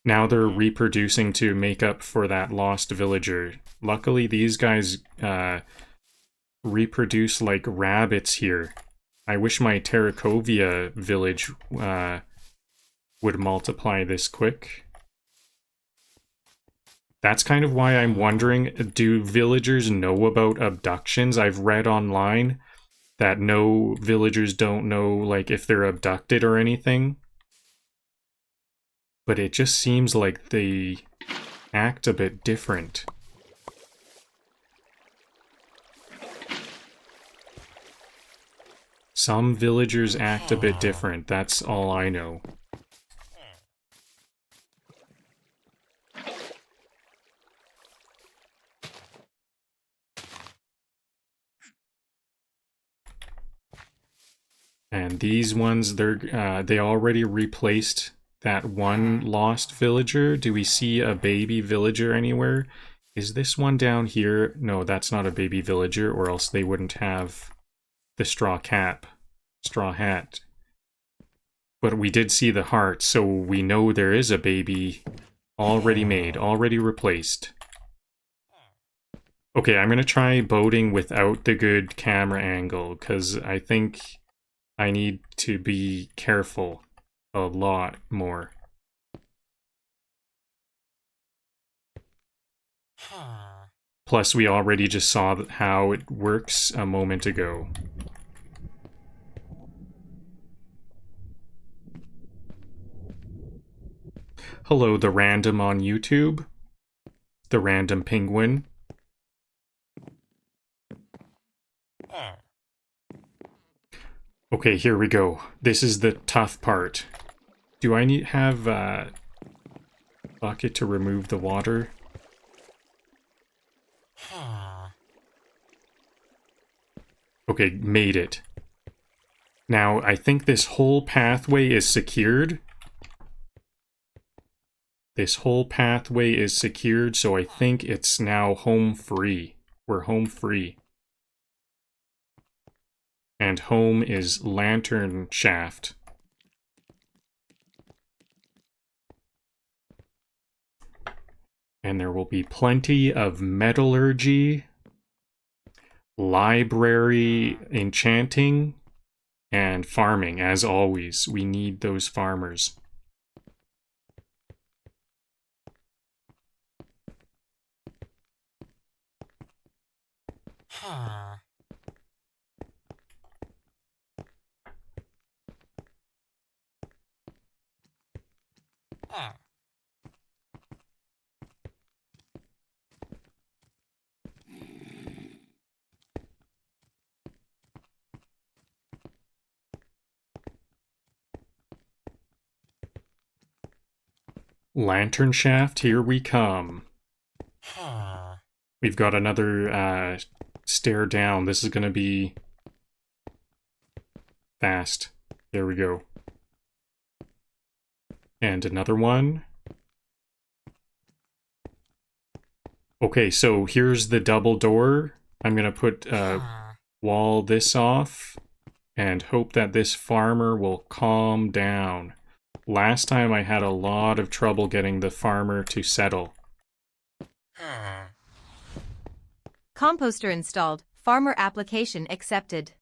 Speaker 1: Now they're reproducing to make up for that lost villager. Luckily, these guys reproduce like rabbits here. I wish my Terracovia village would multiply this quick. That's kind of why I'm wondering, do villagers know about abductions? I've read online that no villagers don't know, like, if they're abducted or anything. But it just seems like they act a bit different. Some villagers act a bit different, that's all I know. And these ones, they already replaced that one lost villager. Do we see a baby villager anywhere? Is this one down here? No, that's not a baby villager, or else they wouldn't have the straw hat. But we did see the heart, so we know there is a baby already made, already replaced. Okay, I'm gonna try boating without the good camera angle, because I think I need to be careful a lot more. Plus, we already just saw how it works a moment ago. Hello, the random on YouTube. The random penguin. Okay, here we go. This is the tough part. Do I have a bucket to remove the water? Okay, made it. Now, I think this whole pathway is secured. This whole pathway is secured, so I think it's now home free. We're home free. And home is Lanternshaft. And there will be plenty of metallurgy, library enchanting, and farming. As always, we need those farmers. Lanternshaft, here we come. We've got another stair down. This is going to be fast. There we go. And another one. Okay, so here's the double door. I'm going to put wall this off and hope that this farmer will calm down. Last time I had a lot of trouble getting the farmer to settle.
Speaker 3: Composter installed. Farmer application accepted.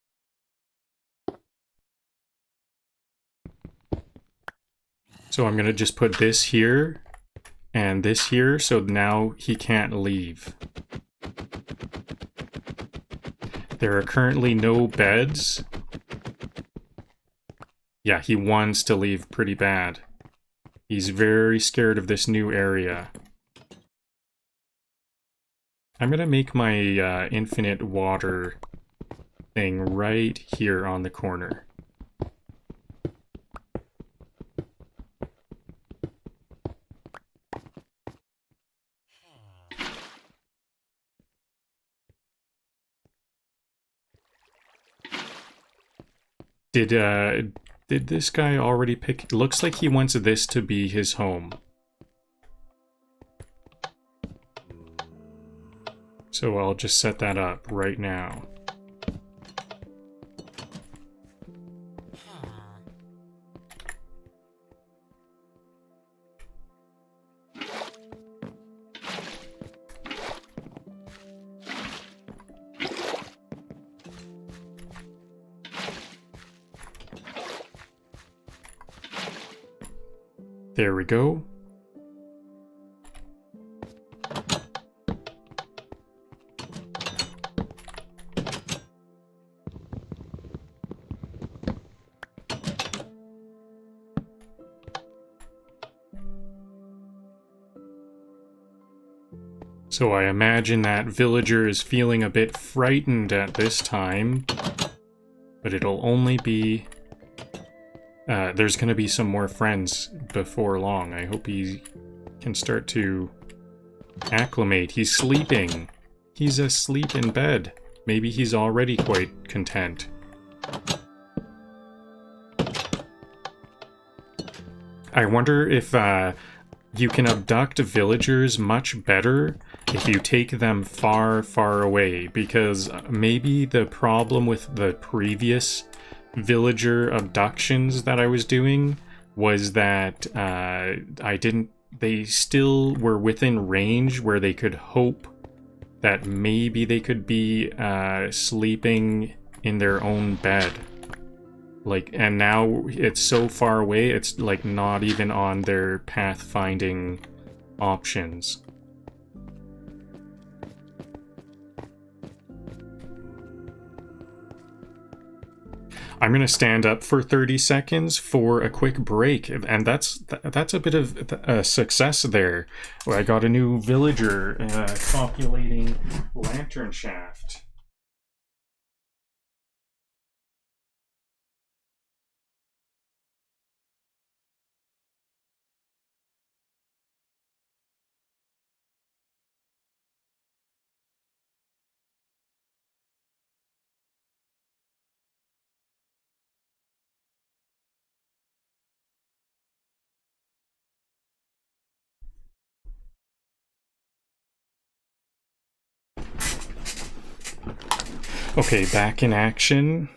Speaker 1: So I'm going to just put this here and this here, so now he can't leave. There are currently no beds. Yeah, he wants to leave pretty bad. He's very scared of this new area. I'm gonna make my infinite water thing right here on the corner. Did this guy already pick? Looks like he wants this to be his home. So I'll just set that up right now. There we go. So I imagine that villager is feeling a bit frightened at this time, but it'll only be... there's going to be some more friends before long. I hope he can start to acclimate. He's sleeping. He's asleep in bed. Maybe he's already quite content. I wonder if you can abduct villagers much better if you take them far, far away, because maybe the problem with the previous villager abductions that I was doing was that they still were within range where they could hope that maybe they could be sleeping in their own bed. Like, and now it's so far away, it's like not even on their pathfinding options. I'm gonna stand up for 30 seconds for a quick break, and that's a bit of a success there. I got a new villager populating Lanternshaft. Okay, back in action.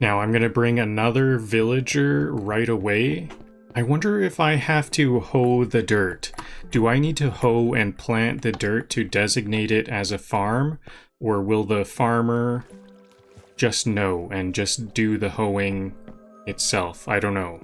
Speaker 1: Now I'm gonna bring another villager right away. I wonder if I have to hoe the dirt. Do I need to hoe and plant the dirt to designate it as a farm? Or will the farmer just know and just do the hoeing itself? I don't know.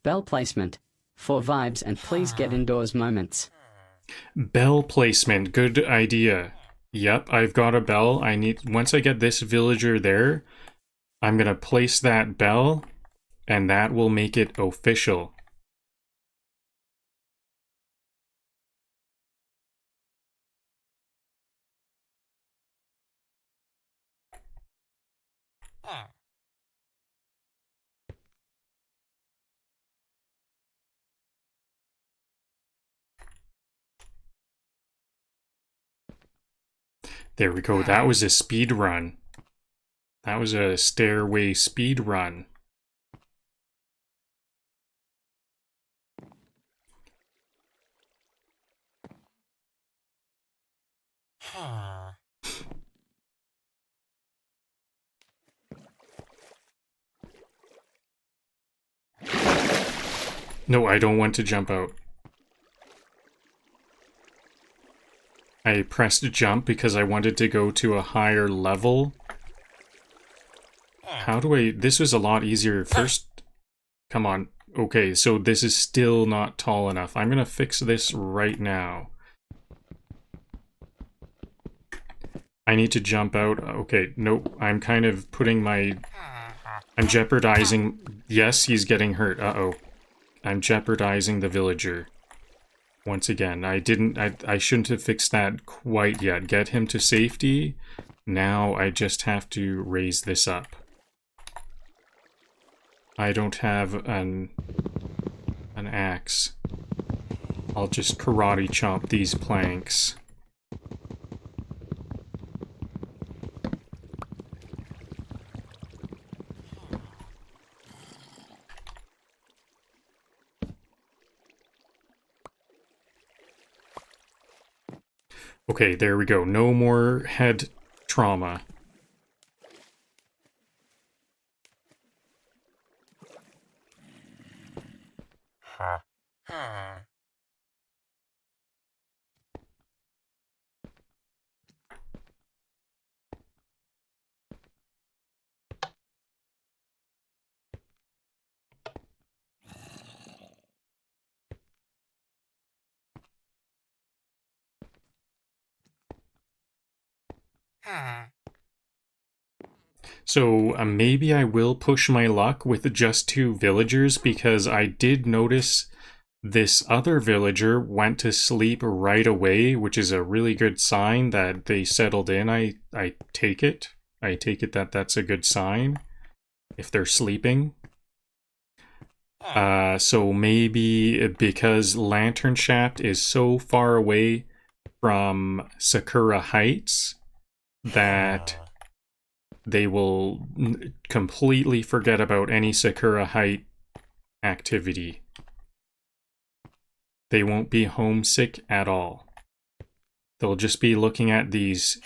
Speaker 2: Bell placement. For vibes and please get indoors moments.
Speaker 1: Bell placement, good idea. Yep, I've got a bell. Once I get this villager there, I'm gonna place that bell, and that will make it official. There we go. That was a speed run. That was a stairway speed run. No, I don't want to jump out. I pressed jump because I wanted to go to a higher level. How do I... This was a lot easier. First... Come on. Okay, so this is still not tall enough. I'm gonna fix this right now. I need to jump out. Okay, nope. I'm kind of putting my... I'm jeopardizing... Yes, he's getting hurt. Uh-oh. I'm jeopardizing the villager. Once again, I shouldn't have fixed that quite yet. Get him to safety. Now I just have to raise this up. I don't have an axe. I'll just karate chop these planks. Okay, there we go. No more head trauma. So maybe I will push my luck with just 2 villagers, because I did notice this other villager went to sleep right away, which is a really good sign that they settled in. I take it. I take it that that's a good sign if they're sleeping. So maybe because Lanternshaft is so far away from Sakura Heights that they will completely forget about any Sakura Height activity. They won't be homesick at all. They'll just be looking at these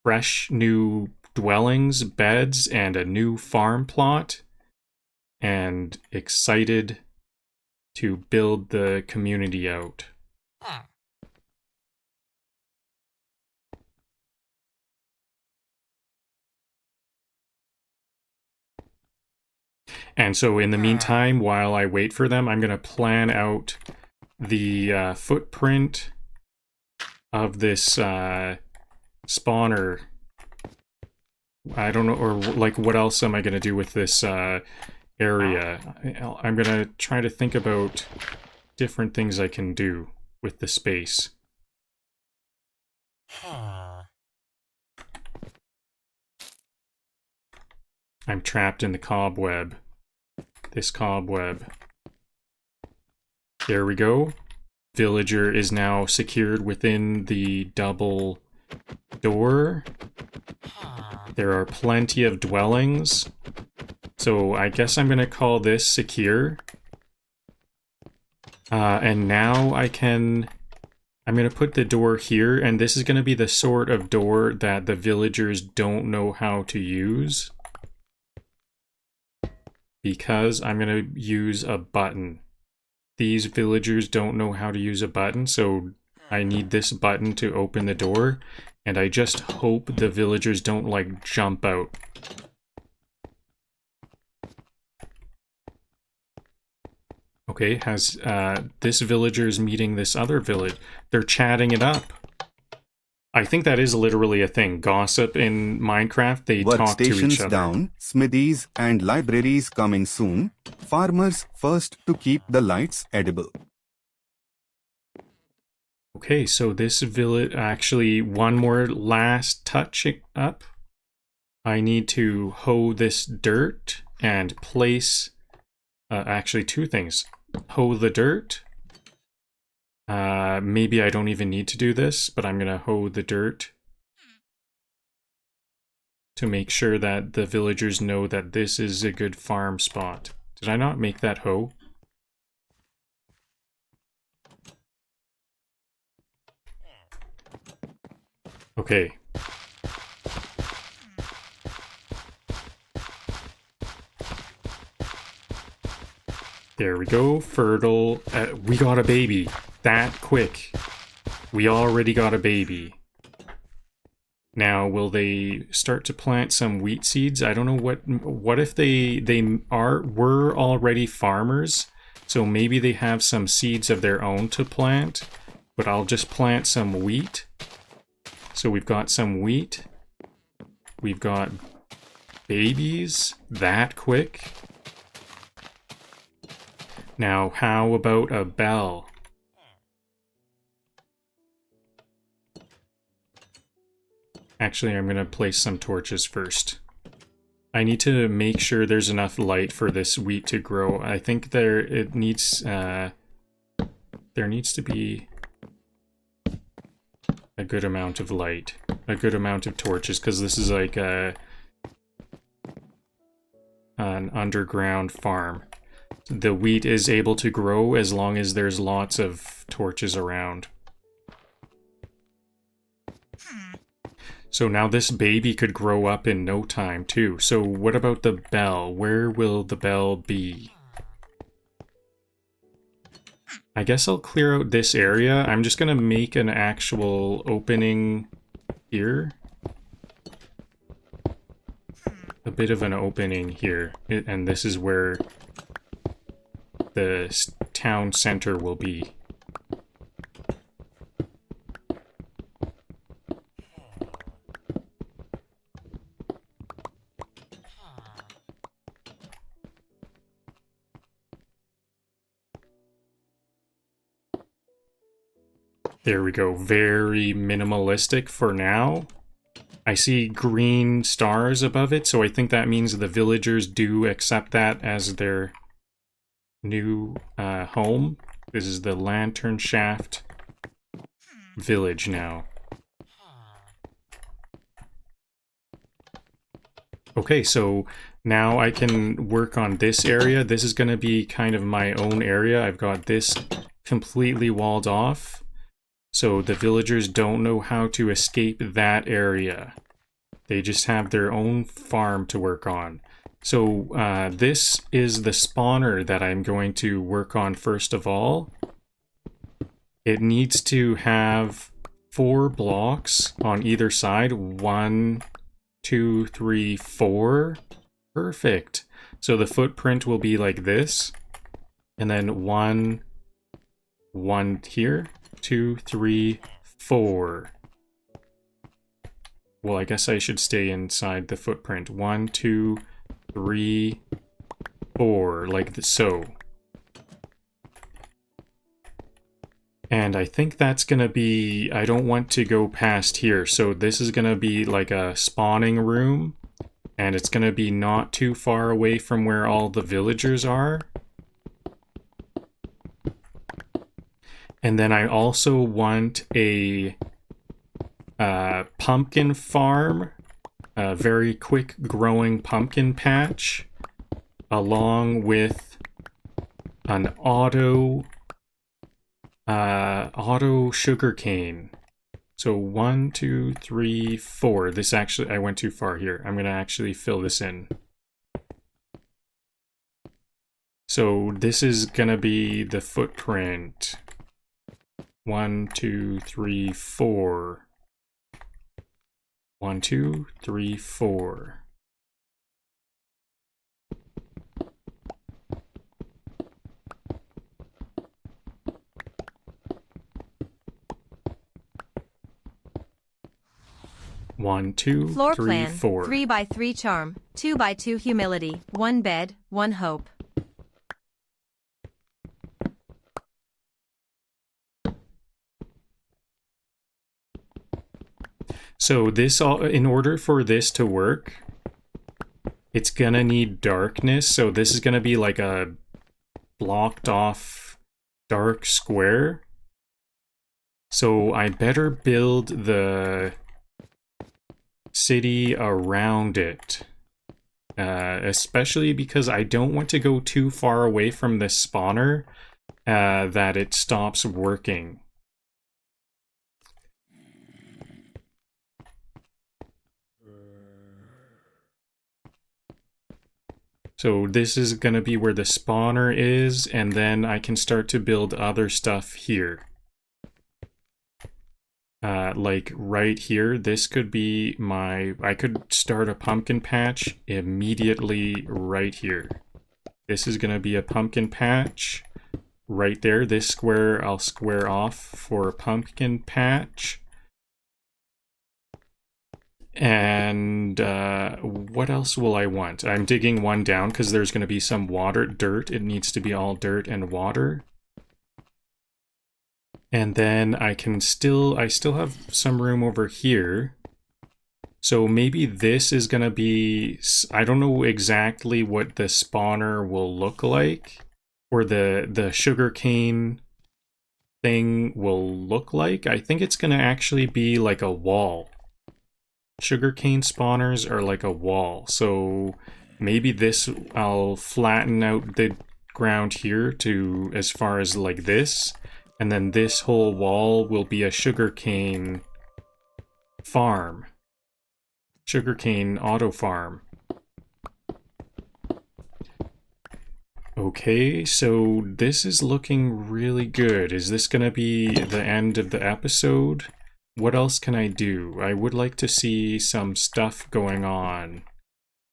Speaker 1: fresh new dwellings, beds, and a new farm plot, and excited to build the community out. And so in the meantime, while I wait for them, I'm going to plan out the footprint of this spawner. I don't know, or like what else am I going to do with this area? I'm going to try to think about different things I can do with the space. I'm trapped in the cobweb. This cobweb. There we go. Villager is now secured within the double door. There are plenty of dwellings. So I guess I'm going to call this secure. And now I'm going to put the door here, and this is going to be the sort of door that the villagers don't know how to use. Because I'm going to use a button. These villagers don't know how to use a button, so I need this button to open the door. And I just hope the villagers don't, like, jump out. Okay, has this villager's meeting this other village. They're chatting it up. I think that is literally a thing. Gossip in Minecraft, they talk to each
Speaker 4: Workstations
Speaker 1: other.
Speaker 4: down, smithies and libraries coming soon. Farmers first to keep the lights edible.
Speaker 1: Okay, so this village, actually, one more last touch up. I need to hoe this dirt and place, actually two things. Hoe the dirt. Maybe I don't even need to do this, but I'm gonna hoe the dirt to make sure that the villagers know that this is a good farm spot. Did I not make that hoe? Okay. There we go. Fertile. We got a baby. That quick. We already got a baby. Now, will they start to plant some wheat seeds? I don't know what if they were already farmers, so maybe they have some seeds of their own to plant, but I'll just plant some wheat. So we've got some wheat. We've got babies that quick. Now, how about a bell? Actually, I'm going to place some torches first. I need to make sure there's enough light for this wheat to grow. I think there needs to be a good amount of light, a good amount of torches, because this is like an underground farm. The wheat is able to grow as long as there's lots of torches around. So now this baby could grow up in no time too. So what about the bell? Where will the bell be? I guess I'll clear out this area. I'm just gonna make an actual opening here. A bit of an opening here. And this is where the town center will be. There we go. Very minimalistic for now. I see green stars above it, so I think that means the villagers do accept that as their new home. This is the Lanternshaft village now. Okay, so now I can work on this area. This is going to be kind of my own area. I've got this completely walled off. So the villagers don't know how to escape that area. They just have their own farm to work on. So this is the spawner that I'm going to work on first of all. It needs to have 4 blocks on either side. 1, 2, 3, 4. Perfect. So the footprint will be like this. And then one here, 2, 3, 4. Well, I guess I should stay inside the footprint. 1, 2, 3, 4, like so. And I think that's gonna be, I don't want to go past here. So this is gonna be like a spawning room. And it's gonna be not too far away from where all the villagers are. And then I also want a pumpkin farm, a very quick growing pumpkin patch, along with an auto sugarcane. So 1, 2, 3, 4. This actually, I went too far here. I'm gonna actually fill this in. So this is gonna be the footprint. 1, 2, 3, 4. 1, 2, 3, 4. One, two,
Speaker 3: Floor
Speaker 1: three,
Speaker 3: plan,
Speaker 1: 4.
Speaker 3: 3 by 3 charm, 2 by 2 humility, 1 bed, 1 hope.
Speaker 1: So this all, in order for this to work, it's gonna need darkness. So this is gonna be like a blocked off dark square. So I better build the city around it. Especially because I don't want to go too far away from this spawner that it stops working. So this is going to be where the spawner is, and then I can start to build other stuff here. Like right here, this could be my... I could start a pumpkin patch immediately right here. This is going to be a pumpkin patch right there. This square I'll square off for a pumpkin patch. And what else will I want? I'm digging one down because there's going to be some water, dirt. It needs to be all dirt and water. And then I still have some room over here. So maybe this is going to be, I don't know exactly what the spawner will look like, or the sugarcane thing will look like. I think it's going to actually be like a wall. Sugarcane spawners are like a wall, so maybe this, I'll flatten out the ground here to as far as like this, and then this whole wall will be a sugarcane farm. Sugarcane auto farm. Okay, so this is looking really good. Is this gonna be the end of the episode? What else can I do? I would like to see some stuff going on.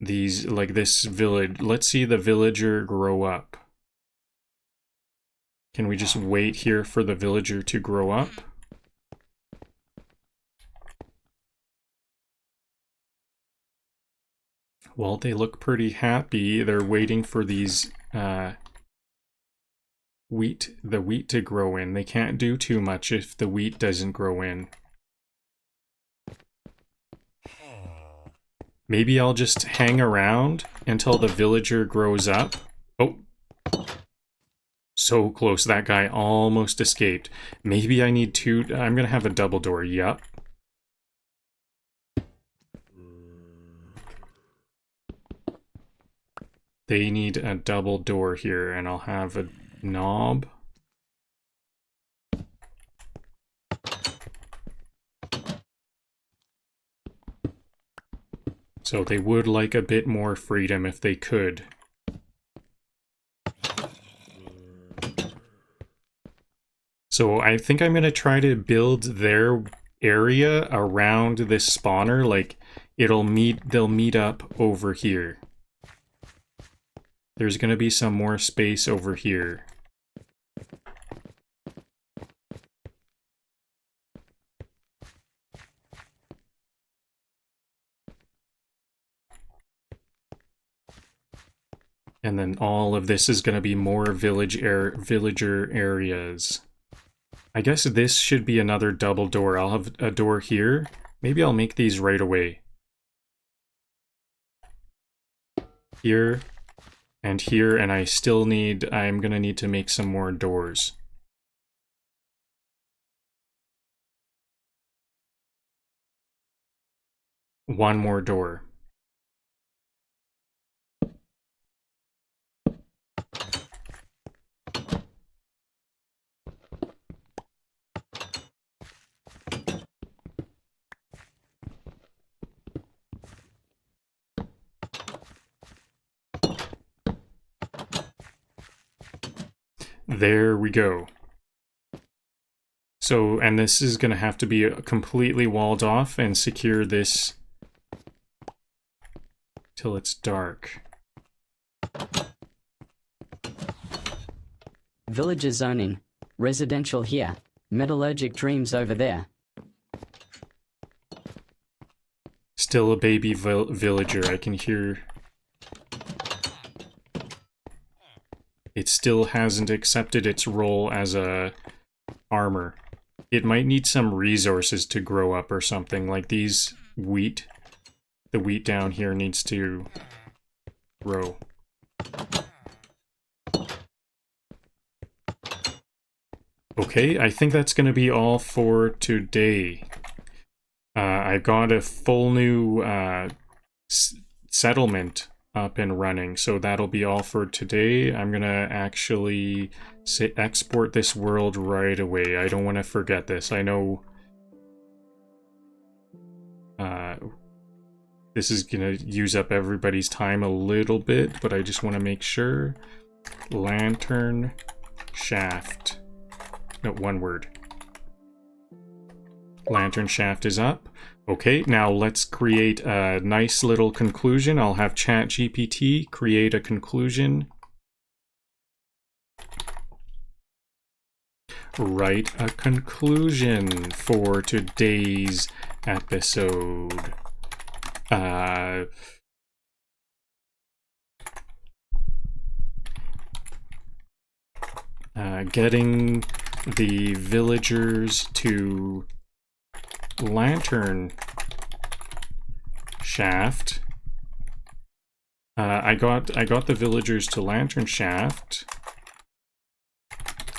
Speaker 1: These, like this village. Let's see the villager grow up. Can we just wait here for the villager to grow up? Well, they look pretty happy. They're waiting for these the wheat to grow in. They can't do too much if the wheat doesn't grow in. Maybe I'll just hang around until the villager grows up. Oh. So close. That guy almost escaped. Maybe I need two. I'm going to have a double door. Yup. They need a double door here, and I'll have a knob. So they would like a bit more freedom if they could. So I think I'm going to try to build their area around this spawner. Like, they'll meet up over here. There's going to be some more space over here. And then all of this is going to be more villager areas. I guess this should be another double door. I'll have a door here. Maybe I'll make these right away. Here and here, and I'm going to need to make some more doors. One more door. There we go. So, and this is going to have to be completely walled off and secure this till it's dark.
Speaker 2: Villager zoning. Residential here. Metallurgic dreams over there.
Speaker 1: Still a baby villager. I can hear... It still hasn't accepted its role as a farmer. It might need some resources to grow up or something, like these wheat. The wheat down here needs to grow. Okay, I think that's going to be all for today. I got a full new settlement up and running, so that'll be all for today. I'm going to actually export this world right away. I don't want to forget this. I know this is going to use up everybody's time a little bit, but I just want to make sure. Lanternshaft. No, one word. Lanternshaft is up. Okay, now let's create a nice little conclusion. I'll have ChatGPT create a conclusion. Write a conclusion for today's episode. Getting the villagers to Lanternshaft. I got the villagers to Lanternshaft.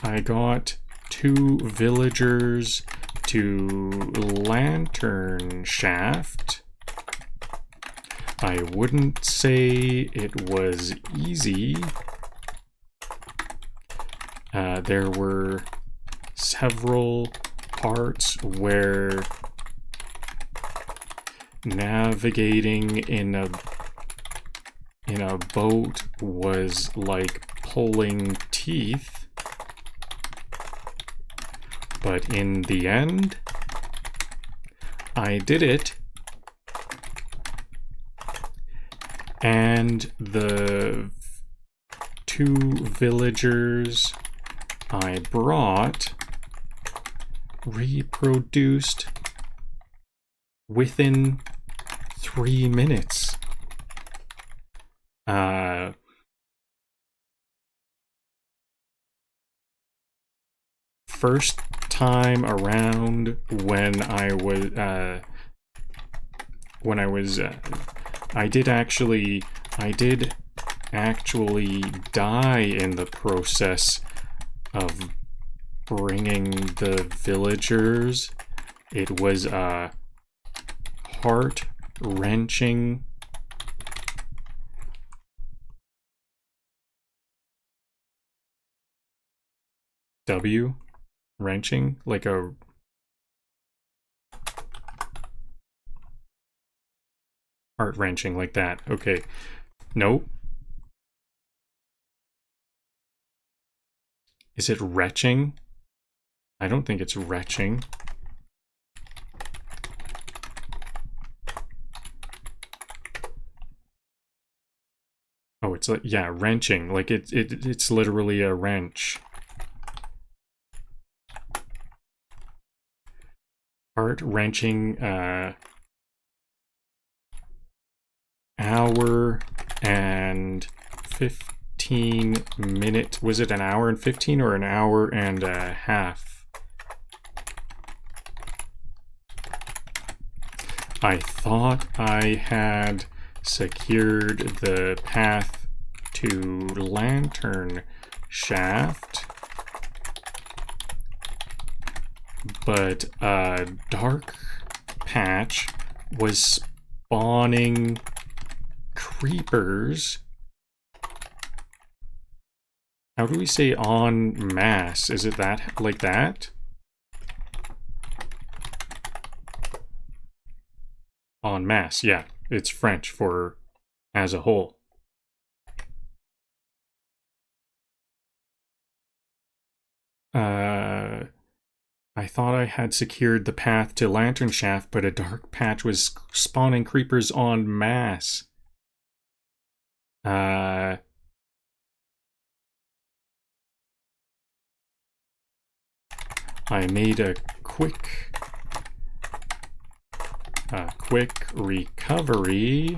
Speaker 1: I got 2 villagers to Lanternshaft. I wouldn't say it was easy. There were several parts where navigating in a boat was like pulling teeth, but in the end, I did it, and the 2 villagers I brought reproduced within 3 minutes. First time around when I did actually die in the process of bringing the villagers. It was a heart-wrenching wrenching, like a heart-wrenching like that. Okay. Nope. Is it retching? I don't think it's retching. Oh, it's like, yeah, wrenching. Like it's literally a wrench. Heart wrenching, hour and 15 minutes. Was it an hour and 15 or an hour and a half? I thought I had secured the path to Lanternshaft, but a dark patch was spawning creepers. How do we say en masse? Is it that, like that? En masse, yeah. It's French for as a whole. I thought I had secured the path to Lanternshaft, but a dark patch was spawning creepers en masse. I made a quick recovery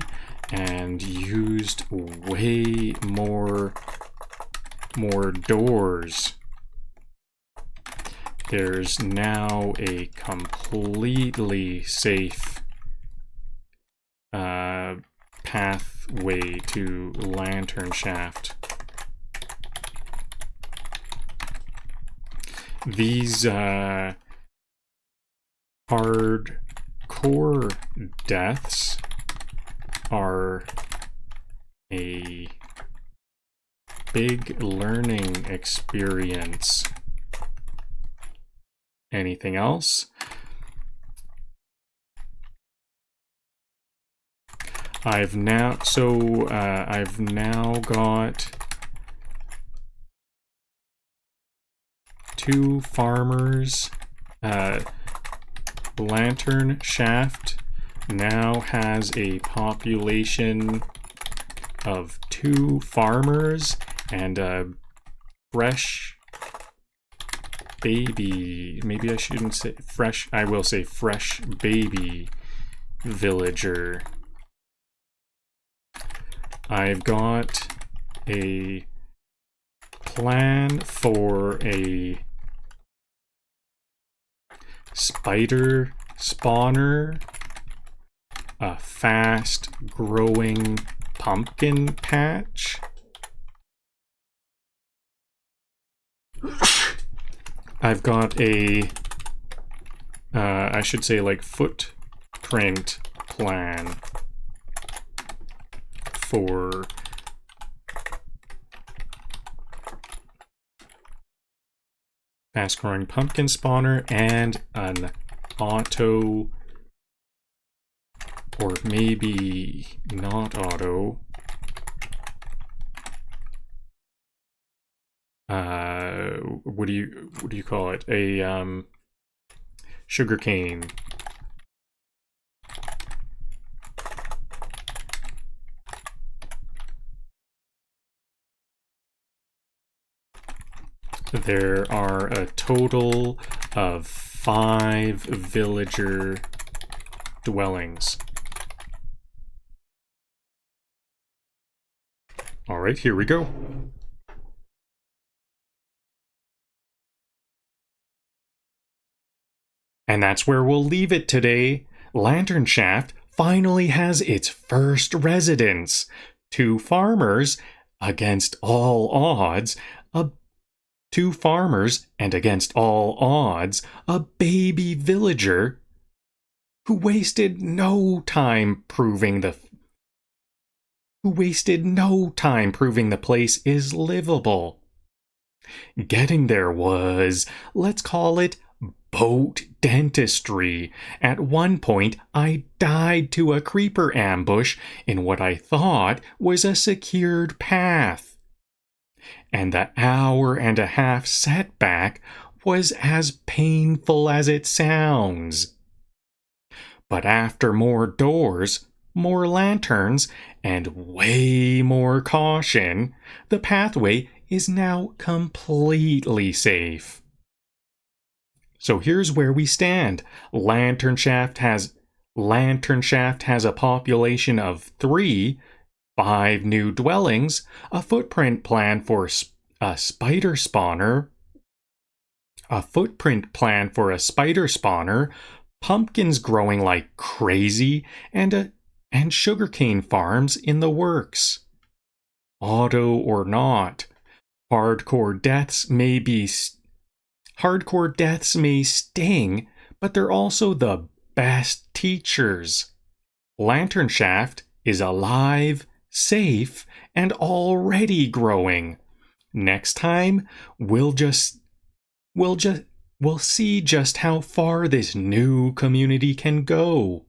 Speaker 1: and used way more doors. There's now a completely safe pathway to Lanternshaft. These hardcore deaths are a big learning experience. Anything else? I've now got 2 farmers. Lanternshaft now has a population of 2 farmers and a fresh baby. Maybe I shouldn't say fresh. I will say fresh baby villager. I've got a plan for a spider spawner, a fast growing pumpkin patch, I've got a I should say like footprint plan for fast growing pumpkin spawner and an auto, or maybe not auto, what do you call it? A sugarcane. There are a total of 5 villager dwellings. All right, here we go. And that's where we'll leave it today. Lanternshaft finally has its first residents. 2 farmers against all odds. 2 farmers, and against all odds, a baby villager who wasted no time proving the place is livable. Getting there was, let's call it, boat dentistry. At one point, I died to a creeper ambush in what I thought was a secured path. And the hour-and-a-half setback was as painful as it sounds. But after more doors, more lanterns, and way more caution, the pathway is now completely safe. So here's where we stand. Lanternshaft has a population of 3, 5 new dwellings, a footprint plan for a spider spawner, pumpkins growing like crazy, and sugarcane farms in the works. Auto or not, hardcore deaths may sting, but they're also the best teachers. Lanternshaft is alive, safe, and already growing. Next time, we'll see just how far this new community can go.